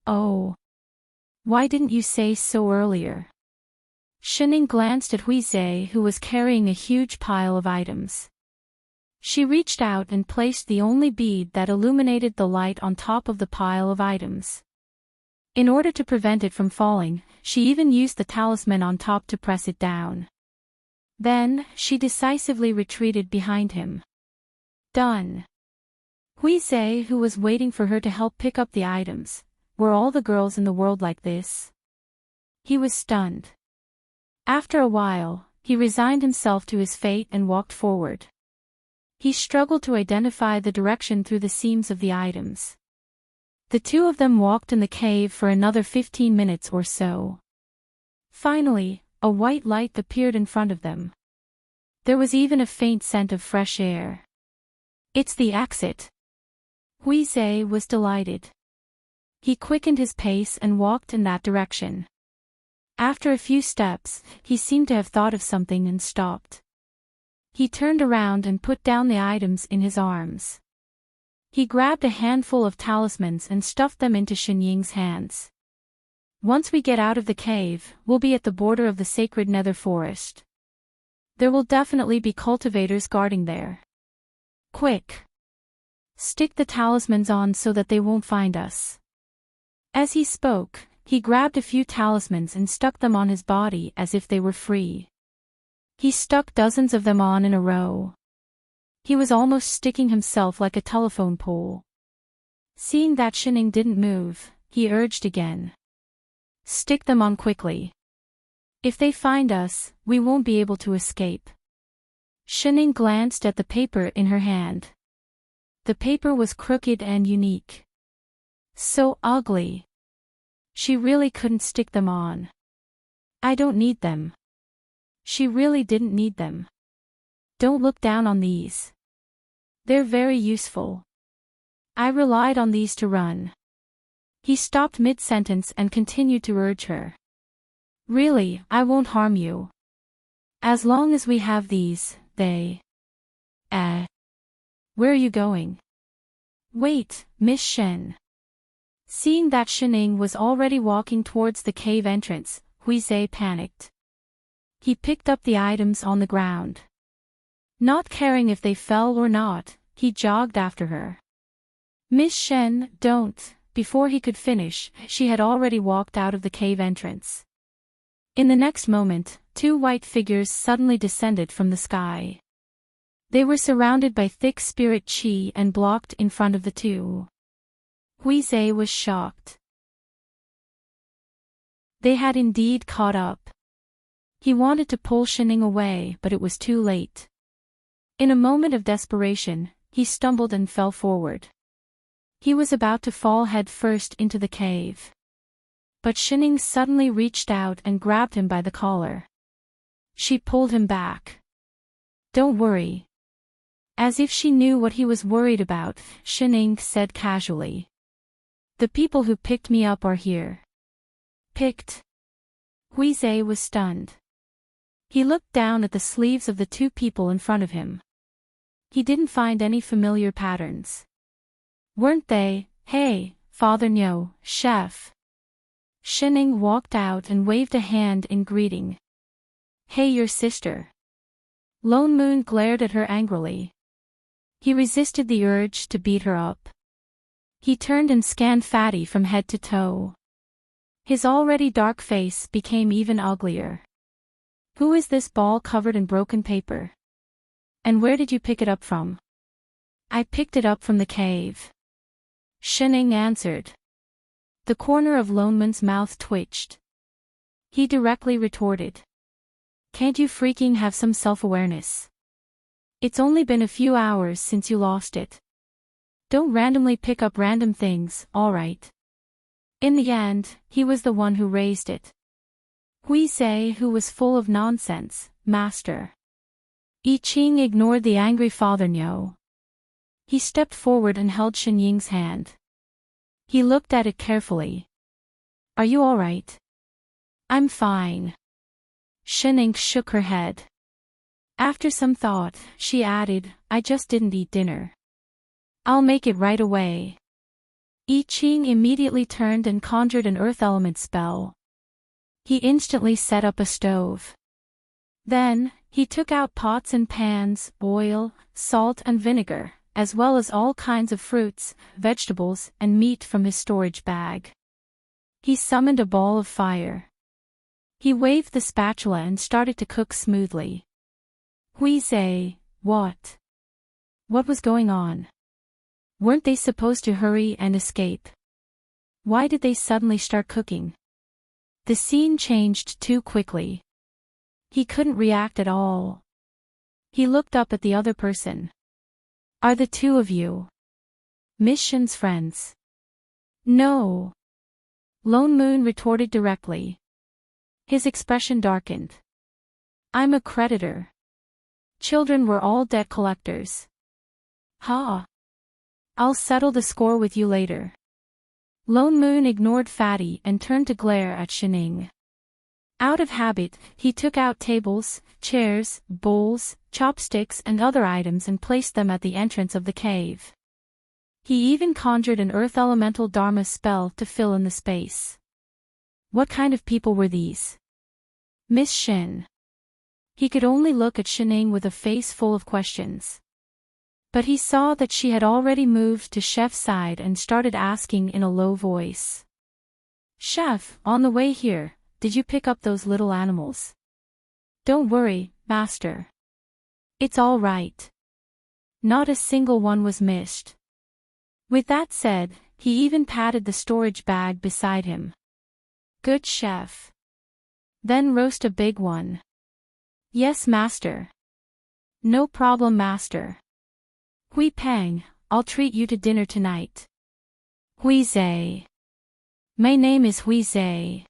Oh. Why didn't you say so earlier? Shening glanced at Huizhe, who was carrying a huge pile of items. She reached out and placed the only bead that illuminated the light on top of the pile of items. In order to prevent it from falling, she even used the talisman on top to press it down. Then, she decisively retreated behind him. Done. Huizhe, who was waiting for her to help pick up the items, were all the girls in the world like this? He was stunned. After a while, he resigned himself to his fate and walked forward. He struggled to identify the direction through the seams of the items. The two of them walked in the cave for another 15 minutes or so. Finally, a white light appeared in front of them. There was even a faint scent of fresh air. It's the exit. Huizhe was delighted. He quickened his pace and walked in that direction. After a few steps, he seemed to have thought of something and stopped. He turned around and put down the items in his arms. He grabbed a handful of talismans and stuffed them into Xinying's hands. Once we get out of the cave, we'll be at the border of the sacred nether forest. There will definitely be cultivators guarding there. Quick! Stick the talismans on so that they won't find us. As he spoke, he grabbed a few talismans and stuck them on his body as if they were free. He stuck dozens of them on in a row. He was almost sticking himself like a telephone pole. Seeing that Xinying didn't move, he urged again. Stick them on quickly. If they find us, we won't be able to escape. Xinying glanced at the paper in her hand. The paper was crooked and unique. So ugly. She really couldn't stick them on. I don't need them. She really didn't need them. Don't look down on these. They're very useful. I relied on these to run. He stopped mid-sentence and continued to urge her. Really, I won't harm you. As long as we have these, they... Where are you going? Wait, Miss Shen. Seeing that Xinying was already walking towards the cave entrance, Huizhe panicked. He picked up the items on the ground. Not caring if they fell or not, he jogged after her. Miss Shen, don't. Before he could finish, she had already walked out of the cave entrance. In the next moment, two white figures suddenly descended from the sky. They were surrounded by thick spirit qi and blocked in front of the two. Huizhe was shocked. They had indeed caught up. He wanted to pull Xinying away, but it was too late. In a moment of desperation, he stumbled and fell forward. He was about to fall head first into the cave. But Xinying suddenly reached out and grabbed him by the collar. She pulled him back. Don't worry. As if she knew what he was worried about, Xinying said casually. The people who picked me up are here. Picked? Huizhe was stunned. He looked down at the sleeves of the two people in front of him. He didn't find any familiar patterns. Weren't they? Hey, Father Nyo, chef. Xinying walked out and waved a hand in greeting. Hey, your sister. Lone Moon glared at her angrily. He resisted the urge to beat her up. He turned and scanned Fatty from head to toe. His already dark face became even uglier. Who is this ball covered in broken paper? And where did you pick it up from? I picked it up from the cave. Xinying answered. The corner of Lone Moon's mouth twitched. He directly retorted. Can't you freaking have some self-awareness? It's only been a few hours since you lost it. Don't randomly pick up random things, alright? In the end, he was the one who raised it. Huizhe, who was full of nonsense, master. I Ching ignored the angry Father Nyo. He stepped forward and held Xinying's hand. He looked at it carefully. Are you alright? I'm fine. Xinying shook her head. After some thought, she added, I just didn't eat dinner. I'll make it right away. I Ching immediately turned and conjured an earth element spell. He instantly set up a stove. Then, he took out pots and pans, oil, salt and vinegar, as well as all kinds of fruits, vegetables, and meat from his storage bag. He summoned a ball of fire. He waved the spatula and started to cook smoothly. Huizhe, what? What was going on? Weren't they supposed to hurry and escape? Why did they suddenly start cooking? The scene changed too quickly. He couldn't react at all. He looked up at the other person. Are the two of you Miss Shin's friends? No. Lone Moon retorted directly. His expression darkened. I'm a creditor. Children were all debt collectors. Ha. I'll settle the score with you later. Lone Moon ignored Fatty and turned to glare at Shining. Out of habit, he took out tables, chairs, bowls, chopsticks and other items and placed them at the entrance of the cave. He even conjured an earth elemental dharma spell to fill in the space. What kind of people were these? Miss Shin. He could only look at Shining with a face full of questions. But he saw that she had already moved to Chef's side and started asking in a low voice. Chef, on the way here, did you pick up those little animals? Don't worry, Master. It's all right. Not a single one was missed. With that said, he even patted the storage bag beside him. Good chef. Then roast a big one. Yes, Master. No problem, Master. Hui Peng, I'll treat you to dinner tonight. Huizhe. My name is Huizhe.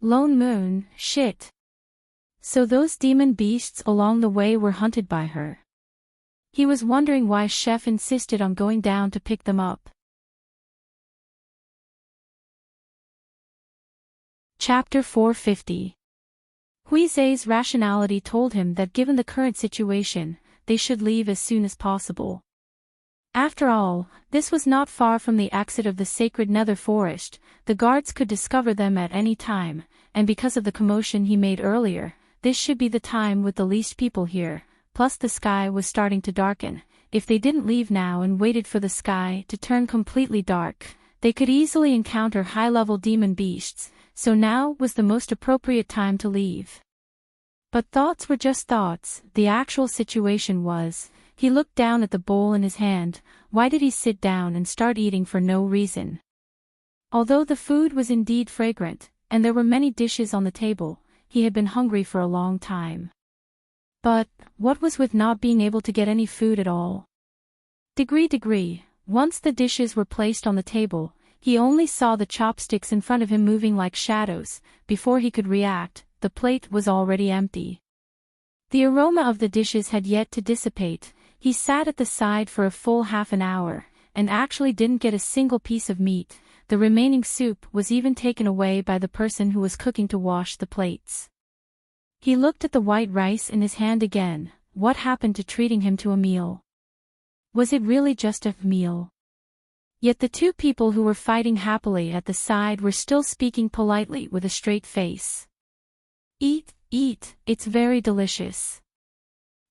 Lone Moon, shit. So those demon beasts along the way were hunted by her. He was wondering why Chef insisted on going down to pick them up. Chapter 450. Huizhe's rationality told him that given the current situation, they should leave as soon as possible. After all, this was not far from the exit of the sacred nether forest, the guards could discover them at any time, and because of the commotion he made earlier, this should be the time with the least people here, plus the sky was starting to darken. If they didn't leave now and waited for the sky to turn completely dark, they could easily encounter high-level demon beasts, so now was the most appropriate time to leave. But thoughts were just thoughts. The actual situation was, he looked down at the bowl in his hand. Why did he sit down and start eating for no reason? Although the food was indeed fragrant, and there were many dishes on the table, he had been hungry for a long time. But, what was with not being able to get any food at all? Degree, once the dishes were placed on the table, he only saw the chopsticks in front of him moving like shadows. Before he could react, the plate was already empty. The aroma of the dishes had yet to dissipate. He sat at the side for a full half an hour, and actually didn't get a single piece of meat. The remaining soup was even taken away by the person who was cooking to wash the plates. He looked at the white rice in his hand again. What happened to treating him to a meal? Was it really just a meal? Yet the two people who were fighting happily at the side were still speaking politely with a straight face. Eat, it's very delicious.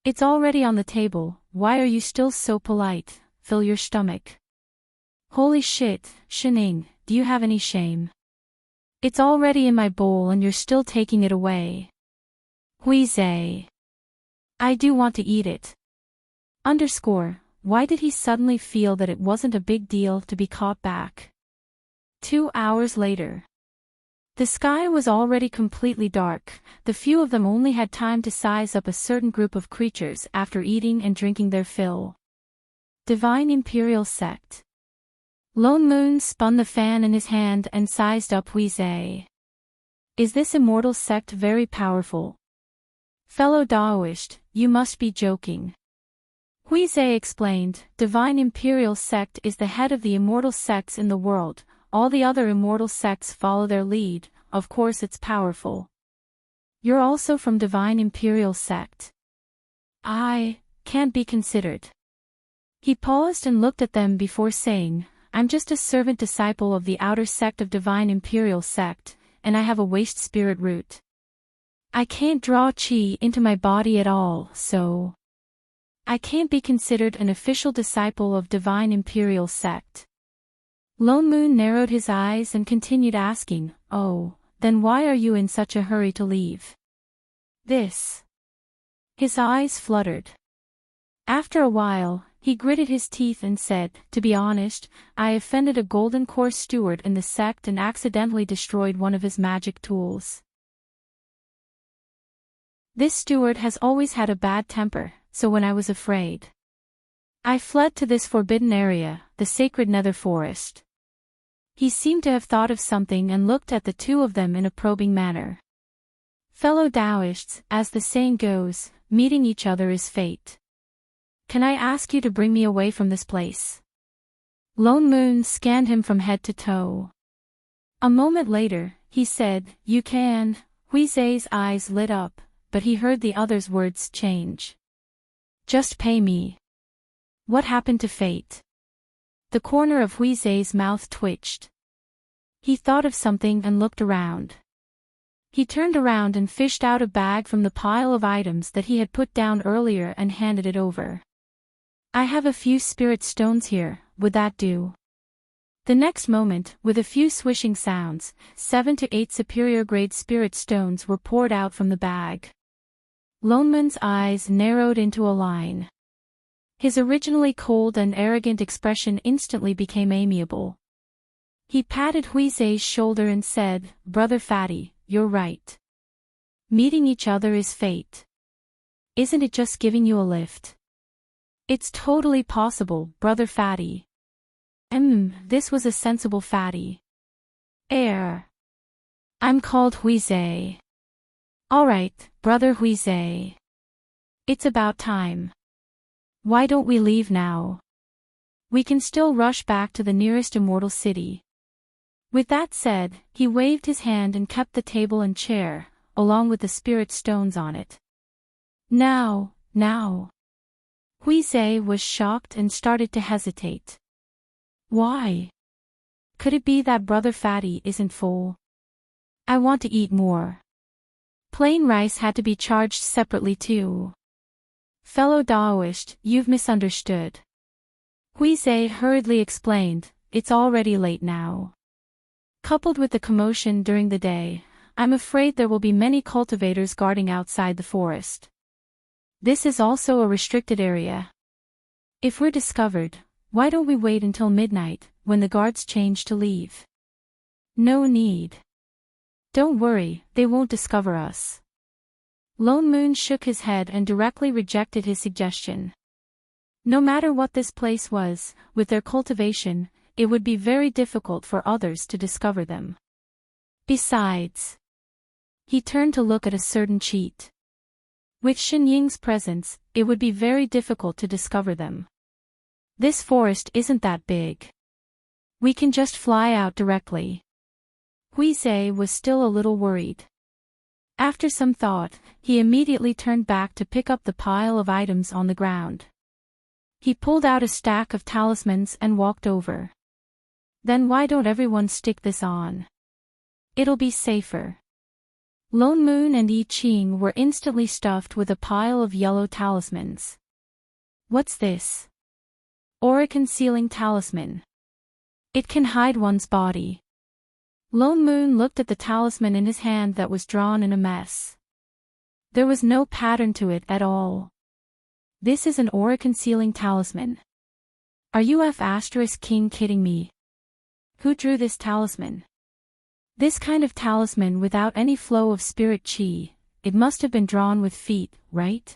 It's already on the table, why are you still so polite? Fill your stomach. Holy shit, Shining, do you have any shame? It's already in my bowl and you're still taking it away. Huizhe. I do want to eat it. Why did he suddenly feel that it wasn't a big deal to be caught back? 2 hours later. The sky was already completely dark. The few of them only had time to size up a certain group of creatures after eating and drinking their fill. Divine Imperial Sect. Lone Moon spun the fan in his hand and sized up Huizhe. Is this immortal sect very powerful? Fellow Daoist, you must be joking. Huizhe explained, Divine Imperial Sect is the head of the immortal sects in the world. All the other immortal sects follow their lead, of course it's powerful. You're also from Divine Imperial Sect. I can't be considered. He paused and looked at them before saying, I'm just a servant disciple of the outer sect of Divine Imperial Sect, and I have a waste spirit root. I can't draw chi into my body at all, so I can't be considered an official disciple of Divine Imperial Sect. Lone Moon narrowed his eyes and continued asking, oh, then why are you in such a hurry to leave? This His eyes fluttered. After a while, he gritted his teeth and said, "To be honest, I offended a golden core steward in the sect and accidentally destroyed one of his magic tools. This steward has always had a bad temper, so when I was afraid, I fled to this forbidden area, the sacred nether forest." He seemed to have thought of something and looked at the two of them in a probing manner. "Fellow Taoists, as the saying goes, meeting each other is fate. Can I ask you to bring me away from this place?" Lone Moon scanned him from head to toe. A moment later, he said, "You can." Huizei's eyes lit up, but he heard the other's words change. "Just pay me." What happened to fate? The corner of Huizei's mouth twitched. He thought of something and looked around. He turned around and fished out a bag from the pile of items that he had put down earlier and handed it over. "I have a few spirit stones here, would that do?" The next moment, with a few swishing sounds, 7 to 8 superior-grade spirit stones were poured out from the bag. Loneman's eyes narrowed into a line. His originally cold and arrogant expression instantly became amiable. He patted Huizei's shoulder and said, "Brother Fatty, you're right. Meeting each other is fate. Isn't it just giving you a lift?" "It's totally possible, Brother Fatty." This was a sensible Fatty. "I'm called Huizei." "All right, Brother Huizei. It's about time. Why don't we leave now? We can still rush back to the nearest immortal city." With that said, he waved his hand and kept the table and chair, along with the spirit stones on it. Now. Huizei was shocked and started to hesitate. Why? Could it be that Brother Fatty isn't full? "I want to eat more." Plain rice had to be charged separately too. "Fellow Taoist, you've misunderstood." Huizei hurriedly explained, "It's already late now. Coupled with the commotion during the day, I'm afraid there will be many cultivators guarding outside the forest. This is also a restricted area. If we're discovered, why don't we wait until midnight, when the guards change to leave?" "No need. Don't worry, they won't discover us." Lone Moon shook his head and directly rejected his suggestion. No matter what this place was, with their cultivation, it would be very difficult for others to discover them. Besides, he turned to look at a certain cheat. With Shen Ying's presence, it would be very difficult to discover them. This forest isn't that big. We can just fly out directly. Huizei was still a little worried. After some thought, he immediately turned back to pick up the pile of items on the ground. He pulled out a stack of talismans and walked over. "Then why don't everyone stick this on? It'll be safer." Lone Moon and I Ching were instantly stuffed with a pile of yellow talismans. "What's this?" "Aura concealing talisman. It can hide one's body." Lone Moon looked at the talisman in his hand that was drawn in a mess. There was no pattern to it at all. "This is an aura concealing talisman. Are you King kidding me? Who drew this talisman? This kind of talisman without any flow of spirit chi, it must have been drawn with feet, right?"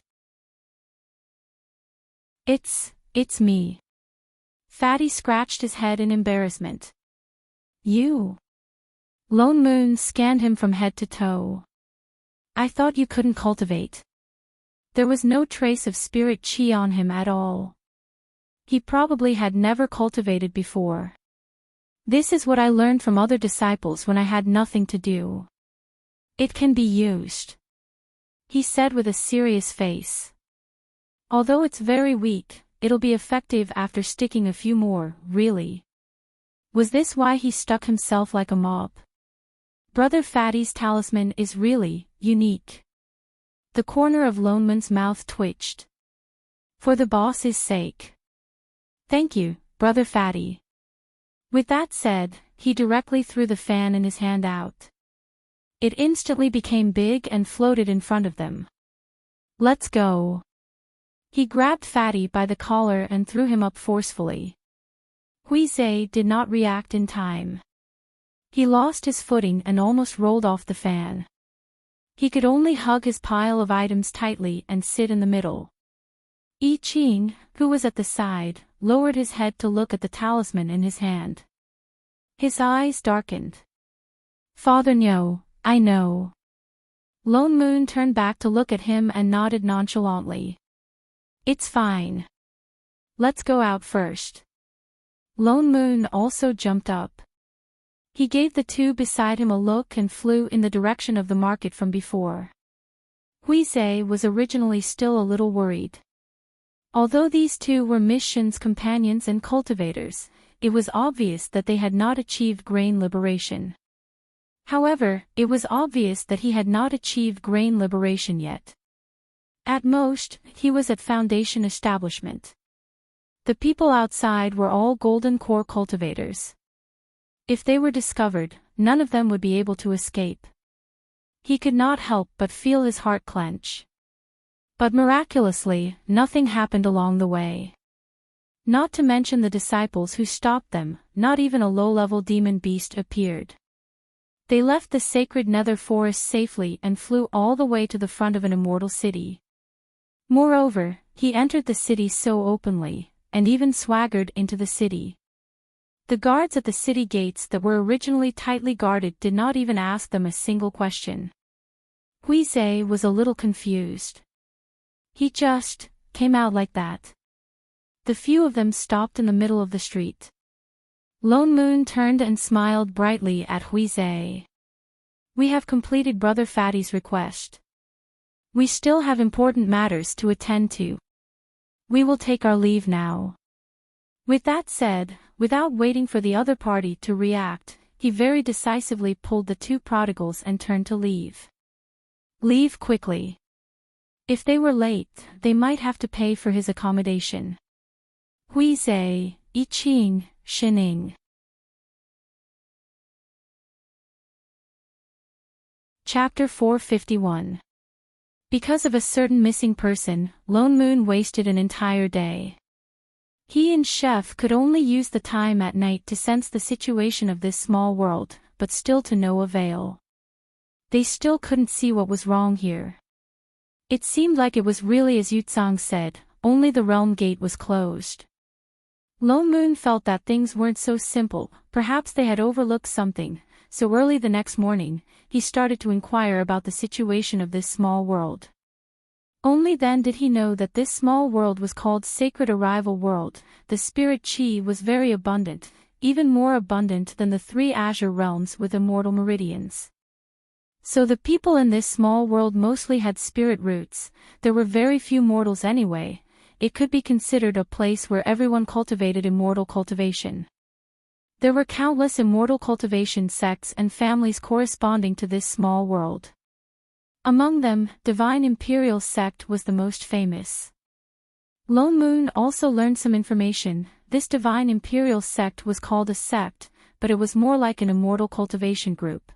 It's me." Fatty scratched his head in embarrassment. "You?" Lone Moon scanned him from head to toe. "I thought you couldn't cultivate." There was no trace of spirit chi on him at all. He probably had never cultivated before. "This is what I learned from other disciples when I had nothing to do. It can be used," he said with a serious face. "Although it's very weak, it'll be effective after sticking a few more, really." Was this why he stuck himself like a mob? Brother Fatty's talisman is really unique. The corner of Lone Moon's mouth twitched. "For the boss's sake. Thank you, Brother Fatty." With that said, he directly threw the fan in his hand out. It instantly became big and floated in front of them. Let's go. He grabbed Fatty by the collar and threw him up forcefully. Huizhe did not react in time. He lost his footing and almost rolled off the fan. He could only hug his pile of items tightly and sit in the middle. I Ching, who was at the side, lowered his head to look at the talisman in his hand. His eyes darkened. Father no, I know. Lone Moon turned back to look at him and nodded nonchalantly. It's fine. Let's go out first. Lone Moon also jumped up. He gave the two beside him a look and flew in the direction of the market from before. Huizhe was originally still a little worried. Although these two were Miss Shin's companions and cultivators, it was obvious that they had not achieved grain liberation. However, it was obvious that he had not achieved grain liberation yet. At most, he was at Foundation establishment. The people outside were all golden core cultivators. If they were discovered, none of them would be able to escape. He could not help but feel his heart clench. But miraculously, nothing happened along the way. Not to mention the disciples who stopped them, not even a low-level demon beast appeared. They left the sacred nether forest safely and flew all the way to the front of an immortal city. Moreover, he entered the city so openly, and even swaggered into the city. The guards at the city gates that were originally tightly guarded did not even ask them a single question. Huizhe was a little confused. He just came out like that. The few of them stopped in the middle of the street. Lone Moon turned and smiled brightly at Huizhe. We have completed Brother Fatty's request. We still have important matters to attend to. We will take our leave now. With that said, without waiting for the other party to react, he very decisively pulled the two prodigals and turned to leave. Leave quickly. If they were late, they might have to pay for his accommodation. Huizhe, I Ching, Shining. Chapter 451. Because of a certain missing person, Lone Moon wasted an entire day. He and Chef could only use the time at night to sense the situation of this small world, but still to no avail. They still couldn't see what was wrong here. It seemed like it was really as Yutsang said, only the realm gate was closed. Lone Moon felt that things weren't so simple, perhaps they had overlooked something, so early the next morning, he started to inquire about the situation of this small world. Only then did he know that this small world was called Sacred Arrival World. The spirit chi was very abundant, even more abundant than the three azure realms with immortal meridians. So the people in this small world mostly had spirit roots. There were very few mortals anyway. It could be considered a place where everyone cultivated immortal cultivation. There were countless immortal cultivation sects and families corresponding to this small world. Among them, Divine Imperial Sect was the most famous. Lone Moon also learned some information. This Divine Imperial Sect was called a sect, but it was more like an immortal cultivation group.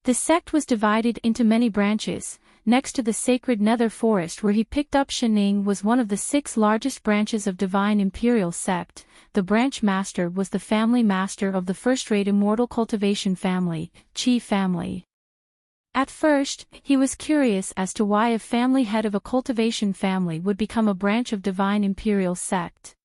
The sect was divided into many branches. Next to the sacred nether forest where he picked up Shining was one of the 6 largest branches of Divine Imperial Sect. The branch master was the family master of the first-rate immortal cultivation family, Chi family. At first, he was curious as to why a family head of a cultivation family would become a branch of Divine Imperial Sect.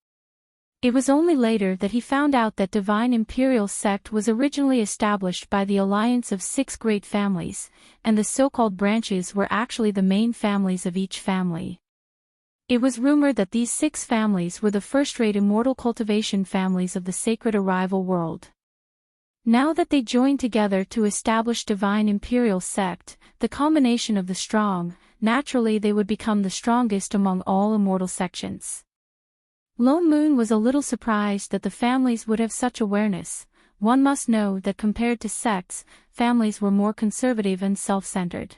It was only later that he found out that Divine Imperial Sect was originally established by the alliance of 6 great families, and the so-called branches were actually the main families of each family. It was rumored that these 6 families were the first-rate immortal cultivation families of the Sacred Arrival World. Now that they joined together to establish Divine Imperial Sect, the combination of the strong, naturally they would become the strongest among all immortal sections. Lone Moon was a little surprised that the families would have such awareness. One must know that compared to sects, families were more conservative and self-centered.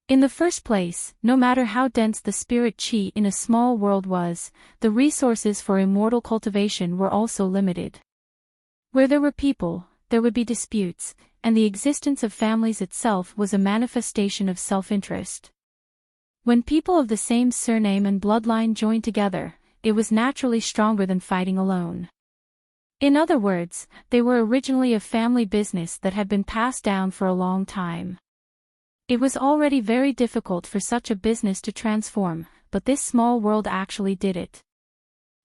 In the first place, no matter how dense the spirit chi in a small world was, the resources for immortal cultivation were also limited. Where there were people, there would be disputes, and the existence of families itself was a manifestation of self-interest. When people of the same surname and bloodline joined together, it was naturally stronger than fighting alone. In other words, they were originally a family business that had been passed down for a long time. It was already very difficult for such a business to transform, but this small world actually did it.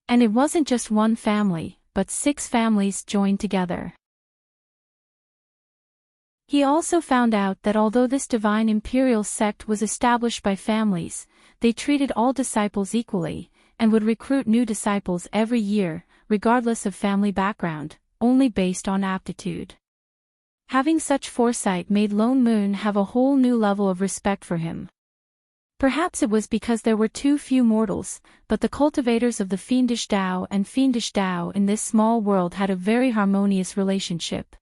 And it wasn't just one family, but 6 families joined together. He also found out that although this divine imperial sect was established by families, they treated all disciples equally, and would recruit new disciples every year, regardless of family background, only based on aptitude. Having such foresight made Lone Moon have a whole new level of respect for him. Perhaps it was because there were too few mortals, but the cultivators of the fiendish Tao and fiendish Tao in this small world had a very harmonious relationship.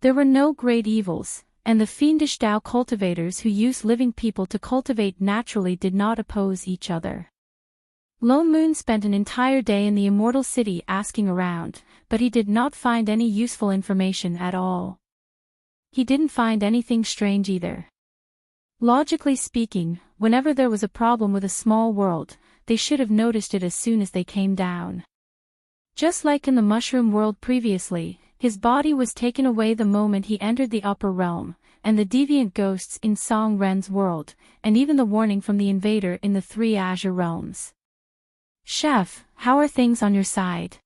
There were no great evils, and the fiendish Tao cultivators who used living people to cultivate naturally did not oppose each other. Lone Moon spent an entire day in the immortal city asking around, but he did not find any useful information at all. He didn't find anything strange either. Logically speaking, whenever there was a problem with a small world, they should have noticed it as soon as they came down. Just like in the mushroom world previously, his body was taken away the moment he entered the upper realm, and the deviant ghosts in Song Ren's world, and even the warning from the invader in the 3 azure realms. "Chef, how are things on your side?"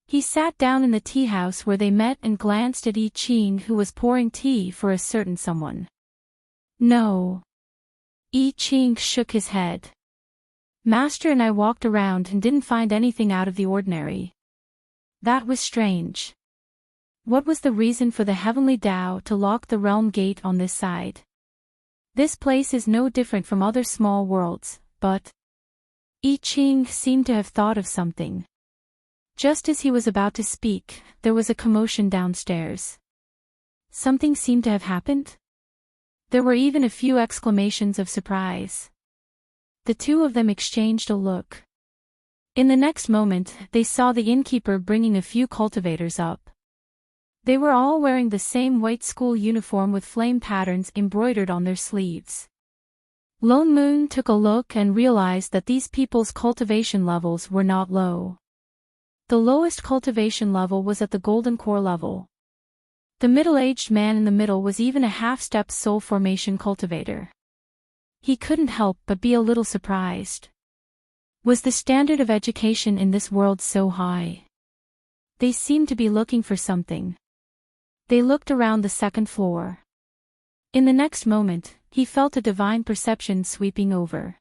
He sat down in the tea house where they met and glanced at Yi Qing, who was pouring tea for a certain someone. "No." Yi Qing shook his head. "Master and I walked around and didn't find anything out of the ordinary." That was strange. What was the reason for the heavenly Tao to lock the realm gate on this side? This place is no different from other small worlds, but... Yi Qing seemed to have thought of something. Just as he was about to speak, there was a commotion downstairs. Something seemed to have happened? There were even a few exclamations of surprise. The two of them exchanged a look. In the next moment, they saw the innkeeper bringing a few cultivators up. They were all wearing the same white school uniform with flame patterns embroidered on their sleeves. Lone Moon took a look and realized that these people's cultivation levels were not low. The lowest cultivation level was at the golden core level. The middle-aged man in the middle was even a half-step soul formation cultivator. He couldn't help but be a little surprised. Was the standard of education in this world so high? They seemed to be looking for something. They looked around the 2nd floor. In the next moment, he felt a divine perception sweeping over.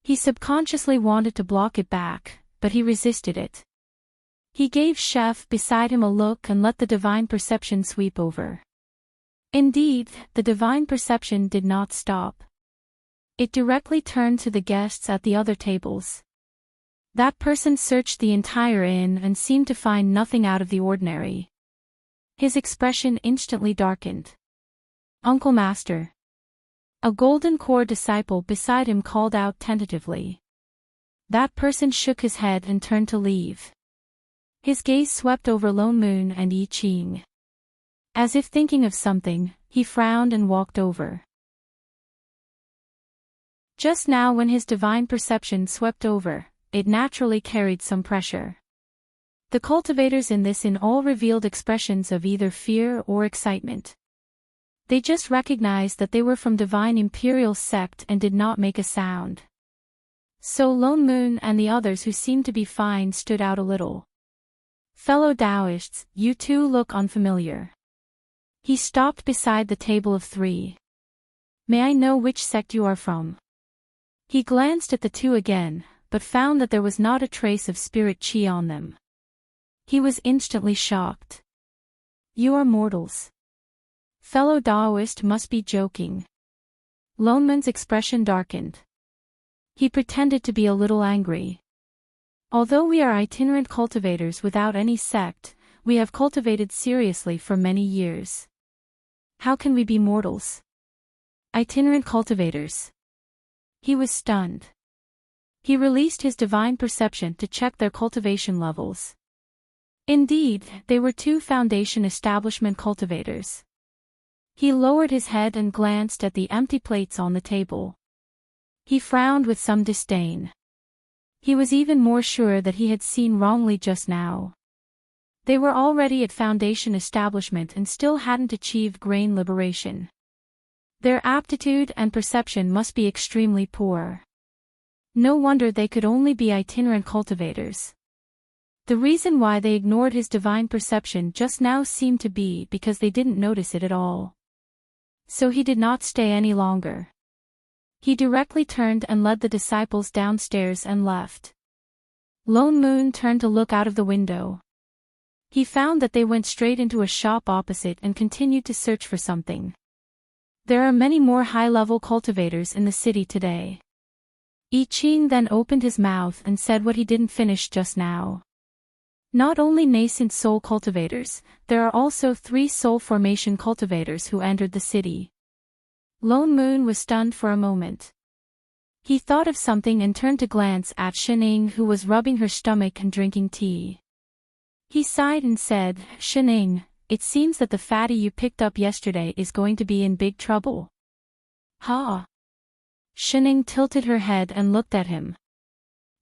He subconsciously wanted to block it back, but he resisted it. He gave Chef beside him a look and let the divine perception sweep over. Indeed, the divine perception did not stop. It directly turned to the guests at the other tables. That person searched the entire inn and seemed to find nothing out of the ordinary. His expression instantly darkened. "Uncle Master." A golden core disciple beside him called out tentatively. That person shook his head and turned to leave. His gaze swept over Lone Moon and Yi Qing. As if thinking of something, he frowned and walked over. Just now when his divine perception swept over, it naturally carried some pressure. The cultivators in this inn all revealed expressions of either fear or excitement. They just recognized that they were from divine imperial sect and did not make a sound. So Lone Moon and the others who seemed to be fine stood out a little. "Fellow Taoists, you two look unfamiliar." He stopped beside the table of 3. "May I know which sect you are from?" He glanced at the two again, but found that there was not a trace of spirit chi on them. He was instantly shocked. "You are mortals. Fellow Taoist must be joking." Lone Moon's expression darkened. He pretended to be a little angry. "Although we are itinerant cultivators without any sect, we have cultivated seriously for many years. How can we be mortals? Itinerant cultivators." He was stunned. He released his divine perception to check their cultivation levels. Indeed, they were 2 foundation establishment cultivators. He lowered his head and glanced at the empty plates on the table. He frowned with some disdain. He was even more sure that he had seen wrongly just now. They were already at Foundation establishment and still hadn't achieved grain liberation. Their aptitude and perception must be extremely poor. No wonder they could only be itinerant cultivators. The reason why they ignored his divine perception just now seemed to be because they didn't notice it at all. So he did not stay any longer. He directly turned and led the disciples downstairs and left. Lone Moon turned to look out of the window. He found that they went straight into a shop opposite and continued to search for something. There are many more high-level cultivators in the city today. I Ching then opened his mouth and said what he didn't finish just now. Not only nascent soul cultivators, there are also 3 soul formation cultivators who entered the city. Lone Moon was stunned for a moment. He thought of something and turned to glance at Shining, who was rubbing her stomach and drinking tea. He sighed and said, "Shining, it seems that the fatty you picked up yesterday is going to be in big trouble." "Huh?" Shining tilted her head and looked at him.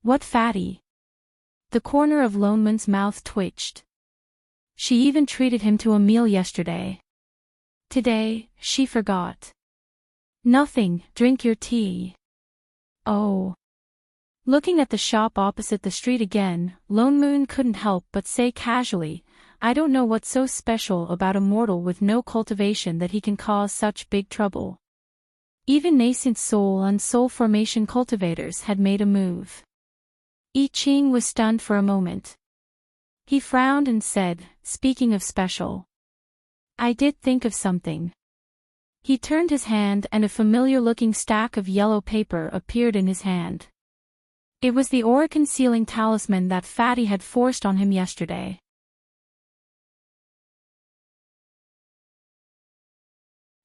"What fatty?" The corner of Lone Moon's mouth twitched. She even treated him to a meal yesterday. Today, she forgot. "Nothing, drink your tea." "Oh." Looking at the shop opposite the street again, Lone Moon couldn't help but say casually, "I don't know what's so special about a mortal with no cultivation that he can cause such big trouble." Even nascent soul and soul formation cultivators had made a move. I Ching was stunned for a moment. He frowned and said, "Speaking of special, I did think of something." He turned his hand and a familiar-looking stack of yellow paper appeared in his hand. It was the aura-concealing talisman that Fatty had forced on him yesterday.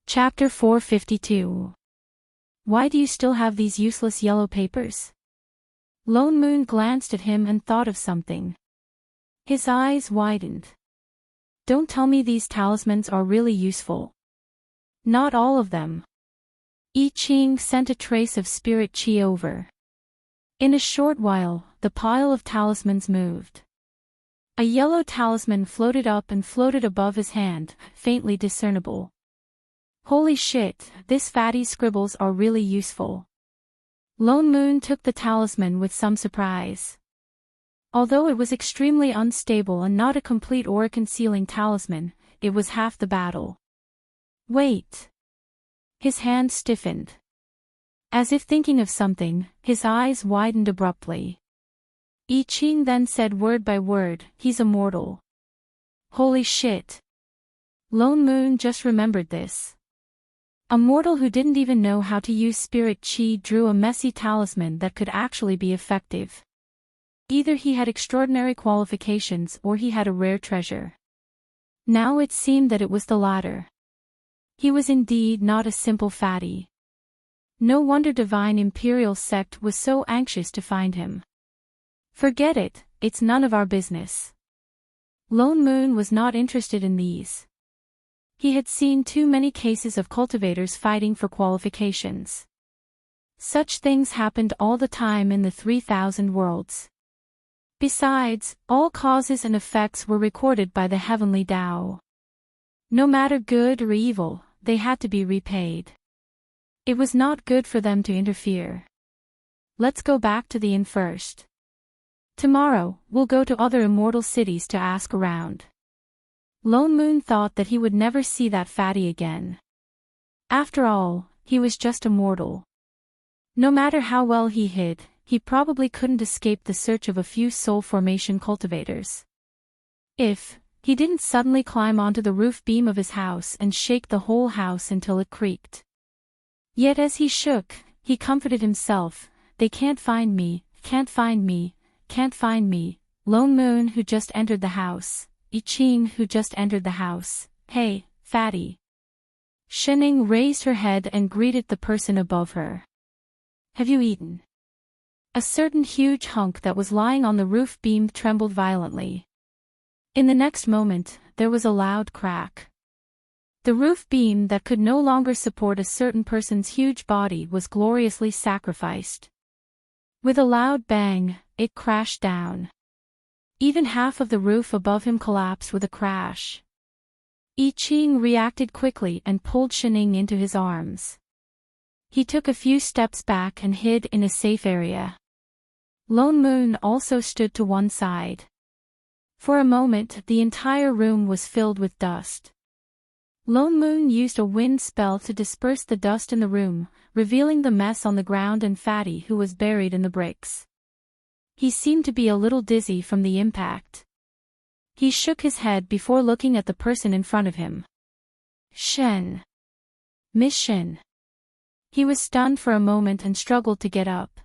Chapter 452. Why do you still have these useless yellow papers? Lone Moon glanced at him and thought of something. His eyes widened. Don't tell me these talismans are really useful. Not all of them. I Ching sent a trace of spirit chi over. In a short while, the pile of talismans moved. A yellow talisman floated up and floated above his hand, faintly discernible. Holy shit, this fatty's scribbles are really useful. Lone Moon took the talisman with some surprise. Although it was extremely unstable and not a complete aura-concealing talisman, it was half the battle. Wait. His hand stiffened. As if thinking of something, his eyes widened abruptly. I Ching then said word by word, "He's immortal." Holy shit. Lone Moon just remembered this. A mortal who didn't even know how to use spirit chi drew a messy talisman that could actually be effective. Either he had extraordinary qualifications or he had a rare treasure. Now it seemed that it was the latter. He was indeed not a simple fatty. No wonder Divine Imperial Sect was so anxious to find him. Forget it, it's none of our business. Lone Moon was not interested in these. He had seen too many cases of cultivators fighting for qualifications. Such things happened all the time in the 3,000 worlds. Besides, all causes and effects were recorded by the heavenly Tao. No matter good or evil, they had to be repaid. It was not good for them to interfere. Let's go back to the inn first. Tomorrow, we'll go to other immortal cities to ask around. Lone Moon thought that he would never see that fatty again. After all, he was just a mortal. No matter how well he hid, he probably couldn't escape the search of a few soul formation cultivators. If he didn't suddenly climb onto the roof beam of his house and shake the whole house until it creaked. Yet as he shook, he comforted himself, "They can't find me, can't find me, can't find me." Lone Moon who just entered the house, I Ching who just entered the house, "Hey, fatty." Shining raised her head and greeted the person above her. "Have you eaten?" A certain huge hunk that was lying on the roof beam trembled violently. In the next moment, there was a loud crack. The roof beam that could no longer support a certain person's huge body was gloriously sacrificed. With a loud bang, it crashed down. Even half of the roof above him collapsed with a crash. I Ching reacted quickly and pulled Shining into his arms. He took a few steps back and hid in a safe area. Lone Moon also stood to one side. For a moment, the entire room was filled with dust. Lone Moon used a wind spell to disperse the dust in the room, revealing the mess on the ground and Fatty who was buried in the bricks. He seemed to be a little dizzy from the impact. He shook his head before looking at the person in front of him. Shen. Miss Shen. He was stunned for a moment and struggled to get up.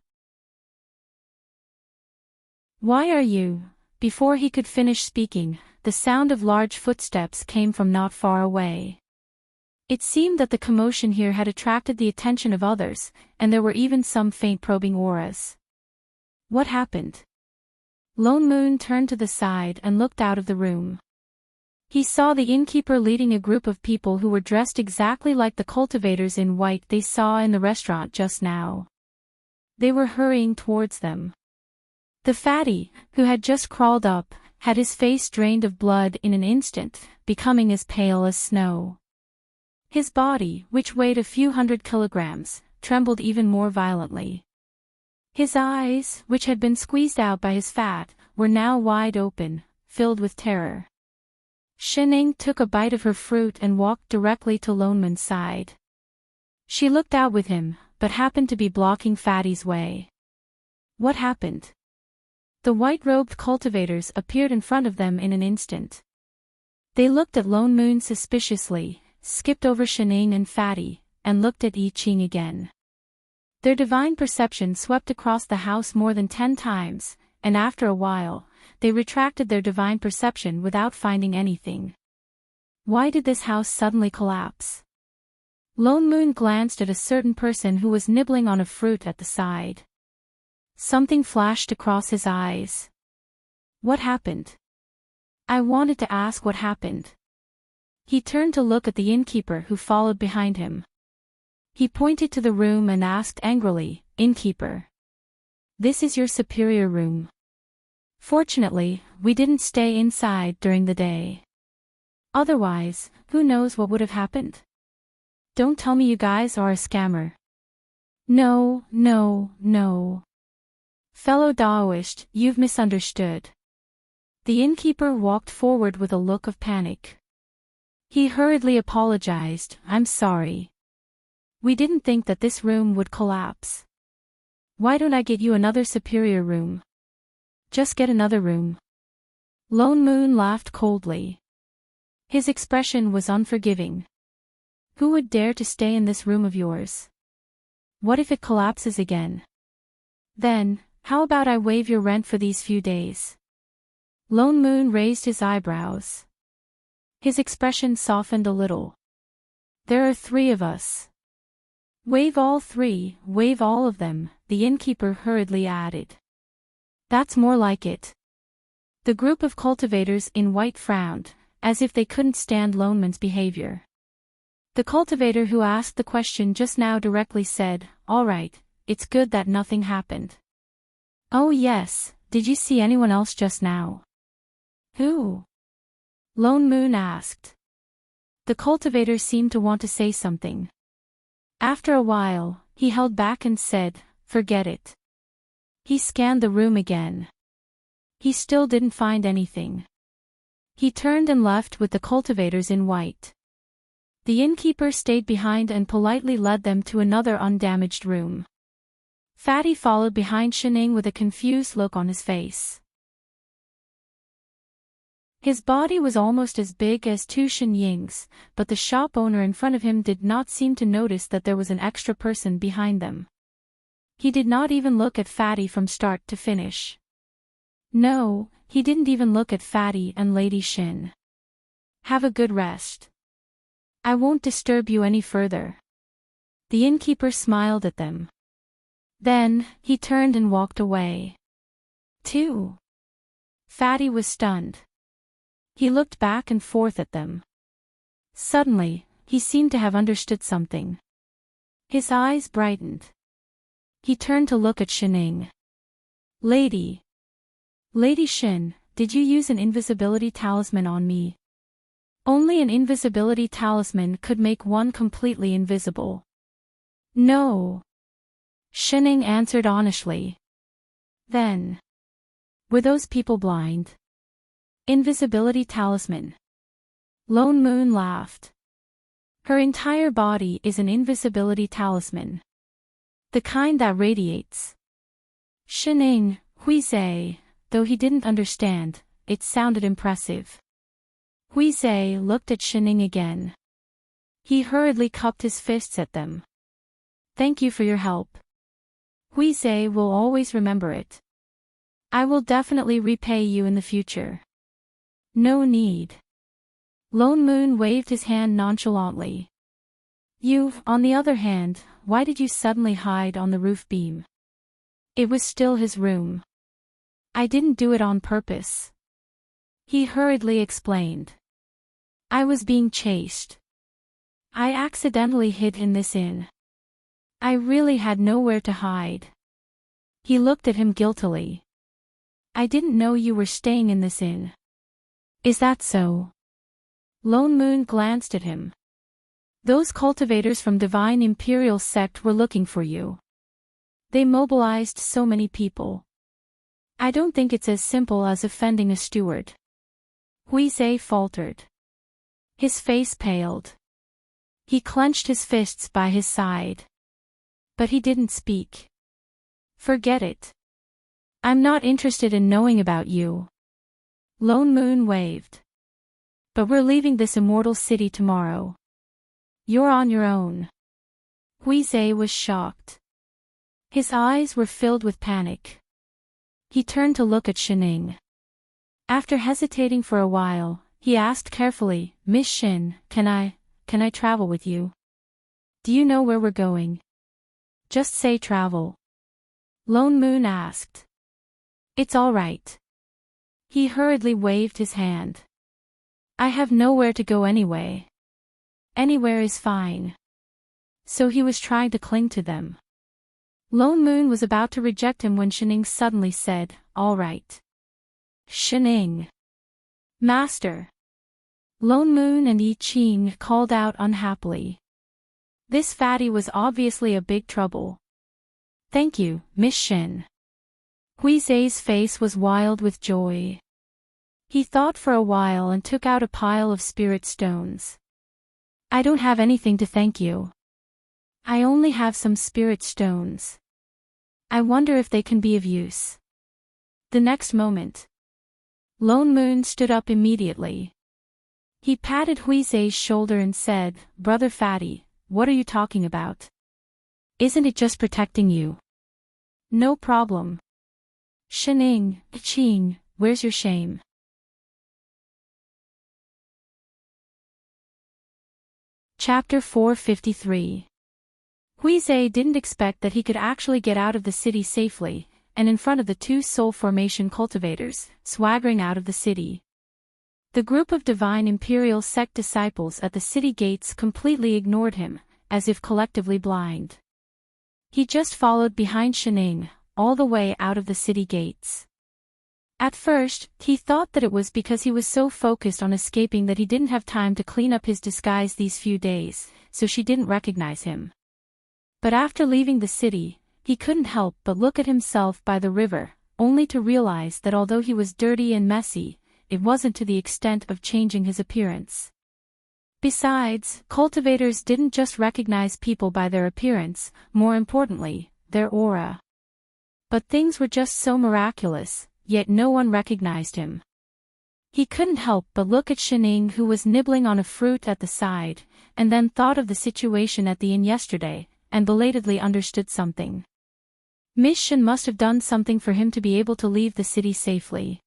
Why are you? Before he could finish speaking, the sound of large footsteps came from not far away. It seemed that the commotion here had attracted the attention of others, and there were even some faint probing auras. What happened? Lone Moon turned to the side and looked out of the room. He saw the innkeeper leading a group of people who were dressed exactly like the cultivators in white they saw in the restaurant just now. They were hurrying towards them. The fatty, who had just crawled up, had his face drained of blood in an instant, becoming as pale as snow. His body, which weighed a few hundred kilograms, trembled even more violently. His eyes, which had been squeezed out by his fat, were now wide open, filled with terror. Shining took a bite of her fruit and walked directly to Lone Moon's side. She looked out with him, but happened to be blocking Fatty's way. What happened? The white-robed cultivators appeared in front of them in an instant. They looked at Lone Moon suspiciously, skipped over Shining and Fatty, and looked at I Ching again. Their divine perception swept across the house more than 10 times, and after a while, they retracted their divine perception without finding anything. Why did this house suddenly collapse? Lone Moon glanced at a certain person who was nibbling on a fruit at the side. Something flashed across his eyes. What happened? I wanted to ask what happened. He turned to look at the innkeeper who followed behind him. He pointed to the room and asked angrily, "Innkeeper. This is your superior room. Fortunately, we didn't stay inside during the day. Otherwise, who knows what would have happened? Don't tell me you guys are a scammer." No. Fellow Daoist, you've misunderstood. The innkeeper walked forward with a look of panic. He hurriedly apologized, "I'm sorry. We didn't think that this room would collapse. Why don't I get you another superior room? Just get another room." Lone Moon laughed coldly. His expression was unforgiving. Who would dare to stay in this room of yours? What if it collapses again? Then, how about I waive your rent for these few days? Lone Moon raised his eyebrows. His expression softened a little. There are 3 of us. Waive all 3, waive all of them, the innkeeper hurriedly added. That's more like it. The group of cultivators in white frowned, as if they couldn't stand Lone Moon's behavior. The cultivator who asked the question just now directly said, "All right, it's good that nothing happened." "Oh yes, did you see anyone else just now?" "Who?" Lone Moon asked. The cultivator seemed to want to say something. After a while, he held back and said, "Forget it." He scanned the room again. He still didn't find anything. He turned and left with the cultivators in white. The innkeeper stayed behind and politely led them to another undamaged room. Fatty followed behind Shining with a confused look on his face. His body was almost as big as 2 Shinying's, but the shop owner in front of him did not seem to notice that there was an extra person behind them. He did not even look at Fatty from start to finish. No, he didn't even look at Fatty and Lady Shin. "Have a good rest. I won't disturb you any further." The innkeeper smiled at them. Then, he turned and walked away. 2. Fatty was stunned. He looked back and forth at them. Suddenly, he seemed to have understood something. His eyes brightened. He turned to look at Shining. Lady Shin, did you use an invisibility talisman on me? Only an invisibility talisman could make one completely invisible. No. Shining answered honestly. Then. Were those people blind? Invisibility talisman. Lone Moon laughed. Her entire body is an invisibility talisman. The kind that radiates. Shining, Huizhe, though he didn't understand, it sounded impressive. Huizhe looked at Shining again. He hurriedly cupped his fists at them. Thank you for your help. Huizhe will always remember it. I will definitely repay you in the future. No need. Lone Moon waved his hand nonchalantly. You, on the other hand, why did you suddenly hide on the roof beam? It was still his room. I didn't do it on purpose. He hurriedly explained. I was being chased. I accidentally hid in this inn. I really had nowhere to hide. He looked at him guiltily. I didn't know you were staying in this inn. Is that so? Lone Moon glanced at him. Those cultivators from Divine Imperial Sect were looking for you. They mobilized so many people. I don't think it's as simple as offending a steward. Huizhe faltered. His face paled. He clenched his fists by his side. But he didn't speak. Forget it. I'm not interested in knowing about you. Lone Moon waved. But we're leaving this immortal city tomorrow. You're on your own. Huizhe was shocked. His eyes were filled with panic. He turned to look at Shining. After hesitating for a while, he asked carefully, Miss Shin, can I travel with you? Do you know where we're going? Just say travel. Lone Moon asked. It's all right. He hurriedly waved his hand. I have nowhere to go anyway. Anywhere is fine. So he was trying to cling to them. Lone Moon was about to reject him when Shining suddenly said, all right. Shining. Master. Lone Moon and Yi Qing called out unhappily. This fatty was obviously a big trouble. Thank you, Miss Shin. Huizhe's face was wild with joy. He thought for a while and took out a pile of spirit stones. I don't have anything to thank you. I only have some spirit stones. I wonder if they can be of use. The next moment, Lone Moon stood up immediately. He patted Huizhe's shoulder and said, Brother Fatty, what are you talking about? Isn't it just protecting you? No problem. Shining, Qing, where's your shame? Chapter 453. Huizhe didn't expect that he could actually get out of the city safely, and in front of the two soul formation cultivators, swaggering out of the city. The group of Divine Imperial Sect disciples at the city gates completely ignored him, as if collectively blind. He just followed behind Shining, all the way out of the city gates. At first, he thought that it was because he was so focused on escaping that he didn't have time to clean up his disguise these few days, so she didn't recognize him. But after leaving the city, he couldn't help but look at himself by the river, only to realize that although he was dirty and messy, it wasn't to the extent of changing his appearance. Besides, cultivators didn't just recognize people by their appearance, more importantly, their aura. But things were just so miraculous, yet no one recognized him. He couldn't help but look at Shining, who was nibbling on a fruit at the side, and then thought of the situation at the inn yesterday, and belatedly understood something. Miss Shin must have done something for him to be able to leave the city safely.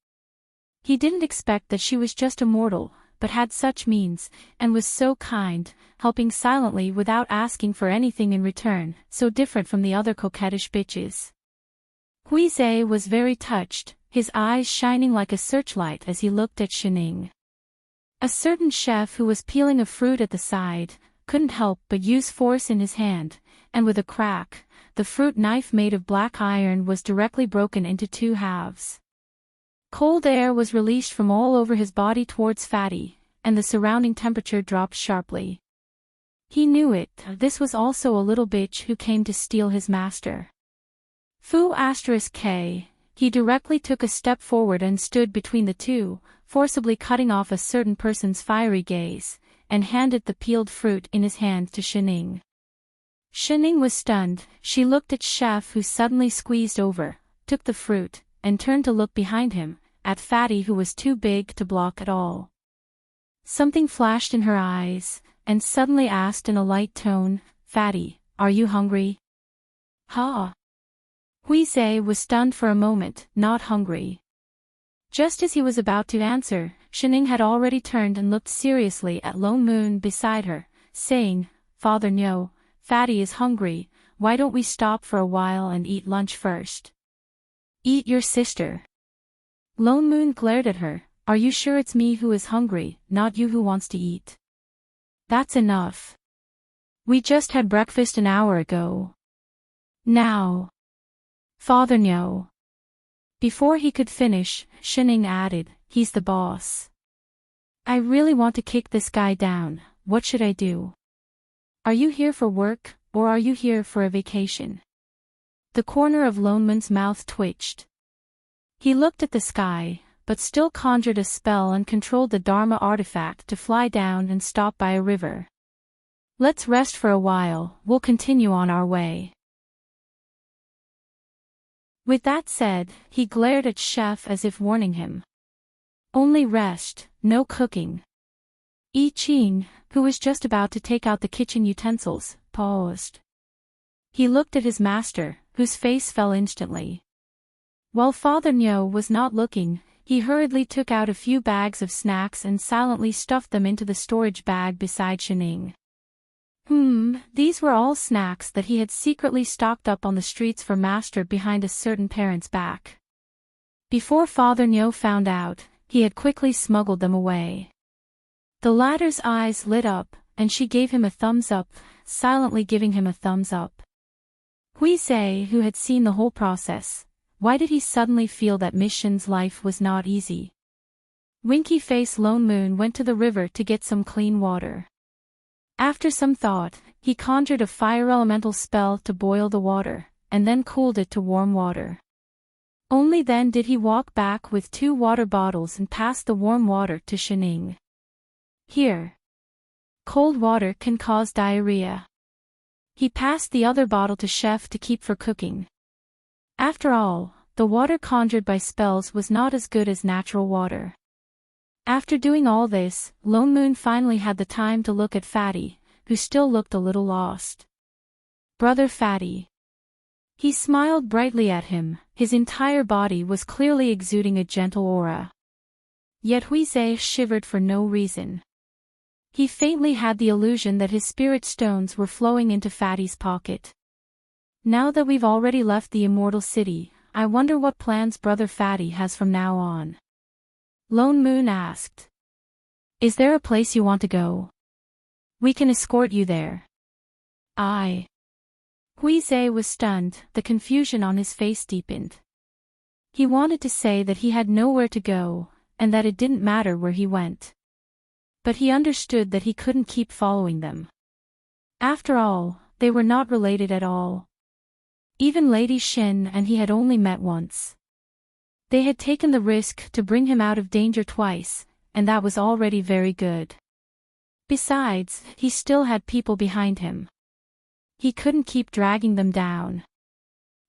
He didn't expect that she was just a mortal, but had such means, and was so kind, helping silently without asking for anything in return, so different from the other coquettish bitches. Huizhe was very touched, his eyes shining like a searchlight as he looked at Shining. A certain chef who was peeling a fruit at the side, couldn't help but use force in his hand, and with a crack, the fruit knife made of black iron was directly broken into two halves. Cold air was released from all over his body towards Fatty, and the surrounding temperature dropped sharply. He knew it, this was also a little bitch who came to steal his master. *K. He directly took a step forward and stood between the two, forcibly cutting off a certain person's fiery gaze, and handed the peeled fruit in his hand to Shining. Shining was stunned. She looked at Chef, who suddenly squeezed over, took the fruit, and turned to look behind him, at Fatty, who was too big to block at all. Something flashed in her eyes, and suddenly asked in a light tone, "Fatty, are you hungry?" "Ha!" Huizhe was stunned for a moment, not hungry. Just as he was about to answer, Shining had already turned and looked seriously at Lone Moon beside her, saying, "Father Nyo, Fatty is hungry, why don't we stop for a while and eat lunch first?" "Eat your sister." Lone Moon glared at her. "Are you sure it's me who is hungry, not you who wants to eat?" "That's enough. We just had breakfast an hour ago. Now, Father Nyo." Before he could finish, Shining added, "He's the boss. I really want to kick this guy down, what should I do? Are you here for work, or are you here for a vacation?" The corner of Lone Moon's mouth twitched. He looked at the sky, but still conjured a spell and controlled the Dharma artifact to fly down and stop by a river. "Let's rest for a while, we'll continue on our way." With that said, he glared at Chef as if warning him. "Only rest, no cooking." I Ching, who was just about to take out the kitchen utensils, paused. He looked at his master, whose face fell instantly. While Father Nyo was not looking, he hurriedly took out a few bags of snacks and silently stuffed them into the storage bag beside Shining. These were all snacks that he had secretly stocked up on the streets for master behind a certain parent's back. Before Father Nyo found out, he had quickly smuggled them away. The latter's eyes lit up, and she gave him a thumbs up, silently giving him a thumbs up. Huizhe, who had seen the whole process, why did he suddenly feel that Miss Shin's life was not easy? Winky Face Lone Moon went to the river to get some clean water. After some thought, he conjured a fire elemental spell to boil the water, and then cooled it to warm water. Only then did he walk back with 2 water bottles and pass the warm water to Shining. "Here. Cold water can cause diarrhea." He passed the other bottle to Chef to keep for cooking. After all, the water conjured by spells was not as good as natural water. After doing all this, Lone Moon finally had the time to look at Fatty, who still looked a little lost. "Brother Fatty." He smiled brightly at him, his entire body was clearly exuding a gentle aura. Yet Huizhe shivered for no reason. He faintly had the illusion that his spirit stones were flowing into Fatty's pocket. "Now that we've already left the immortal city, I wonder what plans Brother Fatty has from now on?" Lone Moon asked. "Is there a place you want to go? We can escort you there." Huizhe was stunned, the confusion on his face deepened. He wanted to say that he had nowhere to go, and that it didn't matter where he went. But he understood that he couldn't keep following them. After all, they were not related at all. Even Lady Shin and he had only met once. They had taken the risk to bring him out of danger twice, and that was already very good. Besides, he still had people behind him. He couldn't keep dragging them down.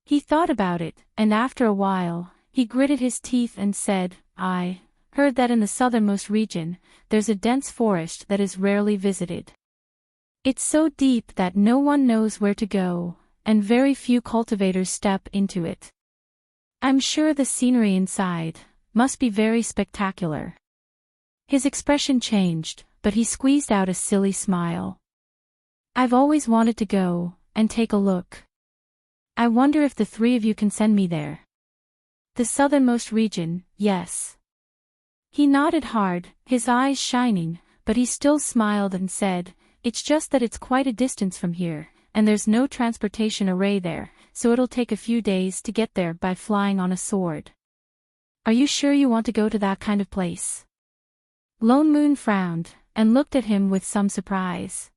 He thought about it, and after a while, he gritted his teeth and said, "I heard that in the southernmost region, there's a dense forest that is rarely visited. It's so deep that no one knows where to go, and very few cultivators step into it. I'm sure the scenery inside must be very spectacular." His expression changed, but he squeezed out a silly smile. "I've always wanted to go and take a look. I wonder if the 3 of you can send me there." "The southernmost region, yes." He nodded hard, his eyes shining, but he still smiled and said, It's just that it's quite a distance from here, and there's no transportation array there, so it'll take a few days to get there by flying on a sword. Are you sure you want to go to that kind of place? Lone Moon frowned, and looked at him with some surprise.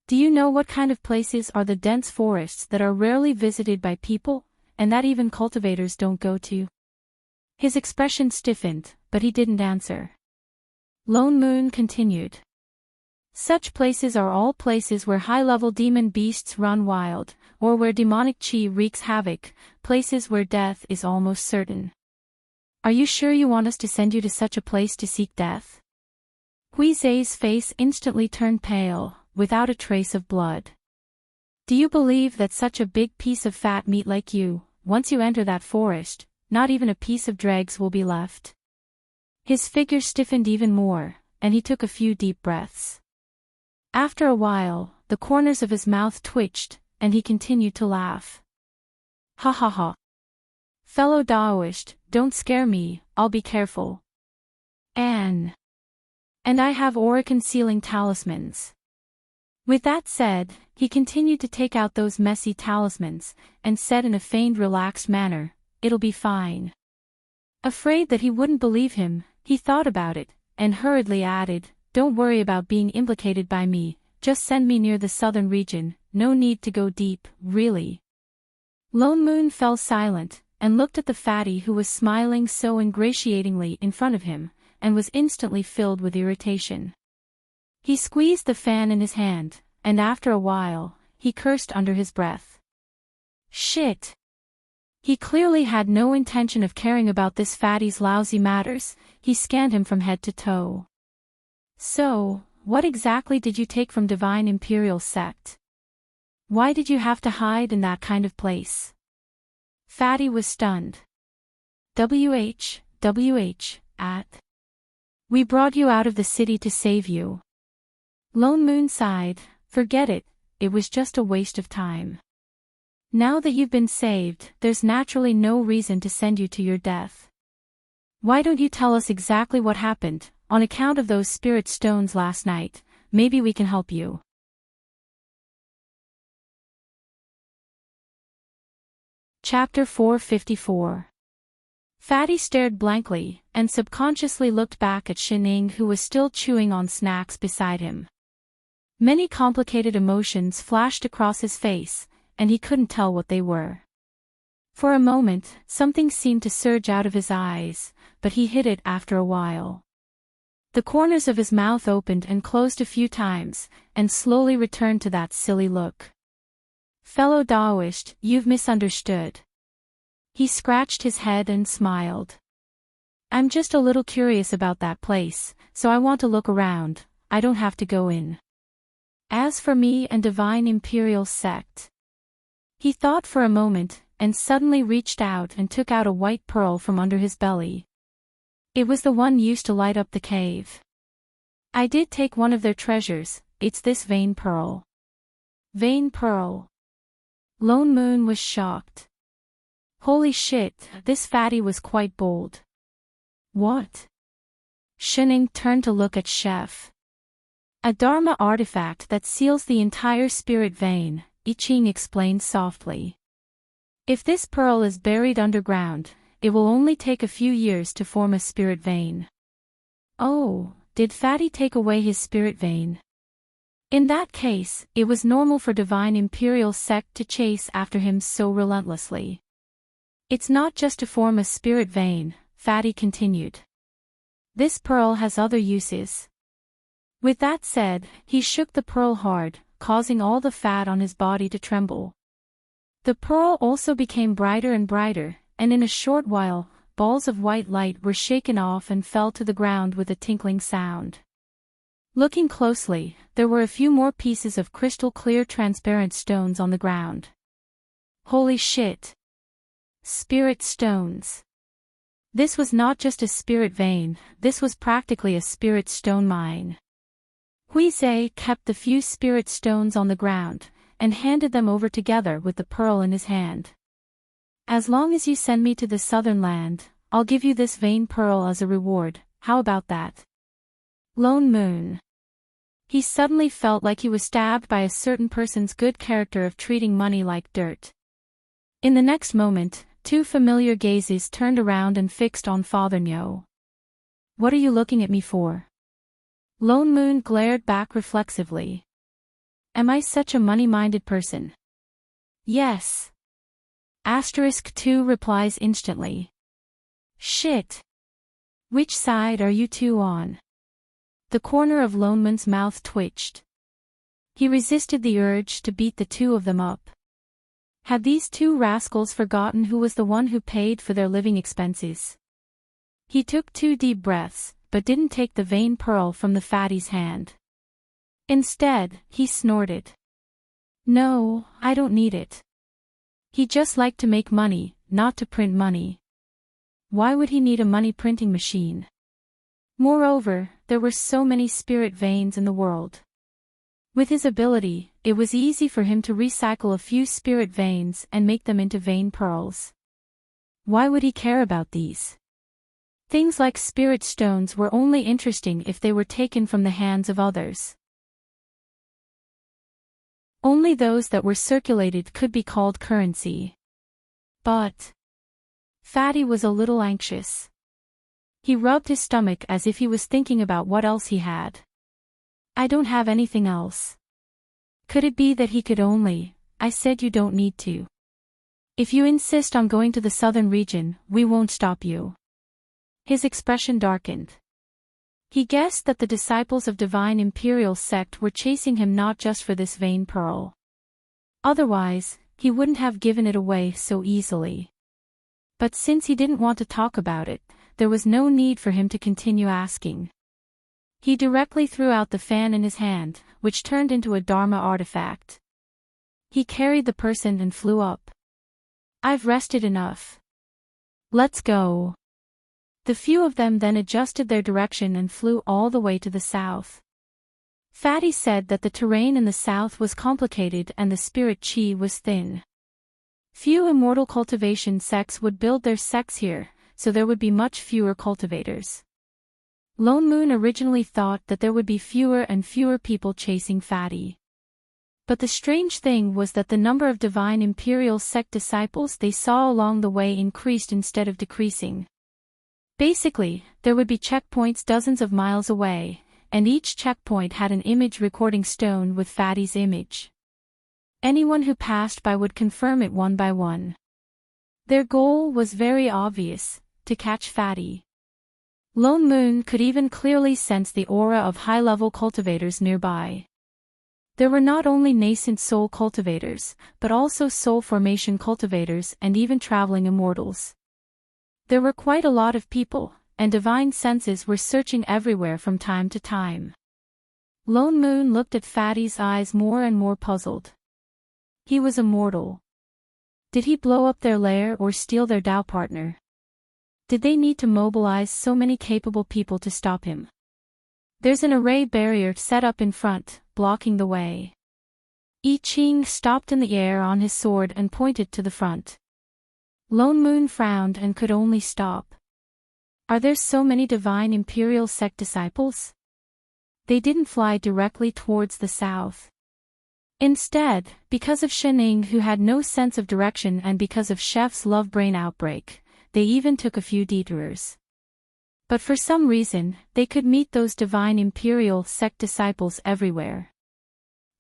Do you know what kind of places are the dense forests that are rarely visited by people, and that even cultivators don't go to? His expression stiffened, but he didn't answer. Lone Moon continued. Such places are all places where high-level demon beasts run wild, or where demonic chi wreaks havoc, places where death is almost certain. Are you sure you want us to send you to such a place to seek death? Huizei's face instantly turned pale, without a trace of blood. Do you believe that such a big piece of fat meat like you, once you enter that forest, not even a piece of dregs will be left? His figure stiffened even more, and he took a few deep breaths. After a while, the corners of his mouth twitched, and he continued to laugh. Ha ha ha. Fellow Daoist, don't scare me, I'll be careful. And I have aura-concealing talismans. With that said, he continued to take out those messy talismans, and said in a feigned relaxed manner, "It'll be fine." Afraid that he wouldn't believe him, he thought about it, and hurriedly added, "Don't worry about being implicated by me, just send me near the southern region, no need to go deep, really." Lone Moon fell silent, and looked at the fatty who was smiling so ingratiatingly in front of him, and was instantly filled with irritation. He squeezed the fan in his hand, and after a while, he cursed under his breath. Shit! He clearly had no intention of caring about this fatty's lousy matters. He scanned him from head to toe. So, what exactly did you take from Divine Imperial Sect? Why did you have to hide in that kind of place? Fatty was stunned. WH, we brought you out of the city to save you. Lone Moon sighed, forget it, it was just a waste of time. Now that you've been saved, there's naturally no reason to send you to your death. Why don't you tell us exactly what happened? On account of those spirit stones last night, maybe we can help you. Chapter 454. Fatty stared blankly, and subconsciously looked back at Shining, who was still chewing on snacks beside him. Many complicated emotions flashed across his face, and he couldn't tell what they were. For a moment, something seemed to surge out of his eyes, but he hid it after a while. The corners of his mouth opened and closed a few times, and slowly returned to that silly look. Fellow Daoist, you've misunderstood. He scratched his head and smiled. I'm just a little curious about that place, so I want to look around, I don't have to go in. As for me and Divine Imperial Sect. He thought for a moment, and suddenly reached out and took out a white pearl from under his belly. It was the one used to light up the cave. I did take one of their treasures, it's this vein pearl. Vein pearl. Lone Moon was shocked. Holy shit, this fatty was quite bold. What? Shining turned to look at Chef. A Dharma artifact that seals the entire spirit vein, I Ching explained softly. If this pearl is buried underground, it will only take a few years to form a spirit vein. Oh, did Fatty take away his spirit vein? In that case, it was normal for Divine Imperial Sect to chase after him so relentlessly. It's not just to form a spirit vein, Fatty continued. This pearl has other uses. With that said, he shook the pearl hard, causing all the fat on his body to tremble. The pearl also became brighter and brighter, and in a short while, balls of white light were shaken off and fell to the ground with a tinkling sound. Looking closely, there were a few more pieces of crystal-clear transparent stones on the ground. Holy shit! Spirit stones. This was not just a spirit vein, this was practically a spirit stone mine. Huizei kept the few spirit stones on the ground, and handed them over together with the pearl in his hand. As long as you send me to the southern land, I'll give you this vein pearl as a reward, how about that? Lone Moon. He suddenly felt like he was stabbed by a certain person's good character of treating money like dirt. In the next moment, two familiar gazes turned around and fixed on Father Nyo. "What are you looking at me for?" Lone Moon glared back reflexively. "Am I such a money-minded person?" "Yes." Asterisk 2 replies instantly. "Shit. Which side are you two on?" The corner of Lone Moon's mouth twitched. He resisted the urge to beat the two of them up. Had these two rascals forgotten who was the one who paid for their living expenses? He took 2 deep breaths, but didn't take the vein pearl from the fatty's hand. Instead, he snorted. "No, I don't need it." He just liked to make money, not to print money. Why would he need a money printing machine? Moreover, there were so many spirit veins in the world. With his ability, it was easy for him to recycle a few spirit veins and make them into vein pearls. Why would he care about these? Things like spirit stones were only interesting if they were taken from the hands of others. Only those that were circulated could be called currency. But Fatty was a little anxious. He rubbed his stomach as if he was thinking about what else he had. "I don't have anything else." Could it be that he could only? "I said you don't need to. If you insist on going to the southern region, we won't stop you." His expression darkened. He guessed that the disciples of Divine Imperial Sect were chasing him not just for this vein pearl. Otherwise, he wouldn't have given it away so easily. But since he didn't want to talk about it, there was no need for him to continue asking. He directly threw out the fan in his hand, which turned into a Dharma artifact. He carried the person and flew up. "I've rested enough. Let's go." The few of them then adjusted their direction and flew all the way to the south. Fatty said that the terrain in the south was complicated and the spirit chi was thin. Few immortal cultivation sects would build their sects here, so there would be much fewer cultivators. Lone Moon originally thought that there would be fewer and fewer people chasing Fatty. But the strange thing was that the number of Divine Imperial Sect disciples they saw along the way increased instead of decreasing. Basically, there would be checkpoints dozens of miles away, and each checkpoint had an image recording stone with Fatty's image. Anyone who passed by would confirm it one by one. Their goal was very obvious: to catch Fatty. Lone Moon could even clearly sense the aura of high-level cultivators nearby. There were not only nascent soul cultivators, but also soul formation cultivators and even traveling immortals. There were quite a lot of people, and divine senses were searching everywhere from time to time. Lone Moon looked at Fatty's eyes more and more puzzled. He was immortal. Did he blow up their lair or steal their Tao partner? Did they need to mobilize so many capable people to stop him? There's an array barrier set up in front, blocking the way. I Ching stopped in the air on his sword and pointed to the front. Lone Moon frowned and could only stop. Are there so many Divine Imperial Sect disciples? They didn't fly directly towards the south. Instead, because of Shening who had no sense of direction and because of Chef's love brain outbreak, they even took a few detours. But for some reason, they could meet those Divine Imperial Sect disciples everywhere.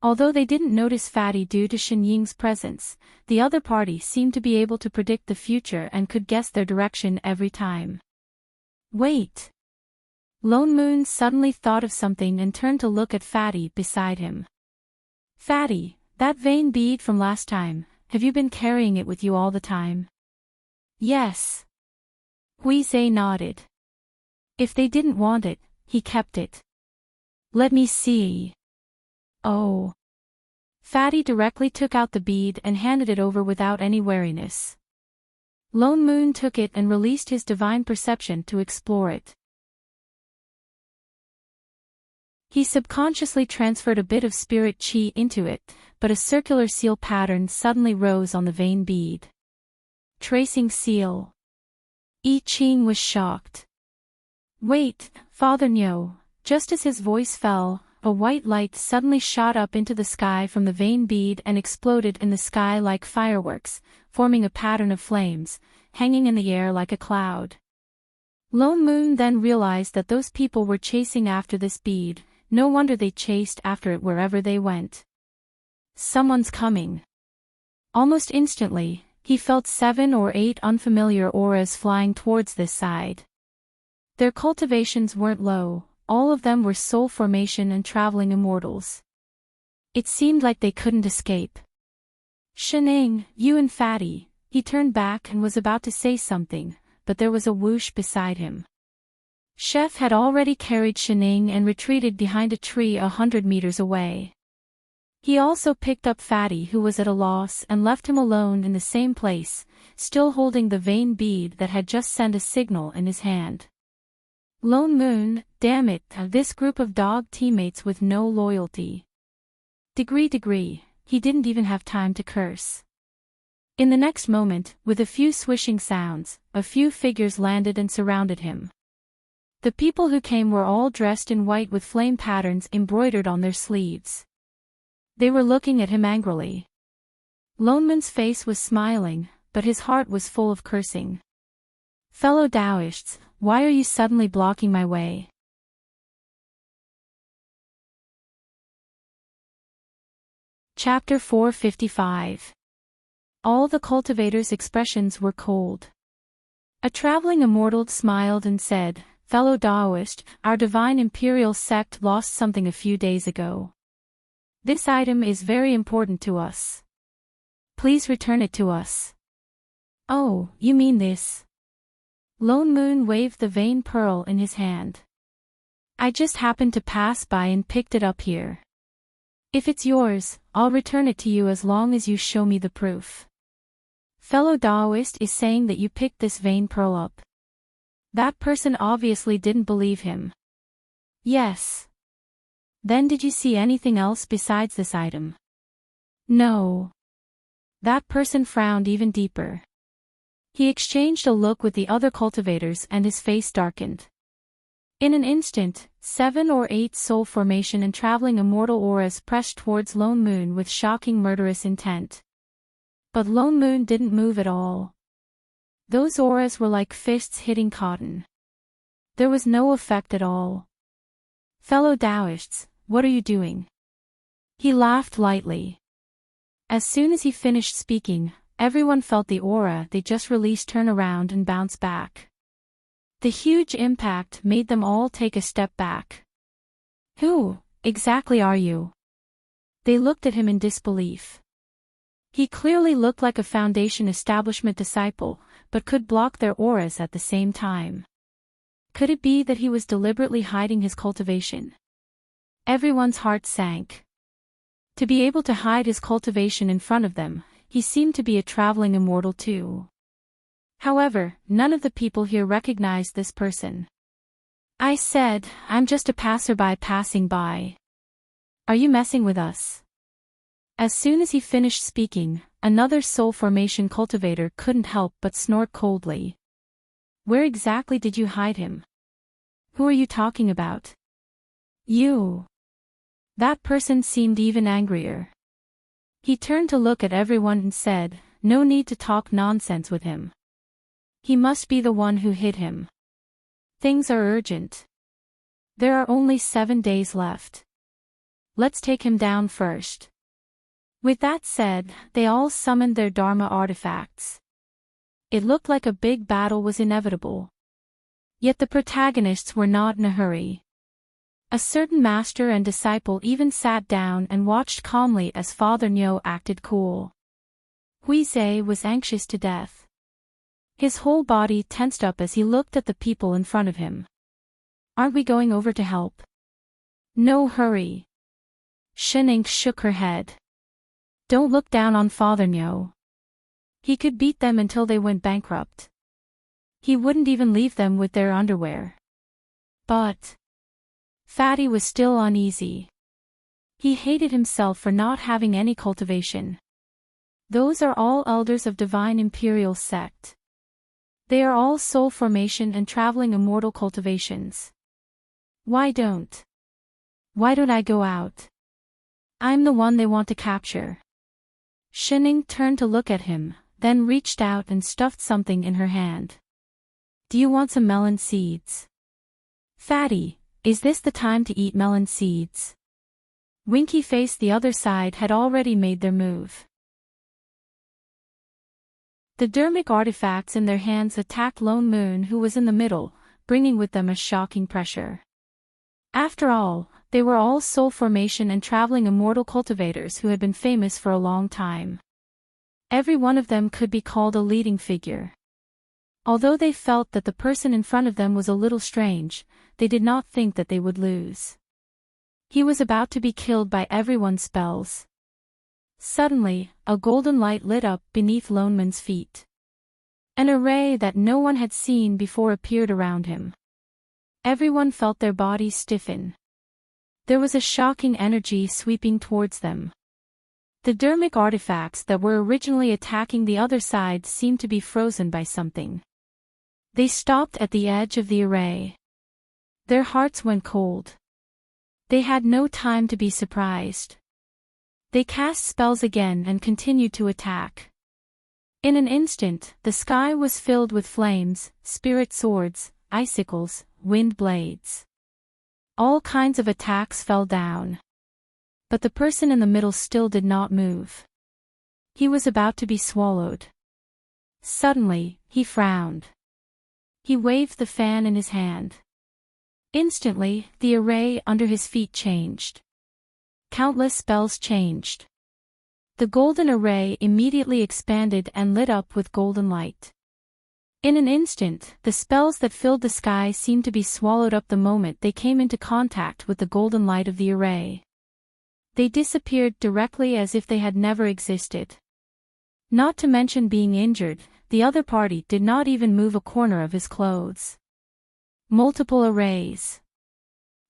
Although they didn't notice Fatty due to Shen Ying's presence, the other party seemed to be able to predict the future and could guess their direction every time. Wait! Lone Moon suddenly thought of something and turned to look at Fatty beside him. "Fatty, that vein bead from last time, have you been carrying it with you all the time?" "Yes." Huizhe nodded. "If they didn't want it, he kept it." "Let me see." "Oh." Fatty directly took out the bead and handed it over without any wariness. Lone Moon took it and released his divine perception to explore it. He subconsciously transferred a bit of spirit chi into it, but a circular seal pattern suddenly rose on the vein bead. Tracing seal. I Ching was shocked. "Wait, Father Nyo." Just as his voice fell, a white light suddenly shot up into the sky from the vein bead and exploded in the sky like fireworks, forming a pattern of flames, hanging in the air like a cloud. Lone Moon then realized that those people were chasing after this bead. No wonder they chased after it wherever they went. Someone's coming. Almost instantly, he felt 7 or 8 unfamiliar auras flying towards this side. Their cultivations weren't low, all of them were soul formation and traveling immortals. It seemed like they couldn't escape. Sheneng, you and Fatty, he turned back and was about to say something, but there was a whoosh beside him. Chef had already carried Sheneng and retreated behind a tree 100 meters away. He also picked up Fatty, who was at a loss, and left him alone in the same place, still holding the vein bead that had just sent a signal in his hand. Lone Moon, damn it, this group of dog teammates with no loyalty. Degree, he didn't even have time to curse. In the next moment, with a few swishing sounds, a few figures landed and surrounded him. The people who came were all dressed in white with flame patterns embroidered on their sleeves. They were looking at him angrily. Lone Moon's face was smiling, but his heart was full of cursing. Fellow Taoists, why are you suddenly blocking my way? Chapter 455. All the cultivators' expressions were cold. A traveling immortal smiled and said, Fellow Taoist, our divine imperial sect lost something a few days ago. This item is very important to us. Please return it to us. Oh, you mean this? Lone Moon waved the vein pearl in his hand. I just happened to pass by and picked it up here. If it's yours, I'll return it to you as long as you show me the proof. Fellow Taoist is saying that you picked this vein pearl up. That person obviously didn't believe him. Yes. Then did you see anything else besides this item? No. That person frowned even deeper. He exchanged a look with the other cultivators and his face darkened. In an instant, 7 or 8 soul formation and traveling immortal auras pressed towards Lone Moon with shocking murderous intent. But Lone Moon didn't move at all. Those auras were like fists hitting cotton. There was no effect at all. Fellow Taoists, what are you doing? He laughed lightly. As soon as he finished speaking, everyone felt the aura they just released turn around and bounce back. The huge impact made them all take a step back. Who, exactly are you? They looked at him in disbelief. He clearly looked like a Foundation establishment disciple, but could block their auras at the same time. Could it be that he was deliberately hiding his cultivation? Everyone's heart sank. To be able to hide his cultivation in front of them, he seemed to be a traveling immortal too. However, none of the people here recognized this person. I said, I'm just a passerby passing by. Are you messing with us? As soon as he finished speaking, another soul formation cultivator couldn't help but snort coldly. Where exactly did you hide him? Who are you talking about? You. That person seemed even angrier. He turned to look at everyone and said, no need to talk nonsense with him. He must be the one who hid him. Things are urgent. There are only 7 days left. Let's take him down first. With that said, they all summoned their Dharma artifacts. It looked like a big battle was inevitable. Yet the protagonists were not in a hurry. A certain master and disciple even sat down and watched calmly as Father Nyo acted cool. Huizhe was anxious to death. His whole body tensed up as he looked at the people in front of him. Aren't we going over to help? No hurry. Sheneng shook her head. Don't look down on Father Nyo. He could beat them until they went bankrupt. He wouldn't even leave them with their underwear. But Fatty was still uneasy. He hated himself for not having any cultivation. Those are all elders of Divine Imperial Sect. They are all soul formation and traveling immortal cultivations. Why don't Why don't I go out? I'm the one they want to capture. Shining turned to look at him, then reached out and stuffed something in her hand. Do you want some melon seeds? Fatty, is this the time to eat melon seeds? Winky Face the other side had already made their move. The dermic artifacts in their hands attacked Lone Moon, who was in the middle, bringing with them a shocking pressure. After all, they were all soul formation and traveling immortal cultivators who had been famous for a long time. Every one of them could be called a leading figure. Although they felt that the person in front of them was a little strange, they did not think that they would lose. He was about to be killed by everyone's spells. Suddenly, a golden light lit up beneath Lone Moon's feet. An array that no one had seen before appeared around him. Everyone felt their bodies stiffen. There was a shocking energy sweeping towards them. The dermic artifacts that were originally attacking the other side seemed to be frozen by something. They stopped at the edge of the array. Their hearts went cold. They had no time to be surprised. They cast spells again and continued to attack. In an instant, the sky was filled with flames, spirit swords, icicles, wind blades. All kinds of attacks fell down. But the person in the middle still did not move. He was about to be swallowed. Suddenly, he frowned. He waved the fan in his hand. Instantly, the array under his feet changed. Countless spells changed. The golden array immediately expanded and lit up with golden light. In an instant, the spells that filled the sky seemed to be swallowed up the moment they came into contact with the golden light of the array. They disappeared directly as if they had never existed. Not to mention being injured, the other party did not even move a corner of his clothes. Multiple arrays.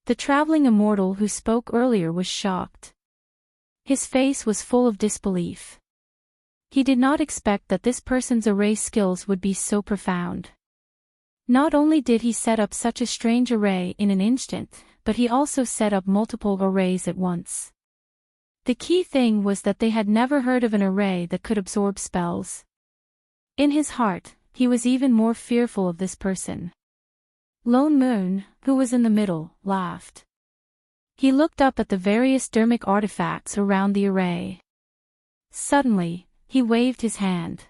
The traveling immortal who spoke earlier was shocked. His face was full of disbelief. He did not expect that this person's array skills would be so profound. Not only did he set up such a strange array in an instant, but he also set up multiple arrays at once. The key thing was that they had never heard of an array that could absorb spells. In his heart, he was even more fearful of this person. Lone Moon, who was in the middle, laughed. He looked up at the various dermic artifacts around the array. Suddenly, he waved his hand.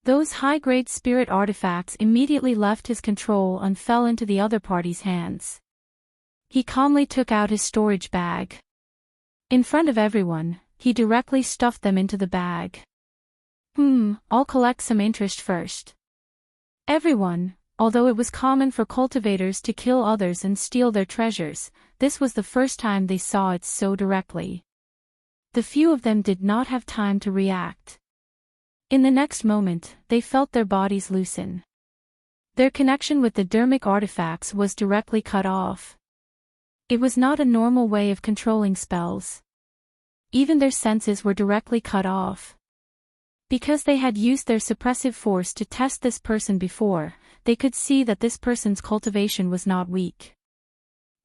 Those high-grade spirit artifacts immediately left his control and fell into the other party's hands. He calmly took out his storage bag. In front of everyone, he directly stuffed them into the bag. I'll collect some interest first. Everyone, although it was common for cultivators to kill others and steal their treasures, this was the first time they saw it so directly. The few of them did not have time to react. In the next moment, they felt their bodies loosen. Their connection with the dermic artifacts was directly cut off. It was not a normal way of controlling spells. Even their senses were directly cut off. Because they had used their suppressive force to test this person before, they could see that this person's cultivation was not weak.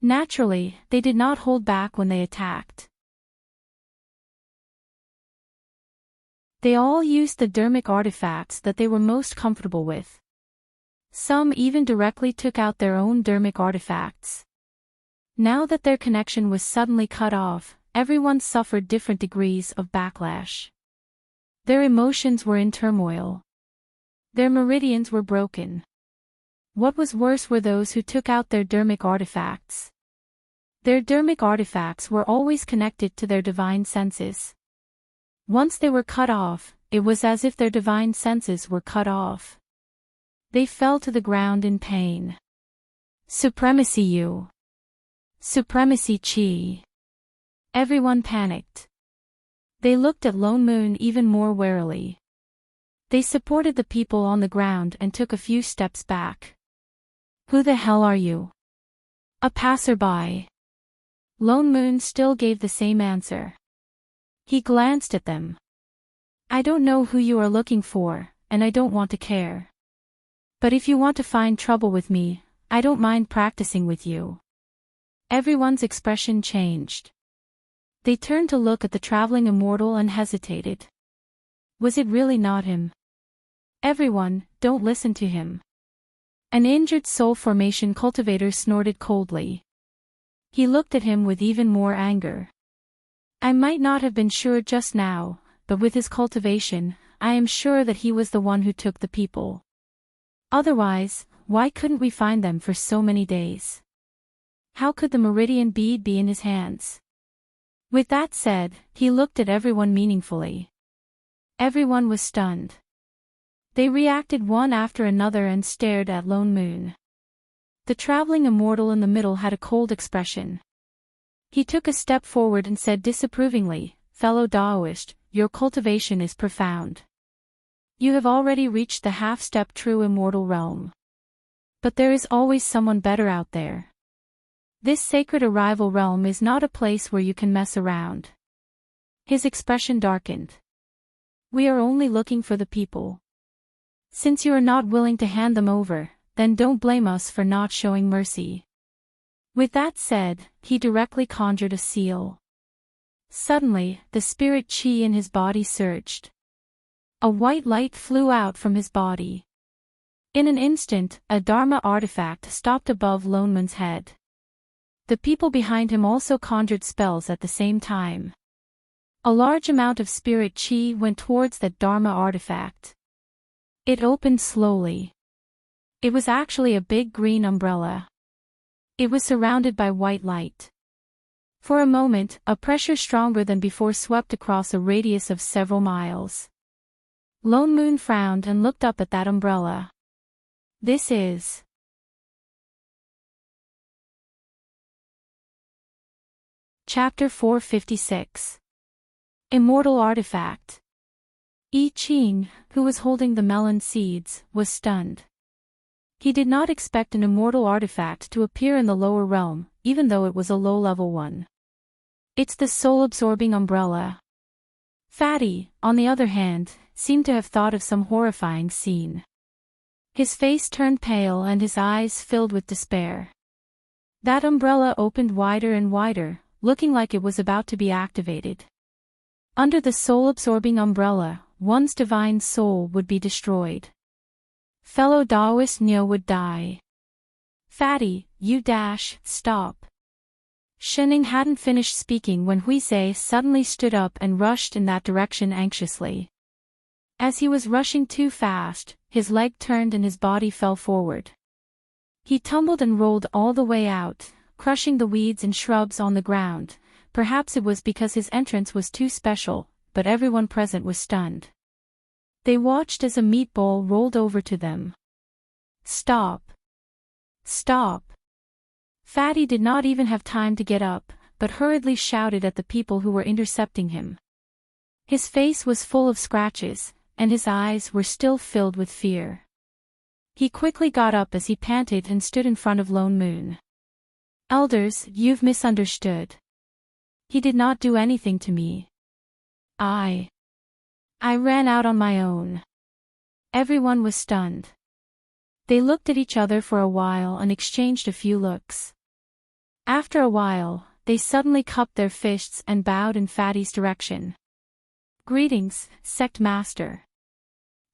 Naturally, they did not hold back when they attacked. They all used the dermic artifacts that they were most comfortable with. Some even directly took out their own dermic artifacts. Now that their connection was suddenly cut off, everyone suffered different degrees of backlash. Their emotions were in turmoil. Their meridians were broken. What was worse were those who took out their dermic artifacts. Their dermic artifacts were always connected to their divine senses. Once they were cut off, it was as if their divine senses were cut off. They fell to the ground in pain. Supremacy you. Supremacy chi. Everyone panicked. They looked at Lone Moon even more warily. They supported the people on the ground and took a few steps back. Who the hell are you? A passerby. Lone Moon still gave the same answer. He glanced at them. I don't know who you are looking for, and I don't want to care. But if you want to find trouble with me, I don't mind practicing with you. Everyone's expression changed. They turned to look at the traveling immortal and hesitated. Was it really not him? Everyone, don't listen to him. An injured soul formation cultivator snorted coldly. He looked at him with even more anger. I might not have been sure just now, but with his cultivation, I am sure that he was the one who took the people. Otherwise, why couldn't we find them for so many days? How could the meridian bead be in his hands? With that said, he looked at everyone meaningfully. Everyone was stunned. They reacted one after another and stared at Lone Moon. The traveling immortal in the middle had a cold expression. He took a step forward and said disapprovingly, "Fellow Daoist, your cultivation is profound. You have already reached the half-step true immortal realm. But there is always someone better out there. This sacred arrival realm is not a place where you can mess around." His expression darkened. We are only looking for the people. Since you are not willing to hand them over, then don't blame us for not showing mercy. With that said, he directly conjured a seal. Suddenly, the spirit chi in his body surged. A white light flew out from his body. In an instant, a Dharma artifact stopped above Lone Moon's head. The people behind him also conjured spells at the same time. A large amount of spirit chi went towards that Dharma artifact. It opened slowly. It was actually a big green umbrella. It was surrounded by white light. For a moment, a pressure stronger than before swept across a radius of several miles. Lone Moon frowned and looked up at that umbrella. This is... Chapter 456. Immortal Artifact. I Ching, who was holding the melon seeds, was stunned. He did not expect an immortal artifact to appear in the lower realm, even though it was a low-level one. It's the soul-absorbing umbrella. Fatty, on the other hand, seemed to have thought of some horrifying scene. His face turned pale and his eyes filled with despair. That umbrella opened wider and wider, looking like it was about to be activated. Under the soul-absorbing umbrella, one's divine soul would be destroyed. Fellow Daoist Neo would die. Fatty, stop. Shening hadn't finished speaking when Huizhe suddenly stood up and rushed in that direction anxiously. As he was rushing too fast, his leg turned and his body fell forward. He tumbled and rolled all the way out, crushing the weeds and shrubs on the ground. Perhaps it was because his entrance was too special, but everyone present was stunned. They watched as a meatball rolled over to them. Stop! Stop! Fatty did not even have time to get up, but hurriedly shouted at the people who were intercepting him. His face was full of scratches, and his eyes were still filled with fear. He quickly got up as he panted and stood in front of Lone Moon. Elders, you've misunderstood. He did not do anything to me. I ran out on my own. Everyone was stunned. They looked at each other for a while and exchanged a few looks. After a while, they suddenly cupped their fists and bowed in Fatty's direction. Greetings, Sect Master.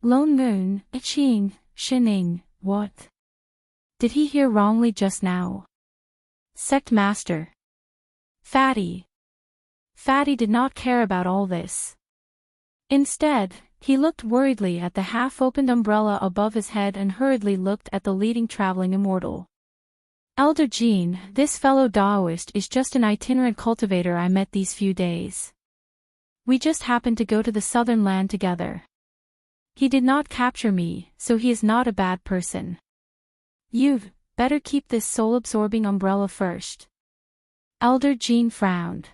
Lone Moon, Iching, Shining, what? Did he hear wrongly just now? Sect Master. Fatty. Fatty did not care about all this. Instead, he looked worriedly at the half-opened umbrella above his head and hurriedly looked at the leading traveling immortal. Elder Jean, this fellow Daoist is just an itinerant cultivator I met these few days. We just happened to go to the southern land together. He did not capture me, so he is not a bad person. You've better keep this soul-absorbing umbrella first. Elder Jean frowned.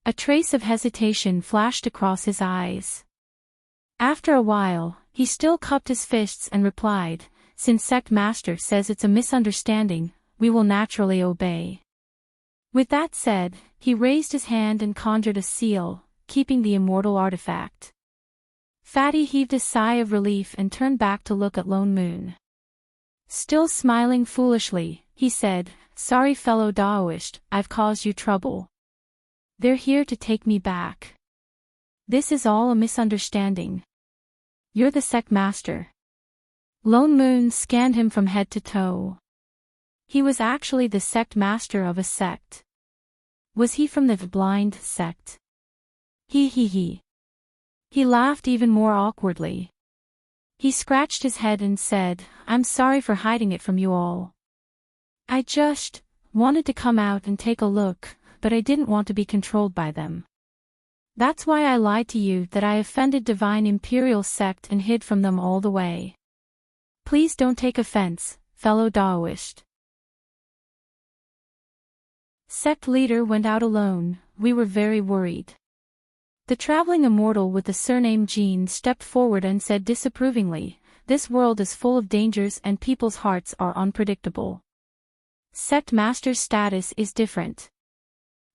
A trace of hesitation flashed across his eyes. After a while, he still cupped his fists and replied, Since Sect Master says it's a misunderstanding, we will naturally obey. With that said, he raised his hand and conjured a seal, keeping the immortal artifact. Fatty heaved a sigh of relief and turned back to look at Lone Moon. Still smiling foolishly, he said, Sorry fellow Daoist, I've caused you trouble. They're here to take me back. This is all a misunderstanding. You're the sect master. Lone Moon scanned him from head to toe. He was actually the sect master of a sect. Was he from the blind sect? He. He laughed even more awkwardly. He scratched his head and said, I'm sorry for hiding it from you all. I just wanted to come out and take a look, but I didn't want to be controlled by them. That's why I lied to you that I offended Divine Imperial Sect and hid from them all the way. Please don't take offense, fellow Daoist. Sect leader went out alone. We were very worried. The traveling immortal with the surname Jean stepped forward and said disapprovingly, this world is full of dangers and people's hearts are unpredictable. Sect master's status is different.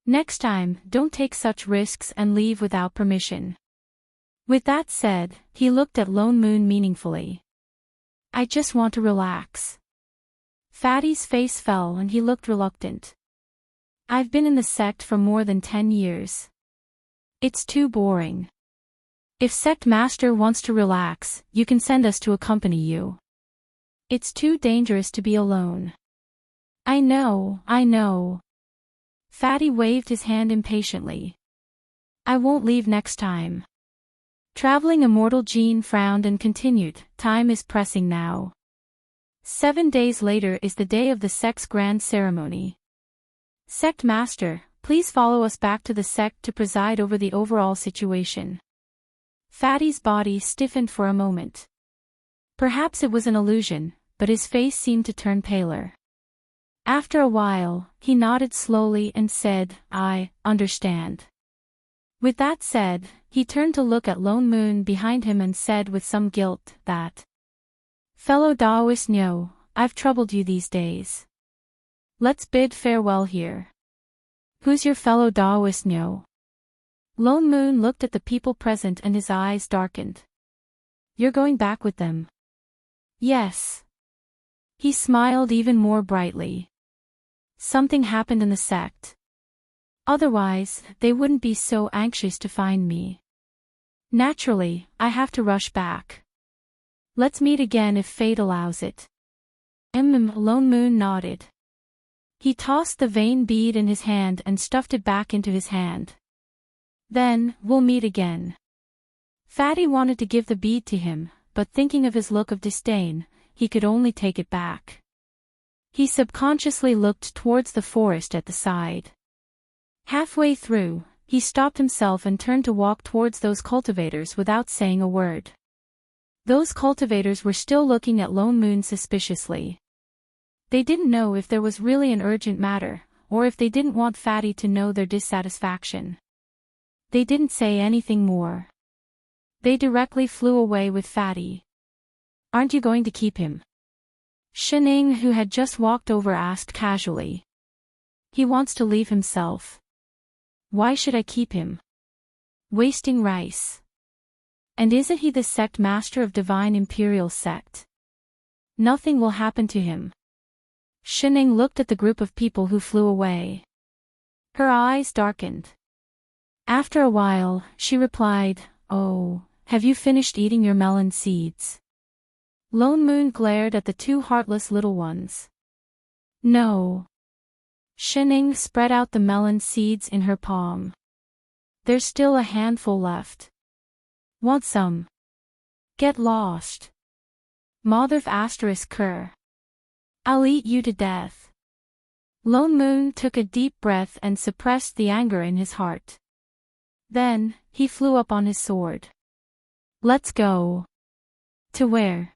Next time, don't take such risks and leave without permission. With that said, he looked at Lone Moon meaningfully. I just want to relax. Fatty's face fell and he looked reluctant. I've been in the sect for more than 10 years. It's too boring. If sect master wants to relax, you can send us to accompany you. It's too dangerous to be alone. I know. Fatty waved his hand impatiently. I won't leave next time. Traveling immortal Jean frowned and continued, time is pressing now. 7 days later is the day of the sect's grand ceremony. Sect master, please follow us back to the sect to preside over the overall situation. Fatty's body stiffened for a moment. Perhaps it was an illusion, but his face seemed to turn paler. After a while, he nodded slowly and said, I understand. With that said, he turned to look at Lone Moon behind him and said with some guilt that, fellow Daoist Nyo, I've troubled you these days. Let's bid farewell here. Who's your fellow Daoist Nyo? Lone Moon looked at the people present and his eyes darkened. You're going back with them? Yes. He smiled even more brightly. Something happened in the sect. Otherwise, they wouldn't be so anxious to find me. Naturally, I have to rush back. Let's meet again if fate allows it. Lone Moon nodded. He tossed the vein bead in his hand and stuffed it back into his hand. Then, we'll meet again. Fatty wanted to give the bead to him, but thinking of his look of disdain, he could only take it back. He subconsciously looked towards the forest at the side. Halfway through, he stopped himself and turned to walk towards those cultivators without saying a word. Those cultivators were still looking at Lone Moon suspiciously. They didn't know if there was really an urgent matter, or if they didn't want Fatty to know their dissatisfaction. They didn't say anything more. They directly flew away with Fatty. Aren't you going to keep him? Shining, who had just walked over, asked casually. He wants to leave himself. Why should I keep him? Wasting rice. And isn't he the sect master of Divine Imperial Sect? Nothing will happen to him. Shining looked at the group of people who flew away. Her eyes darkened. After a while, she replied, Oh, have you finished eating your melon seeds? Lone Moon glared at the two heartless little ones. No. Shining spread out the melon seeds in her palm. There's still a handful left. Want some? Get lost. Motherf asterisk cur. I'll eat you to death. Lone Moon took a deep breath and suppressed the anger in his heart. Then, he flew up on his sword. Let's go. To where?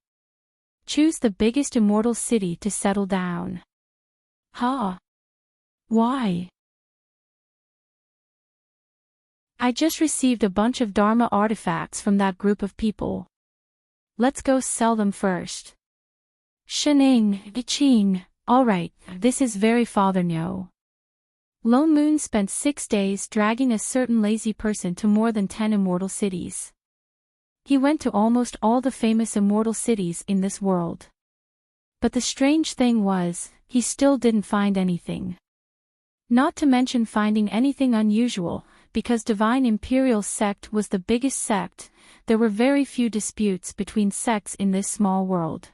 Choose the biggest immortal city to settle down. Huh? Why? I just received a bunch of Dharma artifacts from that group of people. Let's go sell them first. Shining, Iching, alright, this is very Father Nyo. Lone Moon spent 6 days dragging a certain lazy person to more than 10 immortal cities. He went to almost all the famous immortal cities in this world. But the strange thing was, he still didn't find anything. Not to mention finding anything unusual, because Divine Imperial Sect was the biggest sect, there were very few disputes between sects in this small world.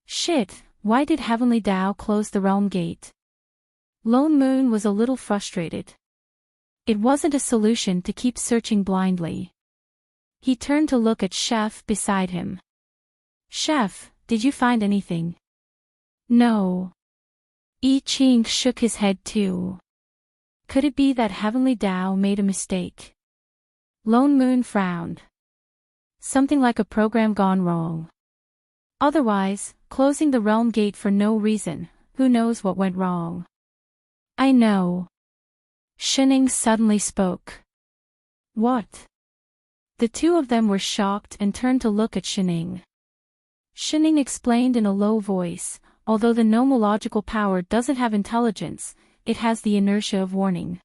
Shit, why did Heavenly Tao close the realm gate? Lone Moon was a little frustrated. It wasn't a solution to keep searching blindly. He turned to look at Chef beside him. Chef, did you find anything? No. I Ching shook his head too. Could it be that Heavenly Tao made a mistake? Lone Moon frowned. Something like a program gone wrong. Otherwise, closing the realm gate for no reason, who knows what went wrong? I know. Shining suddenly spoke. What? The two of them were shocked and turned to look at Shining. Shining explained in a low voice, although the nomological power doesn't have intelligence, it has the inertia of warning.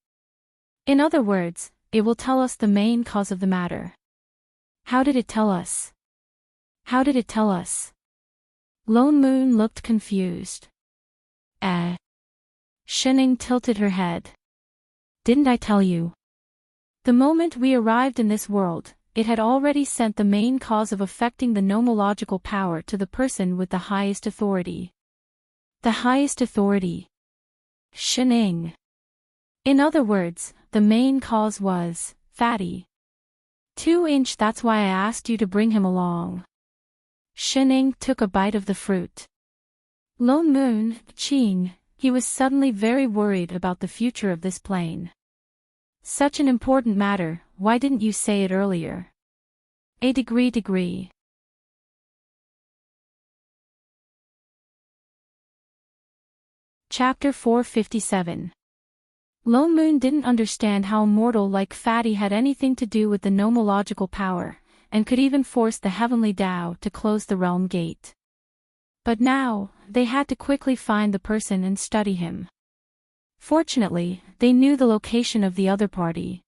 In other words, it will tell us the main cause of the matter. How did it tell us? How did it tell us? Lone Moon looked confused. Shining tilted her head. Didn't I tell you? The moment we arrived in this world, it had already sent the main cause of affecting the nomological power to the person with the highest authority. The highest authority. Shining. In other words, the main cause was Fatty. 2-inch. That's why I asked you to bring him along. Shining took a bite of the fruit. Lone Moon, Ching, he was suddenly very worried about the future of this plane. Such an important matter, why didn't you say it earlier? A degree. Chapter 457. Lone Moon didn't understand how a mortal like Fatty had anything to do with the nomological power, and could even force the Heavenly Tao to close the realm gate. But now, they had to quickly find the person and study him. Fortunately, they knew the location of the other party.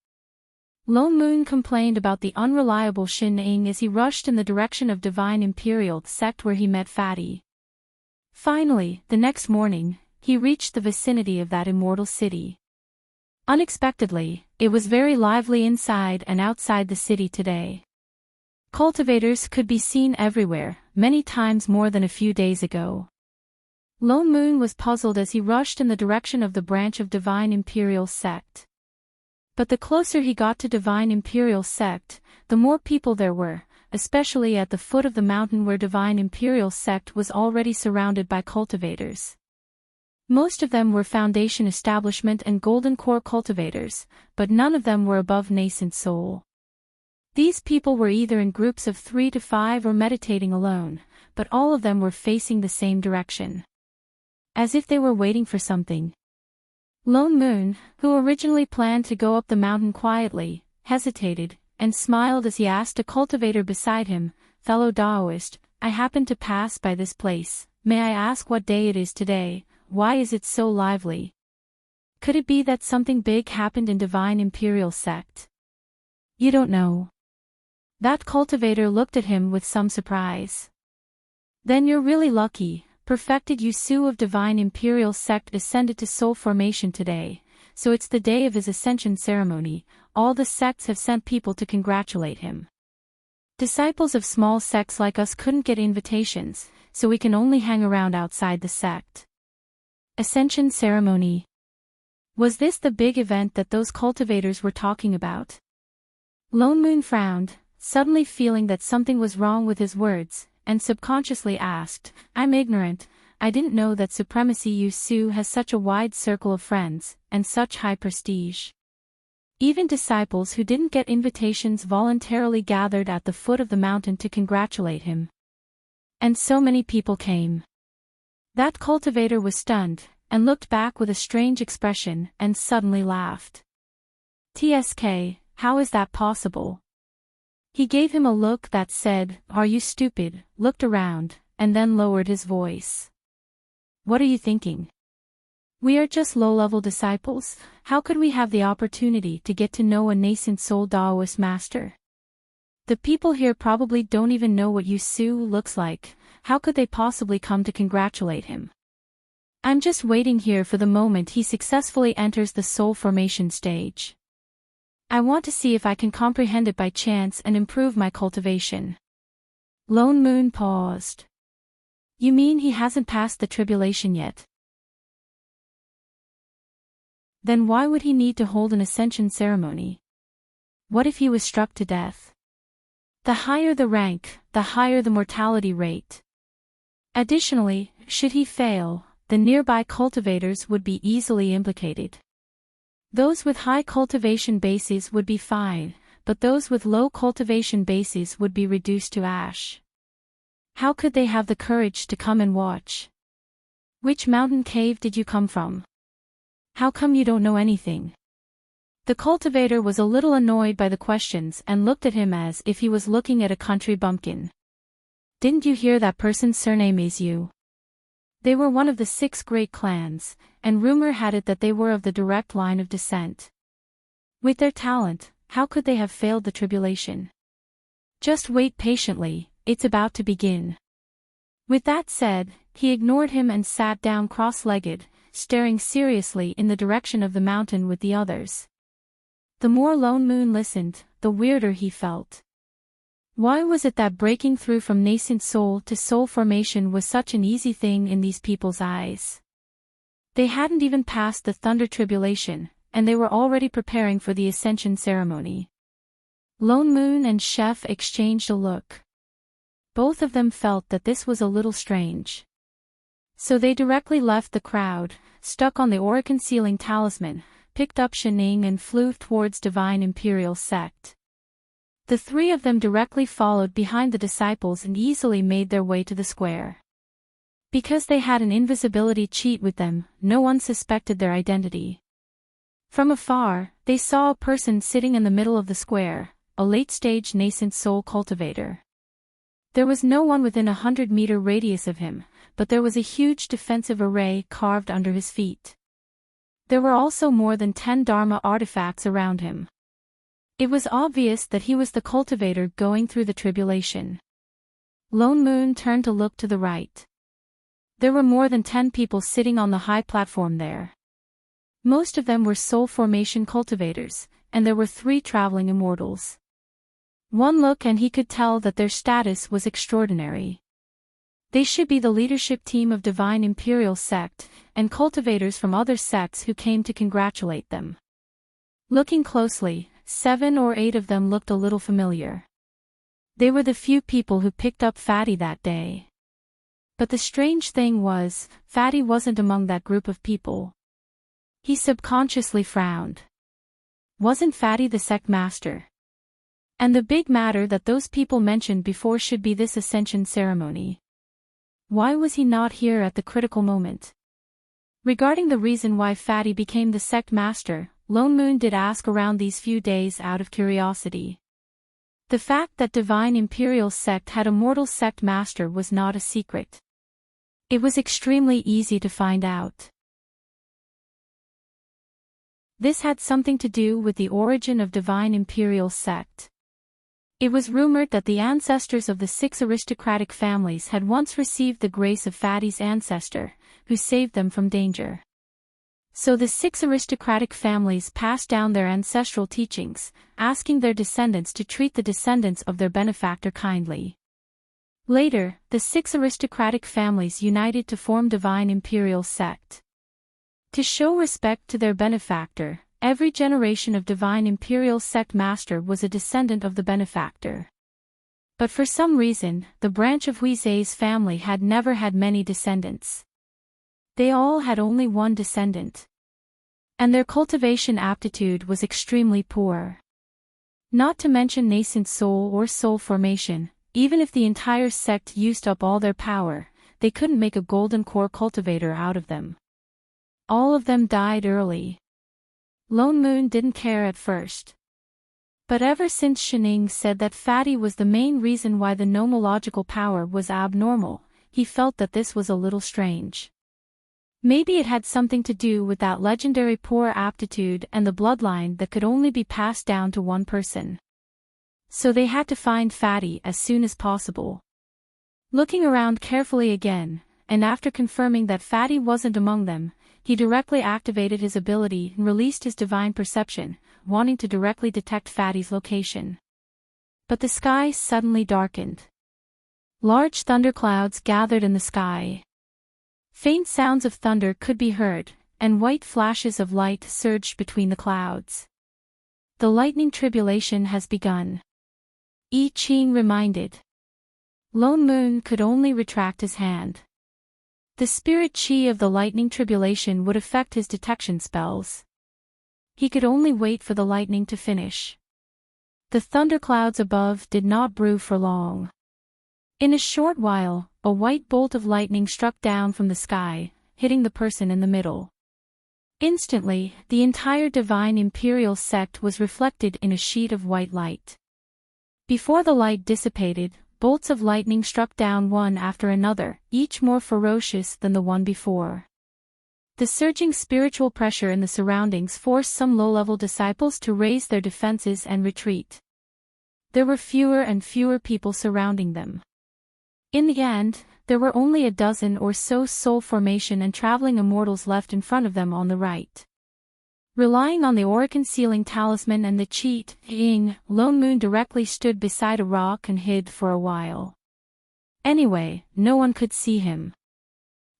Lone Moon complained about the unreliable Shining as he rushed in the direction of Divine Imperial Sect where he met Fatty. Finally, the next morning, he reached the vicinity of that immortal city. Unexpectedly, it was very lively inside and outside the city today. Cultivators could be seen everywhere, many times more than a few days ago. Lone Moon was puzzled as he rushed in the direction of the branch of Divine Imperial Sect. But the closer he got to Divine Imperial Sect, the more people there were, especially at the foot of the mountain where Divine Imperial Sect was already surrounded by cultivators. Most of them were Foundation Establishment and Golden Core cultivators, but none of them were above Nascent Soul. These people were either in groups of 3 to 5 or meditating alone, but all of them were facing the same direction. As if they were waiting for something. Lone Moon, who originally planned to go up the mountain quietly, hesitated, and smiled as he asked a cultivator beside him, "Fellow Taoist, I happened to pass by this place, may I ask what day it is today, why is it so lively? Could it be that something big happened in Divine Imperial Sect?" "You don't know." That cultivator looked at him with some surprise. "Then you're really lucky. Perfected Yusu of Divine Imperial Sect ascended to soul formation today, so it's the day of his ascension ceremony. All the sects have sent people to congratulate him. Disciples of small sects like us couldn't get invitations, so we can only hang around outside the sect." Ascension ceremony. Was this the big event that those cultivators were talking about? Lone Moon frowned, suddenly feeling that something was wrong with his words, and subconsciously asked, "I'm ignorant, I didn't know that Supremacy Yusu has such a wide circle of friends, and such high prestige." Even disciples who didn't get invitations voluntarily gathered at the foot of the mountain to congratulate him. And so many people came. That cultivator was stunned, and looked back with a strange expression, and suddenly laughed. "TSK, how is that possible?" He gave him a look that said, "Are you stupid?" Looked around, and then lowered his voice. "What are you thinking? We are just low-level disciples, how could we have the opportunity to get to know a nascent soul Taoist master? The people here probably don't even know what Yusu looks like, how could they possibly come to congratulate him?" I'm just waiting here for the moment he successfully enters the soul formation stage. I want to see if I can comprehend it by chance and improve my cultivation. Lone Moon paused. You mean he hasn't passed the tribulation yet? Then why would he need to hold an ascension ceremony? What if he was struck to death? The higher the rank, the higher the mortality rate. Additionally, should he fail, the nearby cultivators would be easily implicated. Those with high cultivation bases would be fine, but those with low cultivation bases would be reduced to ash. How could they have the courage to come and watch? Which mountain cave did you come from? How come you don't know anything? The cultivator was a little annoyed by the questions and looked at him as if he was looking at a country bumpkin. Didn't you hear that person's surname is you? They were one of the 6 great clans, and rumor had it that they were of the direct line of descent. With their talent, how could they have failed the tribulation? Just wait patiently, it's about to begin. With that said, he ignored him and sat down cross-legged, staring seriously in the direction of the mountain with the others. The more Lone Moon listened, the weirder he felt. Why was it that breaking through from nascent soul to soul formation was such an easy thing in these people's eyes? They hadn't even passed the thunder tribulation, and they were already preparing for the ascension ceremony. Lone Moon and Chef exchanged a look. Both of them felt that this was a little strange. So they directly left the crowd, stuck on the Oracle Sealing Talisman, picked up Shining and flew towards Divine Imperial Sect. The 3 of them directly followed behind the disciples and easily made their way to the square. Because they had an invisibility cheat with them, no one suspected their identity. From afar, they saw a person sitting in the middle of the square, a late-stage nascent soul cultivator. There was no one within 100-meter radius of him, but there was a huge defensive array carved under his feet. There were also more than 10 Dharma artifacts around him. It was obvious that he was the cultivator going through the tribulation. Lone Moon turned to look to the right. There were more than 10 people sitting on the high platform there. Most of them were soul formation cultivators, and there were 3 traveling immortals. One look and he could tell that their status was extraordinary. They should be the leadership team of Divine Imperial Sect, and cultivators from other sects who came to congratulate them. Looking closely, 7 or 8 of them looked a little familiar. They were the few people who picked up Fatty that day. But the strange thing was, Fatty wasn't among that group of people. He subconsciously frowned. Wasn't Fatty the sect master? And the big matter that those people mentioned before should be this ascension ceremony. Why was he not here at the critical moment? Regarding the reason why Fatty became the sect master, Lone Moon did ask around these few days out of curiosity. The fact that Divine Imperial Sect had a mortal sect master was not a secret. It was extremely easy to find out. This had something to do with the origin of Divine Imperial Sect. It was rumored that the ancestors of the 6 aristocratic families had once received the grace of Fatty's ancestor, who saved them from danger. So the 6 aristocratic families passed down their ancestral teachings, asking their descendants to treat the descendants of their benefactor kindly. Later, the 6 aristocratic families united to form Divine Imperial Sect. To show respect to their benefactor, every generation of Divine Imperial Sect master was a descendant of the benefactor. But for some reason, the branch of Huizei's family had never had many descendants. They all had only one descendant. And their cultivation aptitude was extremely poor. Not to mention nascent soul or soul formation, even if the entire sect used up all their power, they couldn't make a golden core cultivator out of them. All of them died early. Lone Moon didn't care at first. But ever since Shining said that Fatty was the main reason why the nomological power was abnormal, he felt that this was a little strange. Maybe it had something to do with that legendary poor aptitude and the bloodline that could only be passed down to one person. So they had to find Fatty as soon as possible. Looking around carefully again, and after confirming that Fatty wasn't among them, he directly activated his ability and released his divine perception, wanting to directly detect Fatty's location. But the sky suddenly darkened. Large thunderclouds gathered in the sky. Faint sounds of thunder could be heard, and white flashes of light surged between the clouds. The lightning tribulation has begun. I Ching reminded. Lone Moon could only retract his hand. The spirit chi of the lightning tribulation would affect his detection spells. He could only wait for the lightning to finish. The thunderclouds above did not brew for long. In a short while, a white bolt of lightning struck down from the sky, hitting the person in the middle. Instantly, the entire divine imperial sect was reflected in a sheet of white light. Before the light dissipated, bolts of lightning struck down one after another, each more ferocious than the one before. The surging spiritual pressure in the surroundings forced some low-level disciples to raise their defenses and retreat. There were fewer and fewer people surrounding them. In the end, there were only a dozen or so soul formation and traveling immortals left in front of them on the right. Relying on the Oracan sealing talisman and the cheat, Lone Moon directly stood beside a rock and hid for a while. Anyway, no one could see him.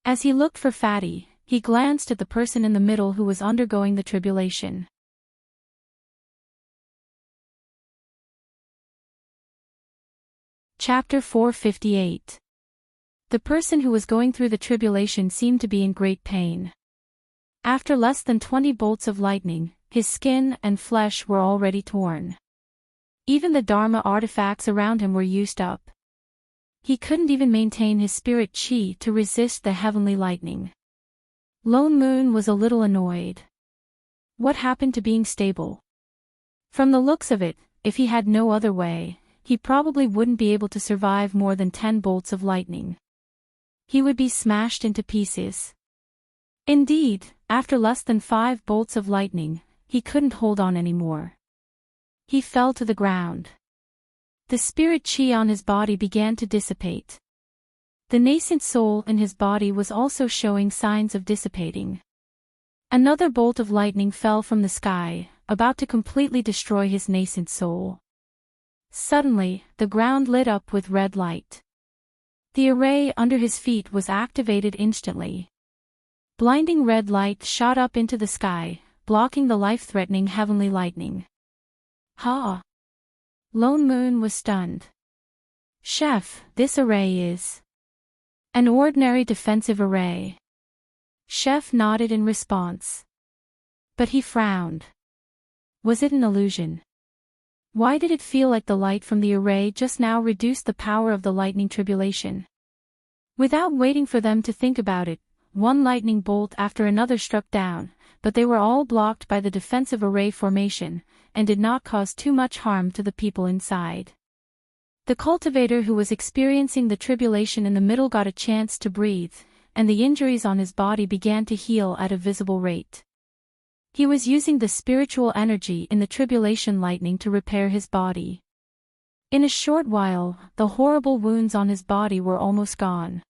As he looked for Fatty, he glanced at the person in the middle who was undergoing the tribulation. Chapter 458. The person who was going through the tribulation seemed to be in great pain. After less than 20 bolts of lightning, his skin and flesh were already torn. Even the Dharma artifacts around him were used up. He couldn't even maintain his spirit chi to resist the heavenly lightning. Lone Moon was a little annoyed. What happened to being stable? From the looks of it, if he had no other way, he probably wouldn't be able to survive more than 10 bolts of lightning. He would be smashed into pieces. Indeed, after less than 5 bolts of lightning, he couldn't hold on anymore. He fell to the ground. The spirit chi on his body began to dissipate. The nascent soul in his body was also showing signs of dissipating. Another bolt of lightning fell from the sky, about to completely destroy his nascent soul. Suddenly, the ground lit up with red light. The array under his feet was activated instantly. Blinding red light shot up into the sky, blocking the life-threatening heavenly lightning. Ha! Lone Moon was stunned. Chef, this array is an ordinary defensive array. Chef nodded in response. But he frowned. Was it an illusion? Why did it feel like the light from the array just now reduced the power of the lightning tribulation? Without waiting for them to think about it, one lightning bolt after another struck down, but they were all blocked by the defensive array formation, and did not cause too much harm to the people inside. The cultivator who was experiencing the tribulation in the middle got a chance to breathe, and the injuries on his body began to heal at a visible rate. He was using the spiritual energy in the tribulation lightning to repair his body. In a short while, the horrible wounds on his body were almost gone.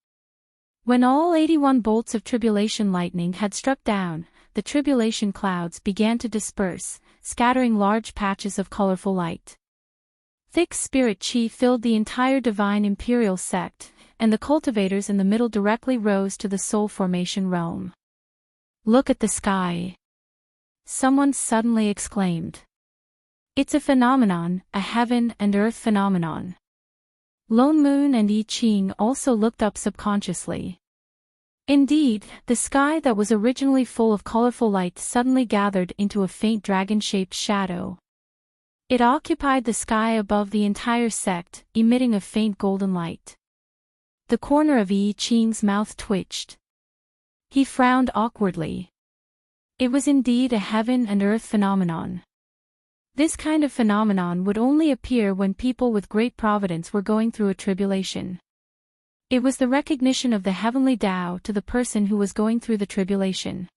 When all 81 bolts of tribulation lightning had struck down, the tribulation clouds began to disperse, scattering large patches of colorful light. Thick spirit chi filled the entire divine imperial sect, and the cultivators in the middle directly rose to the soul formation realm. Look at the sky! Someone suddenly exclaimed. It's a phenomenon, a heaven and earth phenomenon. Lone Moon and I Ching also looked up subconsciously. Indeed, the sky that was originally full of colorful light suddenly gathered into a faint dragon-shaped shadow. It occupied the sky above the entire sect, emitting a faint golden light. The corner of I Ching's mouth twitched. He frowned awkwardly. It was indeed a heaven and earth phenomenon. This kind of phenomenon would only appear when people with great providence were going through a tribulation. It was the recognition of the heavenly Tao to the person who was going through the tribulation.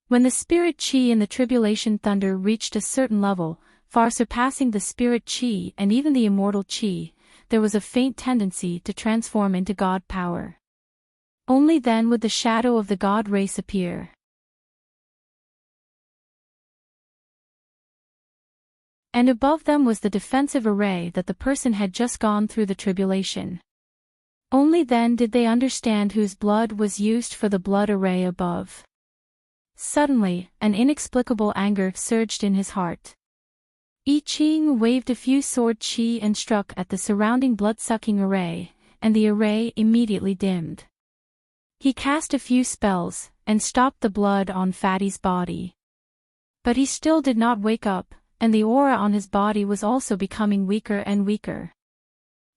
When the spirit chi in the tribulation thunder reached a certain level, far surpassing the spirit chi and even the immortal chi, there was a faint tendency to transform into God power. Only then would the shadow of the god race appear. And above them was the defensive array that the person had just gone through the tribulation. Only then did they understand whose blood was used for the blood array above. Suddenly, an inexplicable anger surged in his heart. I Ching waved a few sword chi and struck at the surrounding blood-sucking array, and the array immediately dimmed. He cast a few spells, and stopped the blood on Fatty's body. But he still did not wake up, and the aura on his body was also becoming weaker and weaker.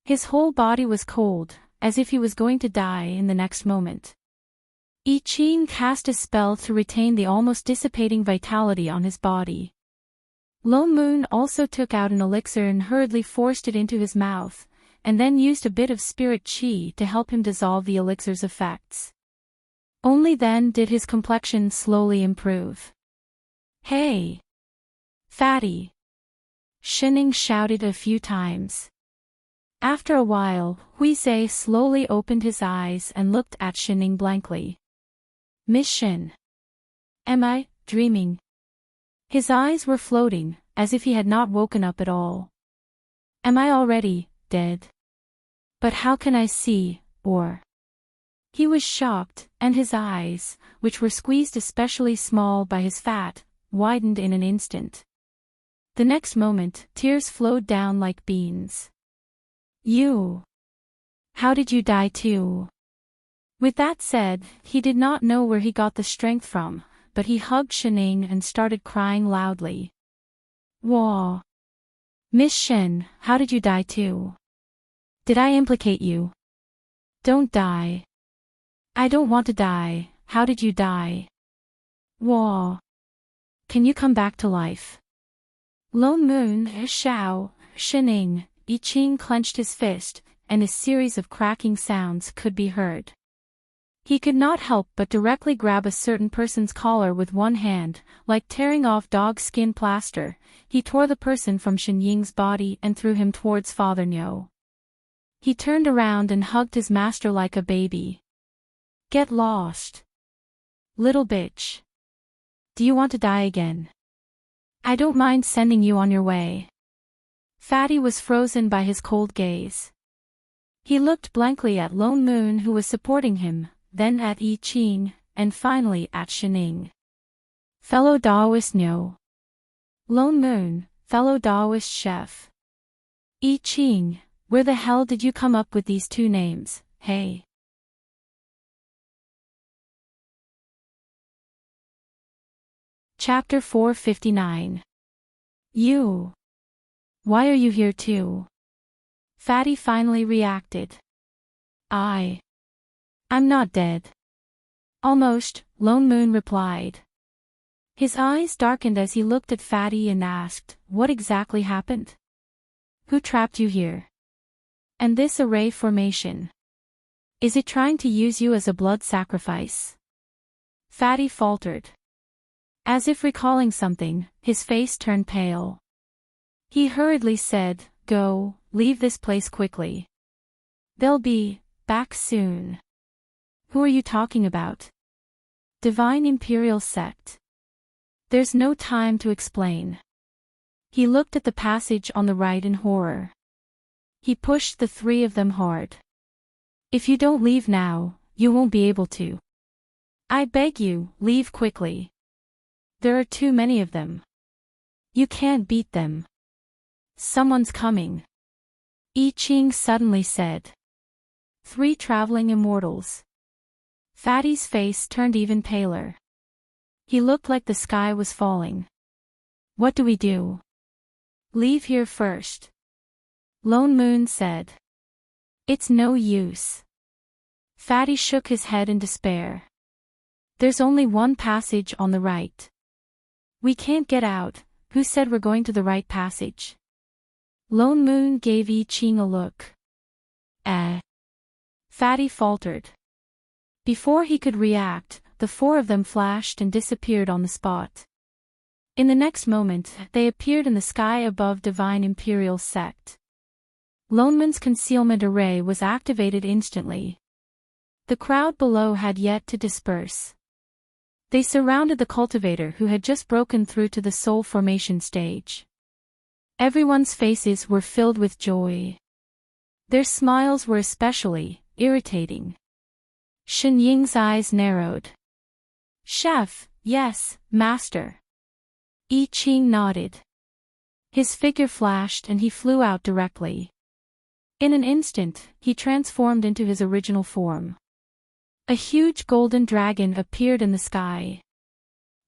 His whole body was cold, as if he was going to die in the next moment. I Ching cast a spell to retain the almost dissipating vitality on his body. Lone Moon also took out an elixir and hurriedly forced it into his mouth, and then used a bit of spirit chi to help him dissolve the elixir's effects. Only then did his complexion slowly improve. "Hey! Fatty!" Shining shouted a few times. After a while, Huizhe slowly opened his eyes and looked at Shining blankly. "Miss Shin. Am I dreaming?" His eyes were floating, as if he had not woken up at all. "Am I already dead? But how can I see, or?" He was shocked, and his eyes, which were squeezed especially small by his fat, widened in an instant. The next moment, tears flowed down like beans. "You? How did you die too?" With that said, he did not know where he got the strength from, but he hugged Shining and started crying loudly. "Whoa! Miss Shen, how did you die too? Did I implicate you? Don't die. I don't want to die. How did you die? Whoa! Can you come back to life?" Lone Moon, Xiao, Shining, I Ching clenched his fist, and a series of cracking sounds could be heard. He could not help but directly grab a certain person's collar with one hand, like tearing off dog skin plaster. He tore the person from Shen Ying's body and threw him towards Father Niu. He turned around and hugged his master like a baby. "Get lost. Little bitch. Do you want to die again? I don't mind sending you on your way." Fatty was frozen by his cold gaze. He looked blankly at Lone Moon who was supporting him, then at I Ching, and finally at Shining. "Fellow Daoist Niu. Lone Moon, fellow Daoist chef. I Ching, where the hell did you come up with these two names, hey?" Chapter 459. "You. Why are you here too?" Fatty finally reacted. I'm not dead." "Almost," Lone Moon replied. His eyes darkened as he looked at Fatty and asked, "What exactly happened? Who trapped you here? And this array formation? Is it trying to use you as a blood sacrifice?" Fatty faltered. As if recalling something, his face turned pale. He hurriedly said, "Go, leave this place quickly. They'll be back soon." "Who are you talking about?" "Divine Imperial Sect." "There's no time to explain." He looked at the passage on the right in horror. He pushed the three of them hard. "If you don't leave now, you won't be able to. I beg you, leave quickly. There are too many of them. You can't beat them. Someone's coming." I Ching suddenly said. 3 traveling immortals. Fatty's face turned even paler. He looked like the sky was falling. "What do we do?" "Leave here first," Lone Moon said. "It's no use." Fatty shook his head in despair. "There's only one passage on the right. We can't get out. Who said we're going to the right passage?" Lone Moon gave I Ching a look. Fatty faltered. Before he could react, the 4 of them flashed and disappeared on the spot. In the next moment, they appeared in the sky above Divine Imperial Sect. Lone Moon's concealment array was activated instantly. The crowd below had yet to disperse. They surrounded the cultivator who had just broken through to the soul formation stage. Everyone's faces were filled with joy. Their smiles were especially irritating. Shen Ying's eyes narrowed. "Chef, yes, master." I Ching nodded. His figure flashed and he flew out directly. In an instant, he transformed into his original form. A huge golden dragon appeared in the sky.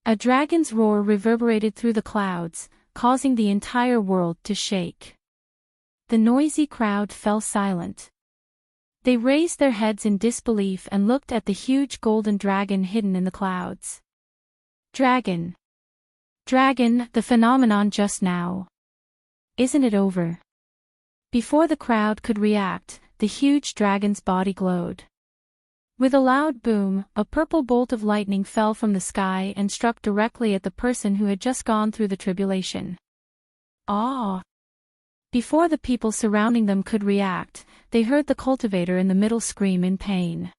A dragon's roar reverberated through the clouds, causing the entire world to shake. The noisy crowd fell silent. They raised their heads in disbelief and looked at the huge golden dragon hidden in the clouds. Dragon. Dragon, the phenomenon just now. Isn't it over? Before the crowd could react, the huge dragon's body glowed. With a loud boom, a purple bolt of lightning fell from the sky and struck directly at the person who had just gone through the tribulation. Ah! Before the people surrounding them could react, they heard the cultivator in the middle scream in pain.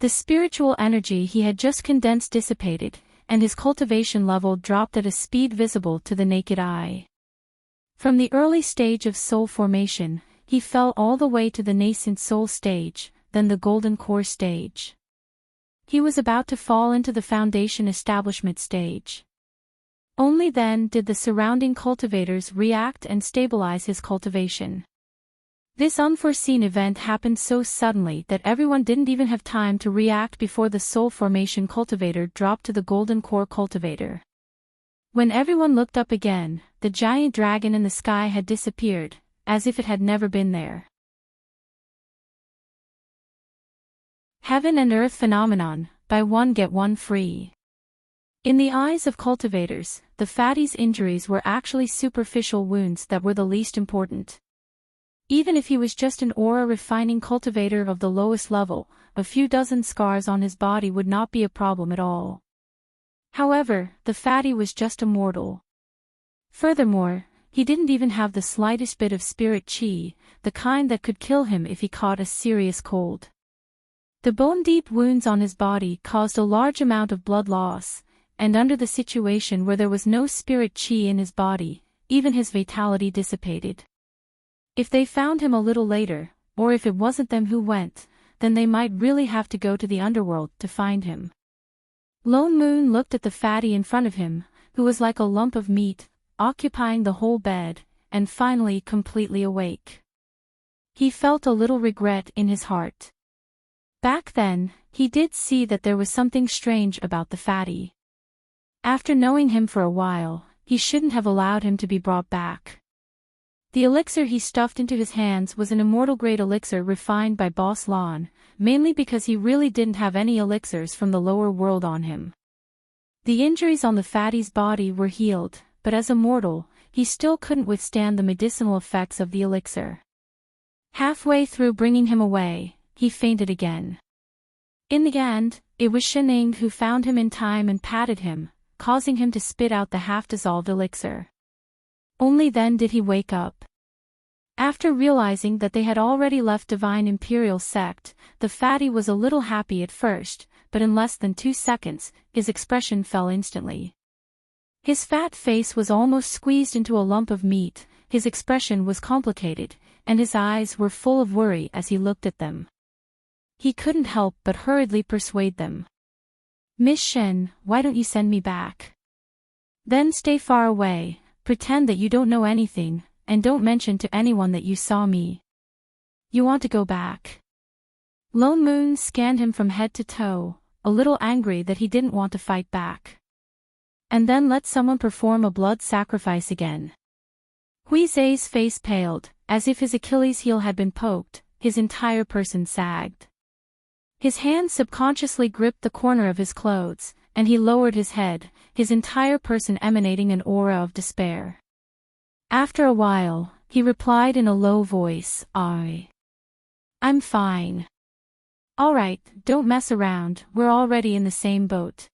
The spiritual energy he had just condensed dissipated, and his cultivation level dropped at a speed visible to the naked eye. From the early stage of soul formation, he fell all the way to the nascent soul stage, then the golden core stage. He was about to fall into the foundation establishment stage. Only then did the surrounding cultivators react and stabilize his cultivation. This unforeseen event happened so suddenly that everyone didn't even have time to react before the soul formation cultivator dropped to the golden core cultivator. When everyone looked up again, the giant dragon in the sky had disappeared, as if it had never been there. Heaven and Earth Phenomenon, buy one get one free. In the eyes of cultivators, the fatty's injuries were actually superficial wounds that were the least important. Even if he was just an aura-refining cultivator of the lowest level, a few dozen scars on his body would not be a problem at all. However, the fatty was just a mortal. Furthermore, he didn't even have the slightest bit of spirit chi, the kind that could kill him if he caught a serious cold. The bone-deep wounds on his body caused a large amount of blood loss, and under the situation where there was no spirit chi in his body, even his vitality dissipated. If they found him a little later, or if it wasn't them who went, then they might really have to go to the underworld to find him. Lone Moon looked at the fatty in front of him, who was like a lump of meat, occupying the whole bed, and finally completely awake. He felt a little regret in his heart. Back then, he did see that there was something strange about the fatty. After knowing him for a while, he shouldn't have allowed him to be brought back. The elixir he stuffed into his hands was an immortal-grade elixir refined by Boss Lon, mainly because he really didn't have any elixirs from the lower world on him. The injuries on the fatty's body were healed, but as a mortal, he still couldn't withstand the medicinal effects of the elixir. Halfway through bringing him away, he fainted again. In the end, it was Shening who found him in time and patted him, causing him to spit out the half-dissolved elixir. Only then did he wake up. After realizing that they had already left Divine Imperial Sect, the fatty was a little happy at first, but in less than 2 seconds, his expression fell instantly. His fat face was almost squeezed into a lump of meat, his expression was complicated, and his eyes were full of worry as he looked at them. He couldn't help but hurriedly persuade them. "Miss Shen, why don't you send me back? Then stay far away, pretend that you don't know anything, and don't mention to anyone that you saw me. You want to go back?" Lone Moon scanned him from head to toe, a little angry that he didn't want to fight back. "And then let someone perform a blood sacrifice again." Hui Zai's face paled, as if his Achilles heel had been poked, his entire person sagged. His hand subconsciously gripped the corner of his clothes, and he lowered his head, his entire person emanating an aura of despair. After a while, he replied in a low voice, I'm fine. Alright, don't mess around, we're already in the same boat.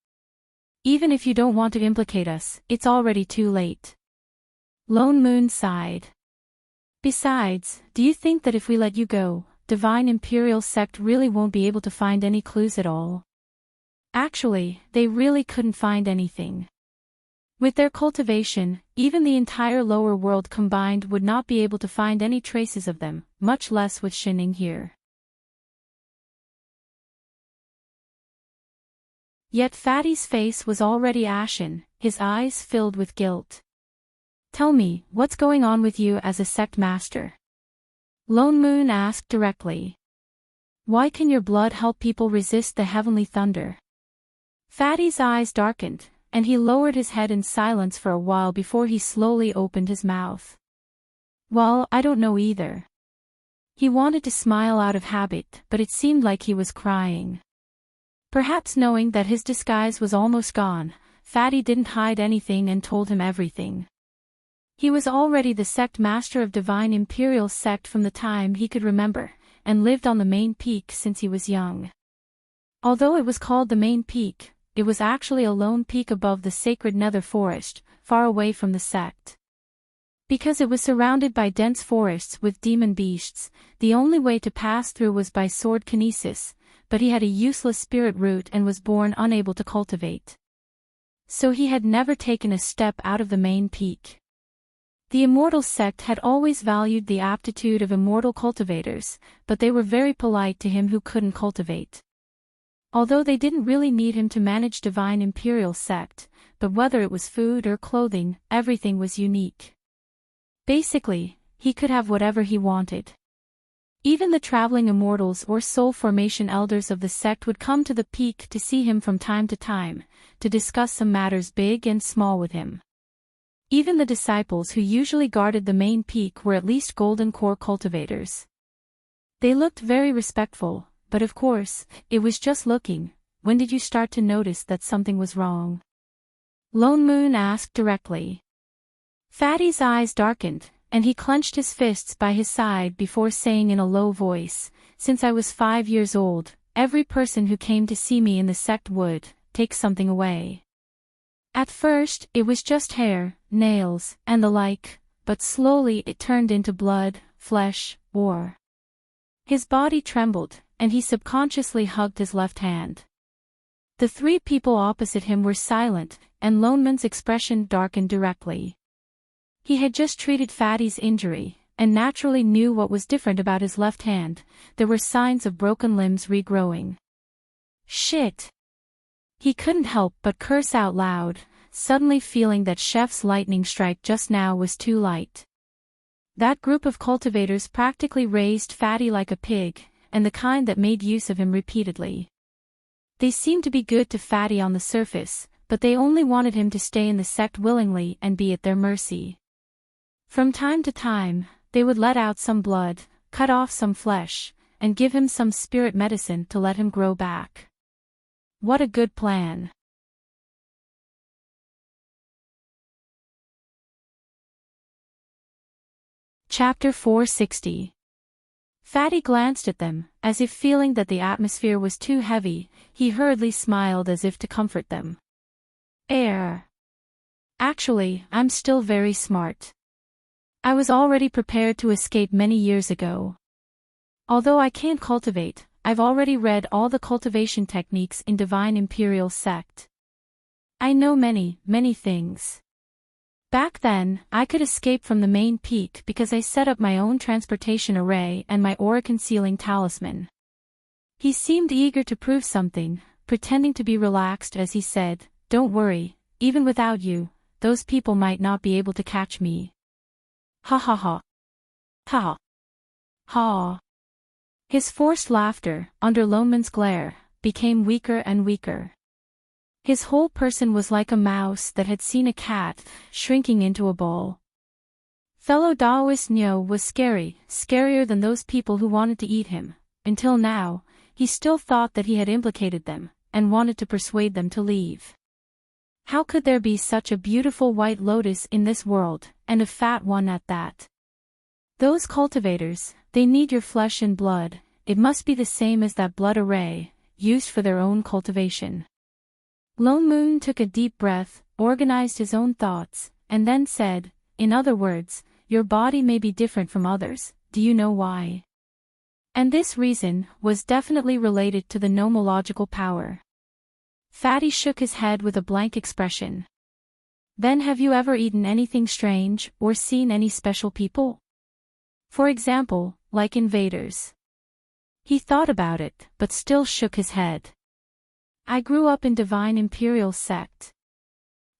Even if you don't want to implicate us, it's already too late." Lone Moon sighed. "Besides, do you think that if we let you go, Divine Imperial Sect really won't be able to find any clues at all. Actually, they really couldn't find anything. With their cultivation, even the entire lower world combined would not be able to find any traces of them, much less with Xining here. Yet Fatty's face was already ashen, his eyes filled with guilt. "Tell me, what's going on with you as a sect master?" Lone Moon asked directly. "Why can your blood help people resist the heavenly thunder?" Fatty's eyes darkened, and he lowered his head in silence for a while before he slowly opened his mouth. "Well, I don't know either." He wanted to smile out of habit, but it seemed like he was crying. Perhaps knowing that his disguise was almost gone, Fatty didn't hide anything and told him everything. He was already the sect master of Divine Imperial Sect from the time he could remember, and lived on the main peak since he was young. Although it was called the main peak, it was actually a lone peak above the sacred nether forest, far away from the sect. Because it was surrounded by dense forests with demon beasts, the only way to pass through was by sword kinesis, but he had a useless spirit root and was born unable to cultivate. So he had never taken a step out of the main peak. The Immortal Sect had always valued the aptitude of immortal cultivators, but they were very polite to him who couldn't cultivate. Although they didn't really need him to manage Divine Imperial Sect, but whether it was food or clothing, everything was unique. Basically, he could have whatever he wanted. Even the traveling immortals or soul formation elders of the sect would come to the peak to see him from time to time, to discuss some matters big and small with him. Even the disciples who usually guarded the main peak were at least golden core cultivators. They looked very respectful, but of course, it was just looking. When did you start to notice that something was wrong? Lone Moon asked directly. Fatty's eyes darkened, and he clenched his fists by his side before saying in a low voice, "Since I was 5 years old, every person who came to see me in the sect would take something away. At first, it was just hair, nails, and the like, but slowly it turned into blood, flesh, or..." His body trembled, and he subconsciously hugged his left hand. The three people opposite him were silent, and Lone Moon's expression darkened directly. He had just treated Fatty's injury, and naturally knew what was different about his left hand. There were signs of broken limbs regrowing. Shit! He couldn't help but curse out loud, suddenly feeling that Chef's lightning strike just now was too light. That group of cultivators practically raised Fatty like a pig, and the kind that made use of him repeatedly. They seemed to be good to Fatty on the surface, but they only wanted him to stay in the sect willingly and be at their mercy. From time to time, they would let out some blood, cut off some flesh, and give him some spirit medicine to let him grow back. What a good plan. Chapter 460. Fatty glanced at them, as if feeling that the atmosphere was too heavy. He hurriedly smiled as if to comfort them. Actually, I'm still very smart. I was already prepared to escape many years ago. Although I can't cultivate, I've already read all the cultivation techniques in Divine Imperial Sect. I know many, many things. Back then, I could escape from the main peak because I set up my own transportation array and my aura-concealing talisman. He seemed eager to prove something, pretending to be relaxed as he said, "Don't worry, even without you, those people might not be able to catch me." Ha ha ha. Ha. Ha. His forced laughter, under Lone Moon's glare, became weaker and weaker. His whole person was like a mouse that had seen a cat, shrinking into a ball. Fellow Daoist Nyo was scary, scarier than those people who wanted to eat him. Until now, he still thought that he had implicated them, and wanted to persuade them to leave. How could there be such a beautiful white lotus in this world, and a fat one at that? Those cultivators, they need your flesh and blood. It must be the same as that blood array, used for their own cultivation. Lone Moon took a deep breath, organized his own thoughts, and then said, "In other words, your body may be different from others. Do you know why?" And this reason was definitely related to the nomological power. Fatty shook his head with a blank expression. Then have you ever eaten anything strange, or seen any special people? For example, like invaders. He thought about it, but still shook his head. I grew up in Divine Imperial sect.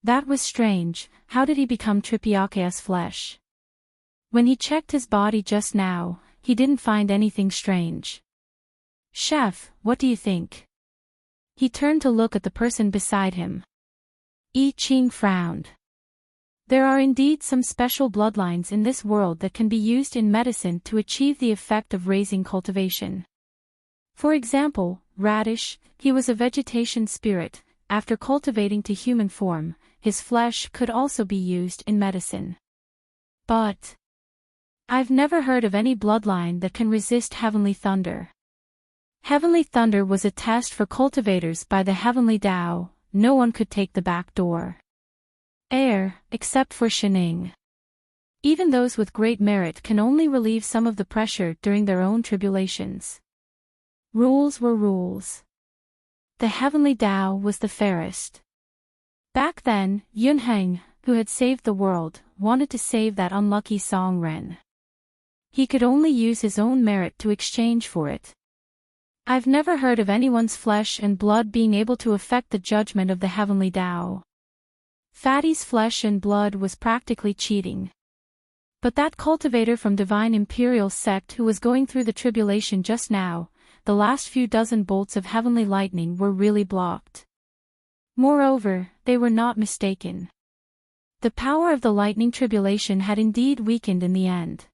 That was strange. How did he become Tripiakea's flesh? When he checked his body just now, he didn't find anything strange. Chef, what do you think? He turned to look at the person beside him. I Ching frowned. There are indeed some special bloodlines in this world that can be used in medicine to achieve the effect of raising cultivation. For example, Radish, he was a vegetation spirit. After cultivating to human form, his flesh could also be used in medicine. But I've never heard of any bloodline that can resist heavenly thunder. Heavenly thunder was a test for cultivators by the heavenly Tao. No one could take the back door. Air, except for Shining. Even those with great merit can only relieve some of the pressure during their own tribulations. Rules were rules. The heavenly Tao was the fairest. Back then, Yunheng, who had saved the world, wanted to save that unlucky Song Ren. He could only use his own merit to exchange for it. I've never heard of anyone's flesh and blood being able to affect the judgment of the heavenly Tao. Fatty's flesh and blood was practically cheating. But that cultivator from Divine Imperial sect who was going through the tribulation just now, the last few dozen bolts of heavenly lightning were really blocked. Moreover, they were not mistaken. The power of the lightning tribulation had indeed weakened in the end.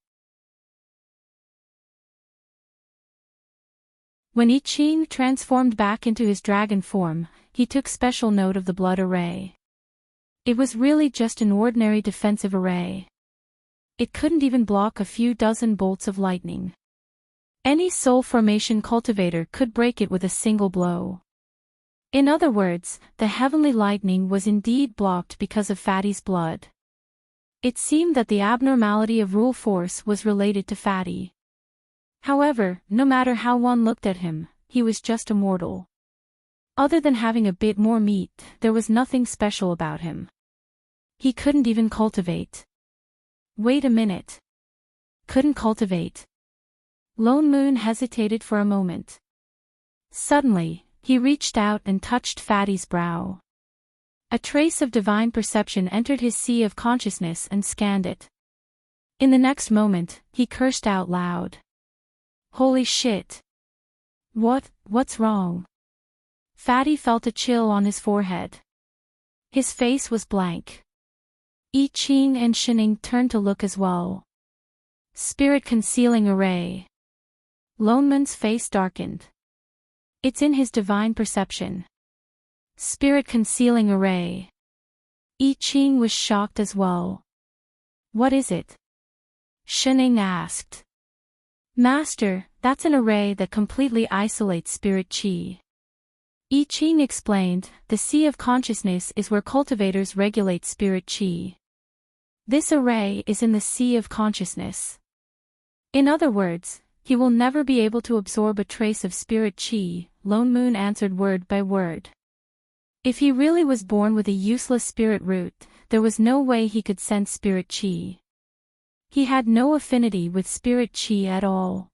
When I Ching transformed back into his dragon form, he took special note of the blood array. It was really just an ordinary defensive array. It couldn't even block a few dozen bolts of lightning. Any soul formation cultivator could break it with a single blow. In other words, the heavenly lightning was indeed blocked because of Fatty's blood. It seemed that the abnormality of rule force was related to Fatty. However, no matter how one looked at him, he was just a mortal. Other than having a bit more meat, there was nothing special about him. He couldn't even cultivate. Wait a minute. Couldn't cultivate. Lone Moon hesitated for a moment. Suddenly, he reached out and touched Fatty's brow. A trace of divine perception entered his sea of consciousness and scanned it. In the next moment, he cursed out loud. Holy shit! What's wrong? Fatty felt a chill on his forehead. His face was blank. I Ching and Shining turned to look as well. Spirit concealing array. Lone Moon's face darkened. It's in his divine perception. Spirit concealing array. I Ching was shocked as well. What is it? Shining asked. Master, that's an array that completely isolates spirit chi. I Ching explained, the sea of consciousness is where cultivators regulate spirit chi. This array is in the sea of consciousness. In other words, he will never be able to absorb a trace of spirit chi, Lone Moon answered word by word. If he really was born with a useless spirit root, there was no way he could sense spirit chi. He had no affinity with spirit chi at all.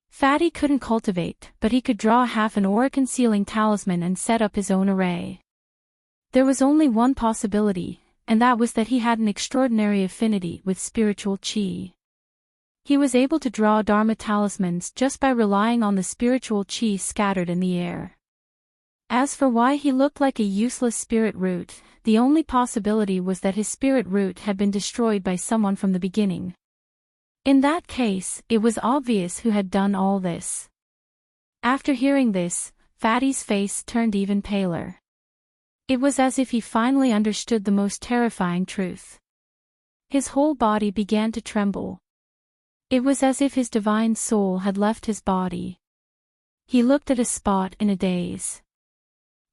Fatty couldn't cultivate, but he could draw half an aura-concealing talisman and set up his own array. There was only one possibility, and that was that he had an extraordinary affinity with spiritual chi. He was able to draw Dharma talismans just by relying on the spiritual chi scattered in the air. As for why he looked like a useless spirit root, the only possibility was that his spirit root had been destroyed by someone from the beginning. In that case, it was obvious who had done all this. After hearing this, Fatty's face turned even paler. It was as if he finally understood the most terrifying truth. His whole body began to tremble. It was as if his divine soul had left his body. He looked at a spot in a daze.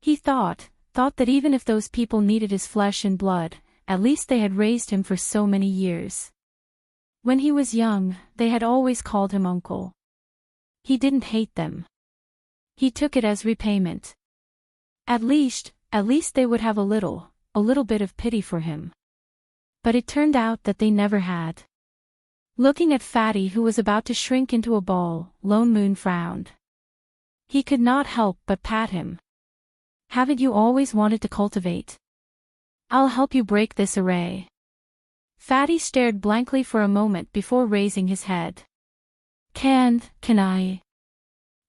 He thought that even if those people needed his flesh and blood, at least they had raised him for so many years. When he was young, they had always called him uncle. He didn't hate them. He took it as repayment. At least they would have a little bit of pity for him. But it turned out that they never had. Looking at Fatty, who was about to shrink into a ball, Lone Moon frowned. He could not help but pat him. Haven't you always wanted to cultivate? I'll help you break this array. Fatty stared blankly for a moment before raising his head. Can I?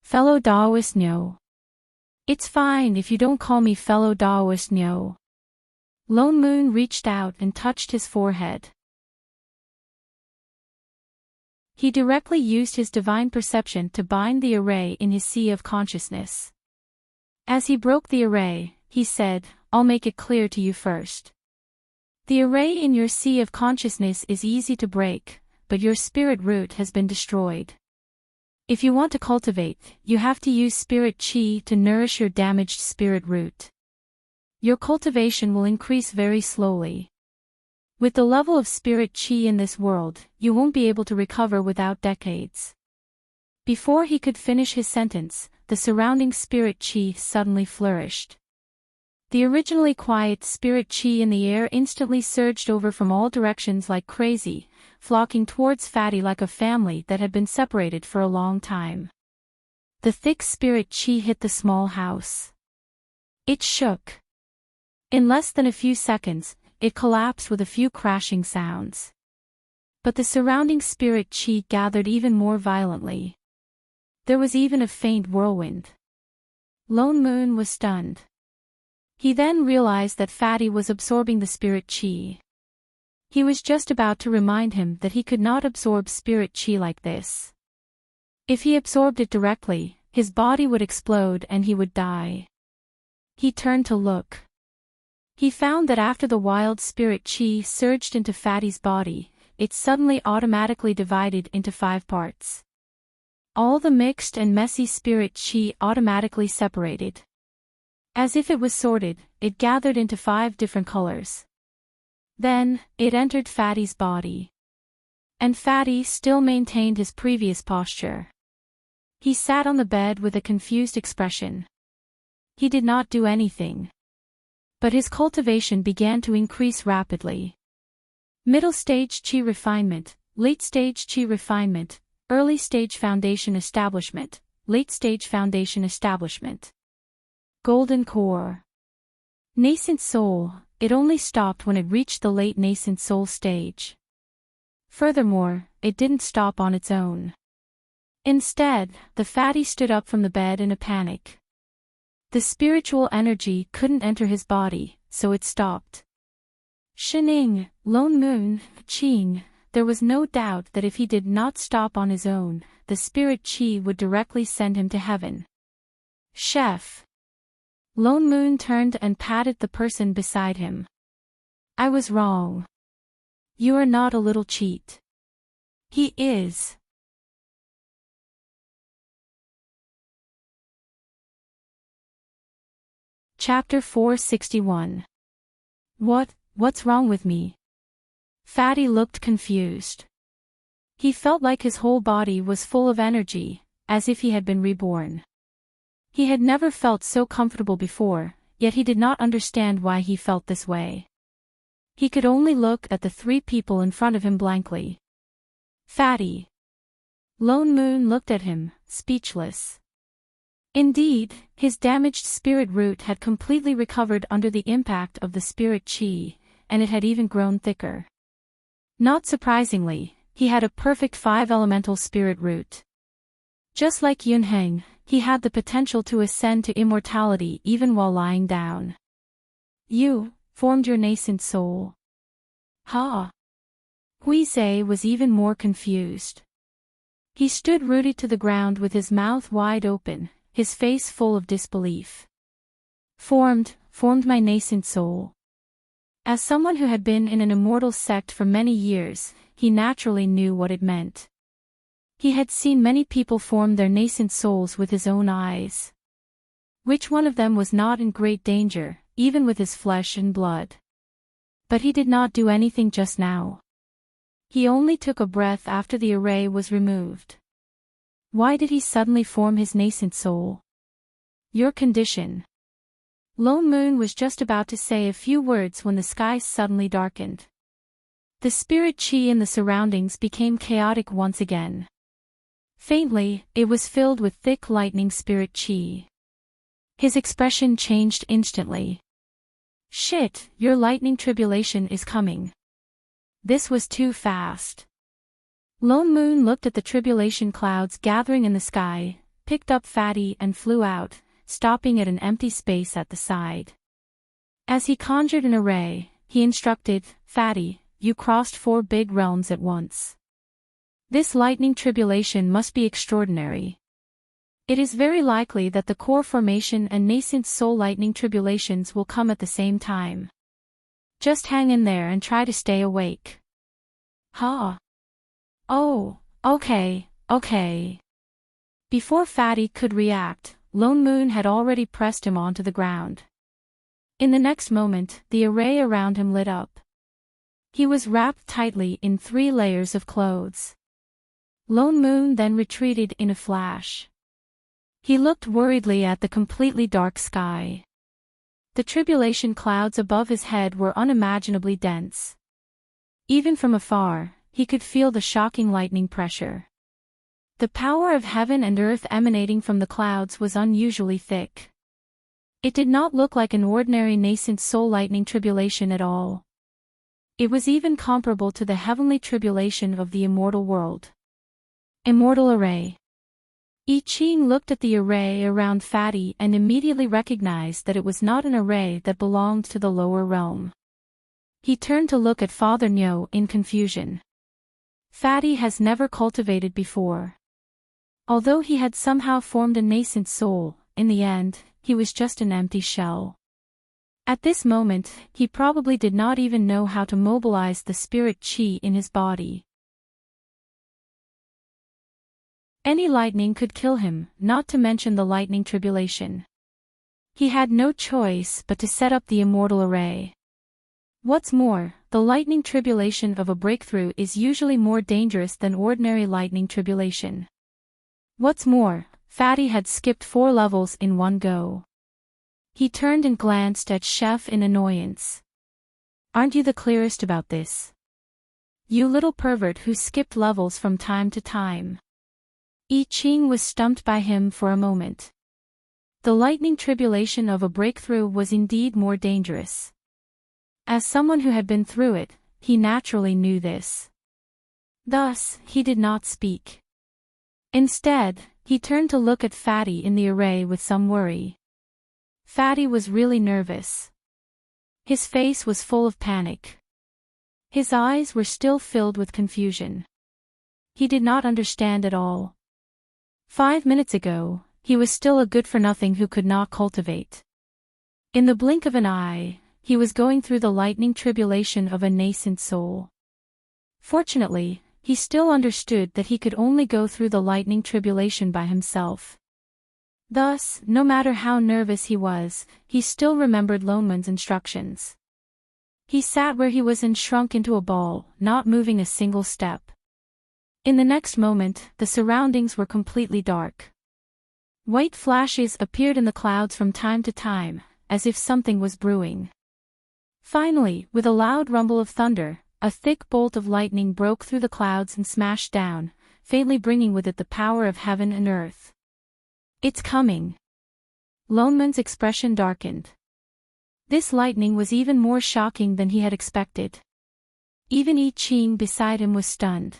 Fellow Daoist, no. It's fine if you don't call me fellow Daoist, no. Lone Moon reached out and touched his forehead. He directly used his divine perception to bind the array in his sea of consciousness. As he broke the array, he said, I'll make it clear to you first. The array in your sea of consciousness is easy to break, but your spirit root has been destroyed. If you want to cultivate, you have to use spirit chi to nourish your damaged spirit root. Your cultivation will increase very slowly. With the level of spirit chi in this world, you won't be able to recover without decades. Before he could finish his sentence, the surrounding spirit chi suddenly flourished. The originally quiet spirit chi in the air instantly surged over from all directions like crazy, flocking towards Fatty like a family that had been separated for a long time. The thick spirit chi hit the small house. It shook. In less than a few seconds, it collapsed with a few crashing sounds. But the surrounding spirit chi gathered even more violently. There was even a faint whirlwind. Lone Moon was stunned. He then realized that Fatty was absorbing the spirit chi. He was just about to remind him that he could not absorb spirit chi like this. If he absorbed it directly, his body would explode and he would die. He turned to look. He found that after the wild spirit chi surged into Fatty's body, it suddenly automatically divided into 5 parts. All the mixed and messy spirit chi automatically separated. As if it was sorted, it gathered into 5 different colors. Then, it entered Fatty's body. And Fatty still maintained his previous posture. He sat on the bed with a confused expression. He did not do anything. But his cultivation began to increase rapidly. Middle stage chi refinement, late stage chi refinement, early stage foundation establishment, late stage foundation establishment. Golden core. Nascent soul, it only stopped when it reached the late nascent soul stage. Furthermore, it didn't stop on its own. Instead, the Fatty stood up from the bed in a panic. The spiritual energy couldn't enter his body, so it stopped. Shining, Lone Moon, Qing, there was no doubt that if he did not stop on his own, the spirit chi would directly send him to heaven. Chef. Lone Moon turned and patted the person beside him. I was wrong. You are not a little cheat. He is. Chapter 461. What's wrong with me? Fatty looked confused. He felt like his whole body was full of energy, as if he had been reborn. He had never felt so comfortable before, yet he did not understand why he felt this way. He could only look at the 3 people in front of him blankly. Fatty. Lone Moon looked at him, speechless. Indeed, his damaged spirit root had completely recovered under the impact of the spirit chi, and it had even grown thicker. Not surprisingly, he had a perfect 5-elemental spirit root. Just like Yunheng, he had the potential to ascend to immortality even while lying down. You formed your nascent soul. Ha! Huizhe was even more confused. He stood rooted to the ground with his mouth wide open, his face full of disbelief. Formed my nascent soul. As someone who had been in an immortal sect for many years, he naturally knew what it meant. He had seen many people form their nascent souls with his own eyes. Which one of them was not in great danger, even with his flesh and blood? But he did not do anything just now. He only took a breath after the array was removed. Why did he suddenly form his nascent soul? Your condition. Lone Moon was just about to say a few words when the sky suddenly darkened. The spirit chi in the surroundings became chaotic once again. Faintly, it was filled with thick lightning spirit chi. His expression changed instantly. Shit, your lightning tribulation is coming. This was too fast. Lone Moon looked at the tribulation clouds gathering in the sky, picked up Fatty and flew out, stopping at an empty space at the side. As he conjured an array, he instructed, Fatty, you crossed 4 big realms at once. This lightning tribulation must be extraordinary. It is very likely that the core formation and nascent soul lightning tribulations will come at the same time. Just hang in there and try to stay awake. Huh? Oh, okay. Before Fatty could react, Lone Moon had already pressed him onto the ground. In the next moment, the array around him lit up. He was wrapped tightly in 3 layers of clothes. Lone Moon then retreated in a flash. He looked worriedly at the completely dark sky. The tribulation clouds above his head were unimaginably dense. Even from afar, he could feel the shocking lightning pressure. The power of heaven and earth emanating from the clouds was unusually thick. It did not look like an ordinary nascent soul lightning tribulation at all. It was even comparable to the heavenly tribulation of the immortal world. Immortal Array. I Ching looked at the array around Fatty and immediately recognized that it was not an array that belonged to the lower realm. He turned to look at Father Nyo in confusion. Fatty has never cultivated before. Although he had somehow formed a nascent soul, in the end, he was just an empty shell. At this moment, he probably did not even know how to mobilize the spirit chi in his body. Any lightning could kill him, not to mention the lightning tribulation. He had no choice but to set up the immortal array. What's more, the lightning tribulation of a breakthrough is usually more dangerous than ordinary lightning tribulation. What's more, Fatty had skipped 4 levels in one go. He turned and glanced at Chef in annoyance. Aren't you the clearest about this? You little pervert who skipped levels from time to time. I Ching was stumped by him for a moment. The lightning tribulation of a breakthrough was indeed more dangerous. As someone who had been through it, he naturally knew this. Thus, he did not speak. Instead, he turned to look at Fatty in the array with some worry. Fatty was really nervous. His face was full of panic. His eyes were still filled with confusion. He did not understand at all. 5 minutes ago, he was still a good-for-nothing who could not cultivate. In the blink of an eye, he was going through the lightning tribulation of a nascent soul. Fortunately, he still understood that he could only go through the lightning tribulation by himself. Thus, no matter how nervous he was, he still remembered Lone Moon's instructions. He sat where he was and shrunk into a ball, not moving a single step. In the next moment, the surroundings were completely dark. White flashes appeared in the clouds from time to time, as if something was brewing. Finally, with a loud rumble of thunder, a thick bolt of lightning broke through the clouds and smashed down, faintly bringing with it the power of heaven and earth. It's coming. Lone Moon's expression darkened. This lightning was even more shocking than he had expected. Even I Ching beside him was stunned.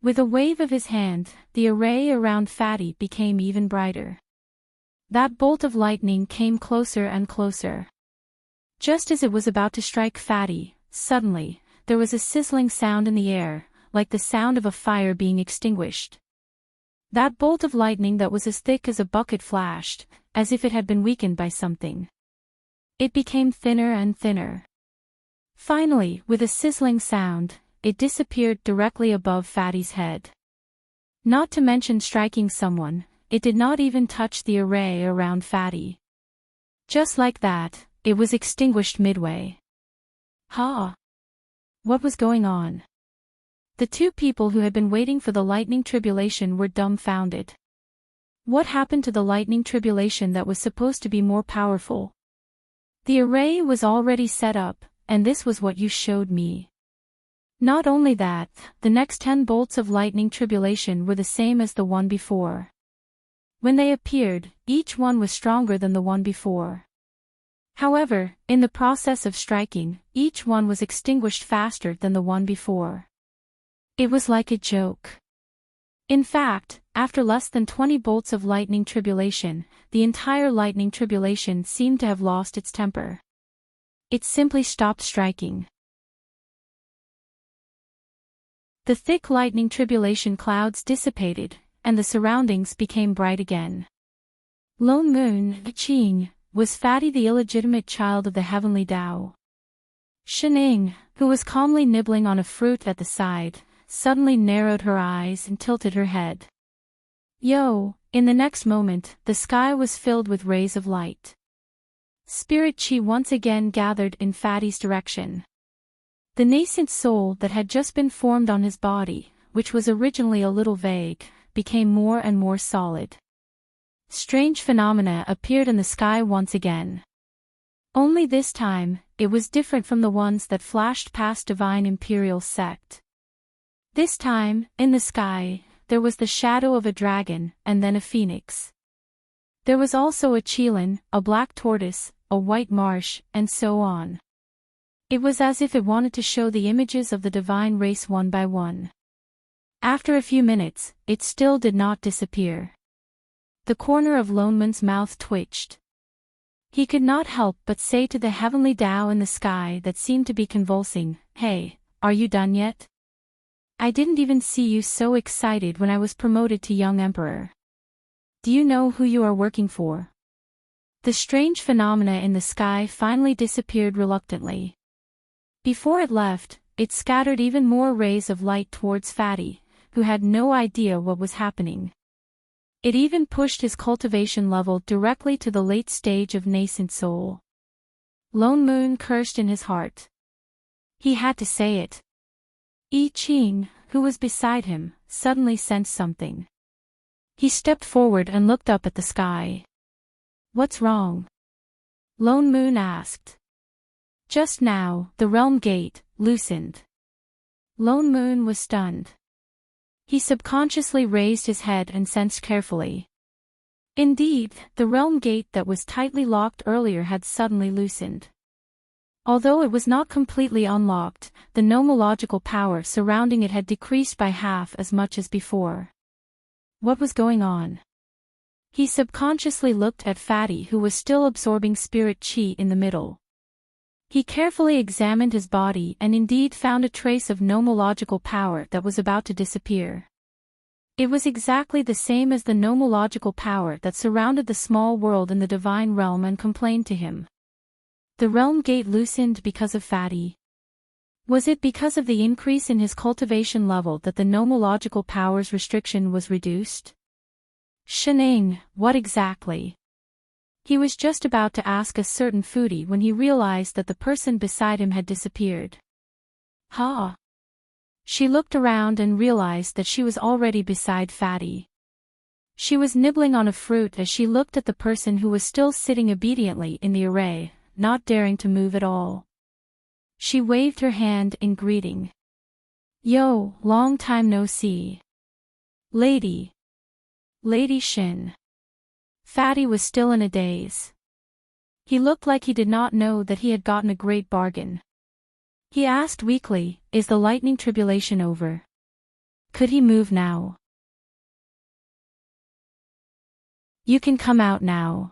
With a wave of his hand, the array around Fatty became even brighter. That bolt of lightning came closer and closer. Just as it was about to strike Fatty, suddenly, there was a sizzling sound in the air, like the sound of a fire being extinguished. That bolt of lightning that was as thick as a bucket flashed, as if it had been weakened by something. It became thinner and thinner. Finally, with a sizzling sound, it disappeared directly above Fatty's head. Not to mention striking someone, it did not even touch the array around Fatty. Just like that, it was extinguished midway. What was going on? The two people who had been waiting for the lightning tribulation were dumbfounded. What happened to the lightning tribulation that was supposed to be more powerful? The array was already set up, and this was what you showed me. Not only that, the next 10 bolts of lightning tribulation were the same as the one before. When they appeared, each one was stronger than the one before. However, in the process of striking, each one was extinguished faster than the one before. It was like a joke. In fact, after less than 20 bolts of lightning tribulation, the entire lightning tribulation seemed to have lost its temper. It simply stopped striking. The thick lightning tribulation clouds dissipated, and the surroundings became bright again. Lone Moon, Qing, was Fatty, the illegitimate child of the heavenly Tao. Shining, who was calmly nibbling on a fruit at the side, suddenly narrowed her eyes and tilted her head. Yo! In the next moment, the sky was filled with rays of light. Spirit Chi once again gathered in Fatty's direction. The nascent soul that had just been formed on his body, which was originally a little vague, became more and more solid. Strange phenomena appeared in the sky once again. Only this time, it was different from the ones that flashed past Divine Imperial Sect. This time, in the sky, there was the shadow of a dragon, and then a phoenix. There was also a qilin, a black tortoise, a white marsh, and so on. It was as if it wanted to show the images of the divine race one by one. After a few minutes, it still did not disappear. The corner of Lone Moon's mouth twitched. He could not help but say to the heavenly Tao in the sky that seemed to be convulsing, "Hey, are you done yet? I didn't even see you so excited when I was promoted to young emperor. Do you know who you are working for?" The strange phenomena in the sky finally disappeared reluctantly. Before it left, it scattered even more rays of light towards Fatty, who had no idea what was happening. It even pushed his cultivation level directly to the late stage of nascent soul. Lone Moon cursed in his heart. He had to say it. I Ching, who was beside him, suddenly sensed something. He stepped forward and looked up at the sky. "What's wrong?" Lone Moon asked. Just now, the realm gate loosened. Lone Moon was stunned. He subconsciously raised his head and sensed carefully. Indeed, the realm gate that was tightly locked earlier had suddenly loosened. Although it was not completely unlocked, the nomological power surrounding it had decreased by half as much as before. What was going on? He subconsciously looked at Fatty, who was still absorbing spirit chi in the middle. He carefully examined his body and indeed found a trace of nomological power that was about to disappear. It was exactly the same as the nomological power that surrounded the small world in the divine realm and complained to him. The realm gate loosened because of Fatty. Was it because of the increase in his cultivation level that the nomological power's restriction was reduced? Shining, what exactly? He was just about to ask a certain foodie when he realized that the person beside him had disappeared. Ha! She looked around and realized that she was already beside Fatty. She was nibbling on a fruit as she looked at the person who was still sitting obediently in the array, not daring to move at all. She waved her hand in greeting. "Yo, long time no see. Lady Shin." Fatty was still in a daze. He looked like he did not know that he had gotten a great bargain. He asked weakly, "Is the lightning tribulation over? Could he move now?" "You can come out now."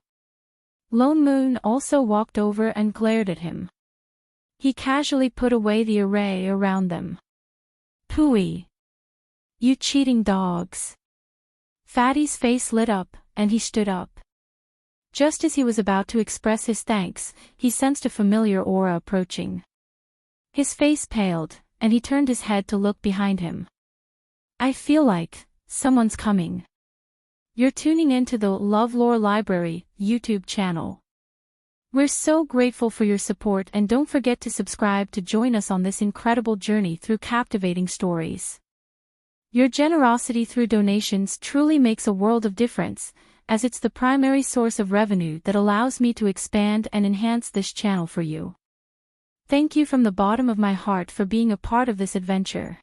Lone Moon also walked over and glared at him. He casually put away the array around them. "Pooey! You cheating dogs!" Fatty's face lit up, and he stood up. Just as he was about to express his thanks, he sensed a familiar aura approaching. His face paled, and he turned his head to look behind him. "I feel like someone's coming." You're tuning into the LoveLore Library YouTube channel. We're so grateful for your support, and don't forget to subscribe to join us on this incredible journey through captivating stories. Your generosity through donations truly makes a world of difference, as it's the primary source of revenue that allows me to expand and enhance this channel for you. Thank you from the bottom of my heart for being a part of this adventure.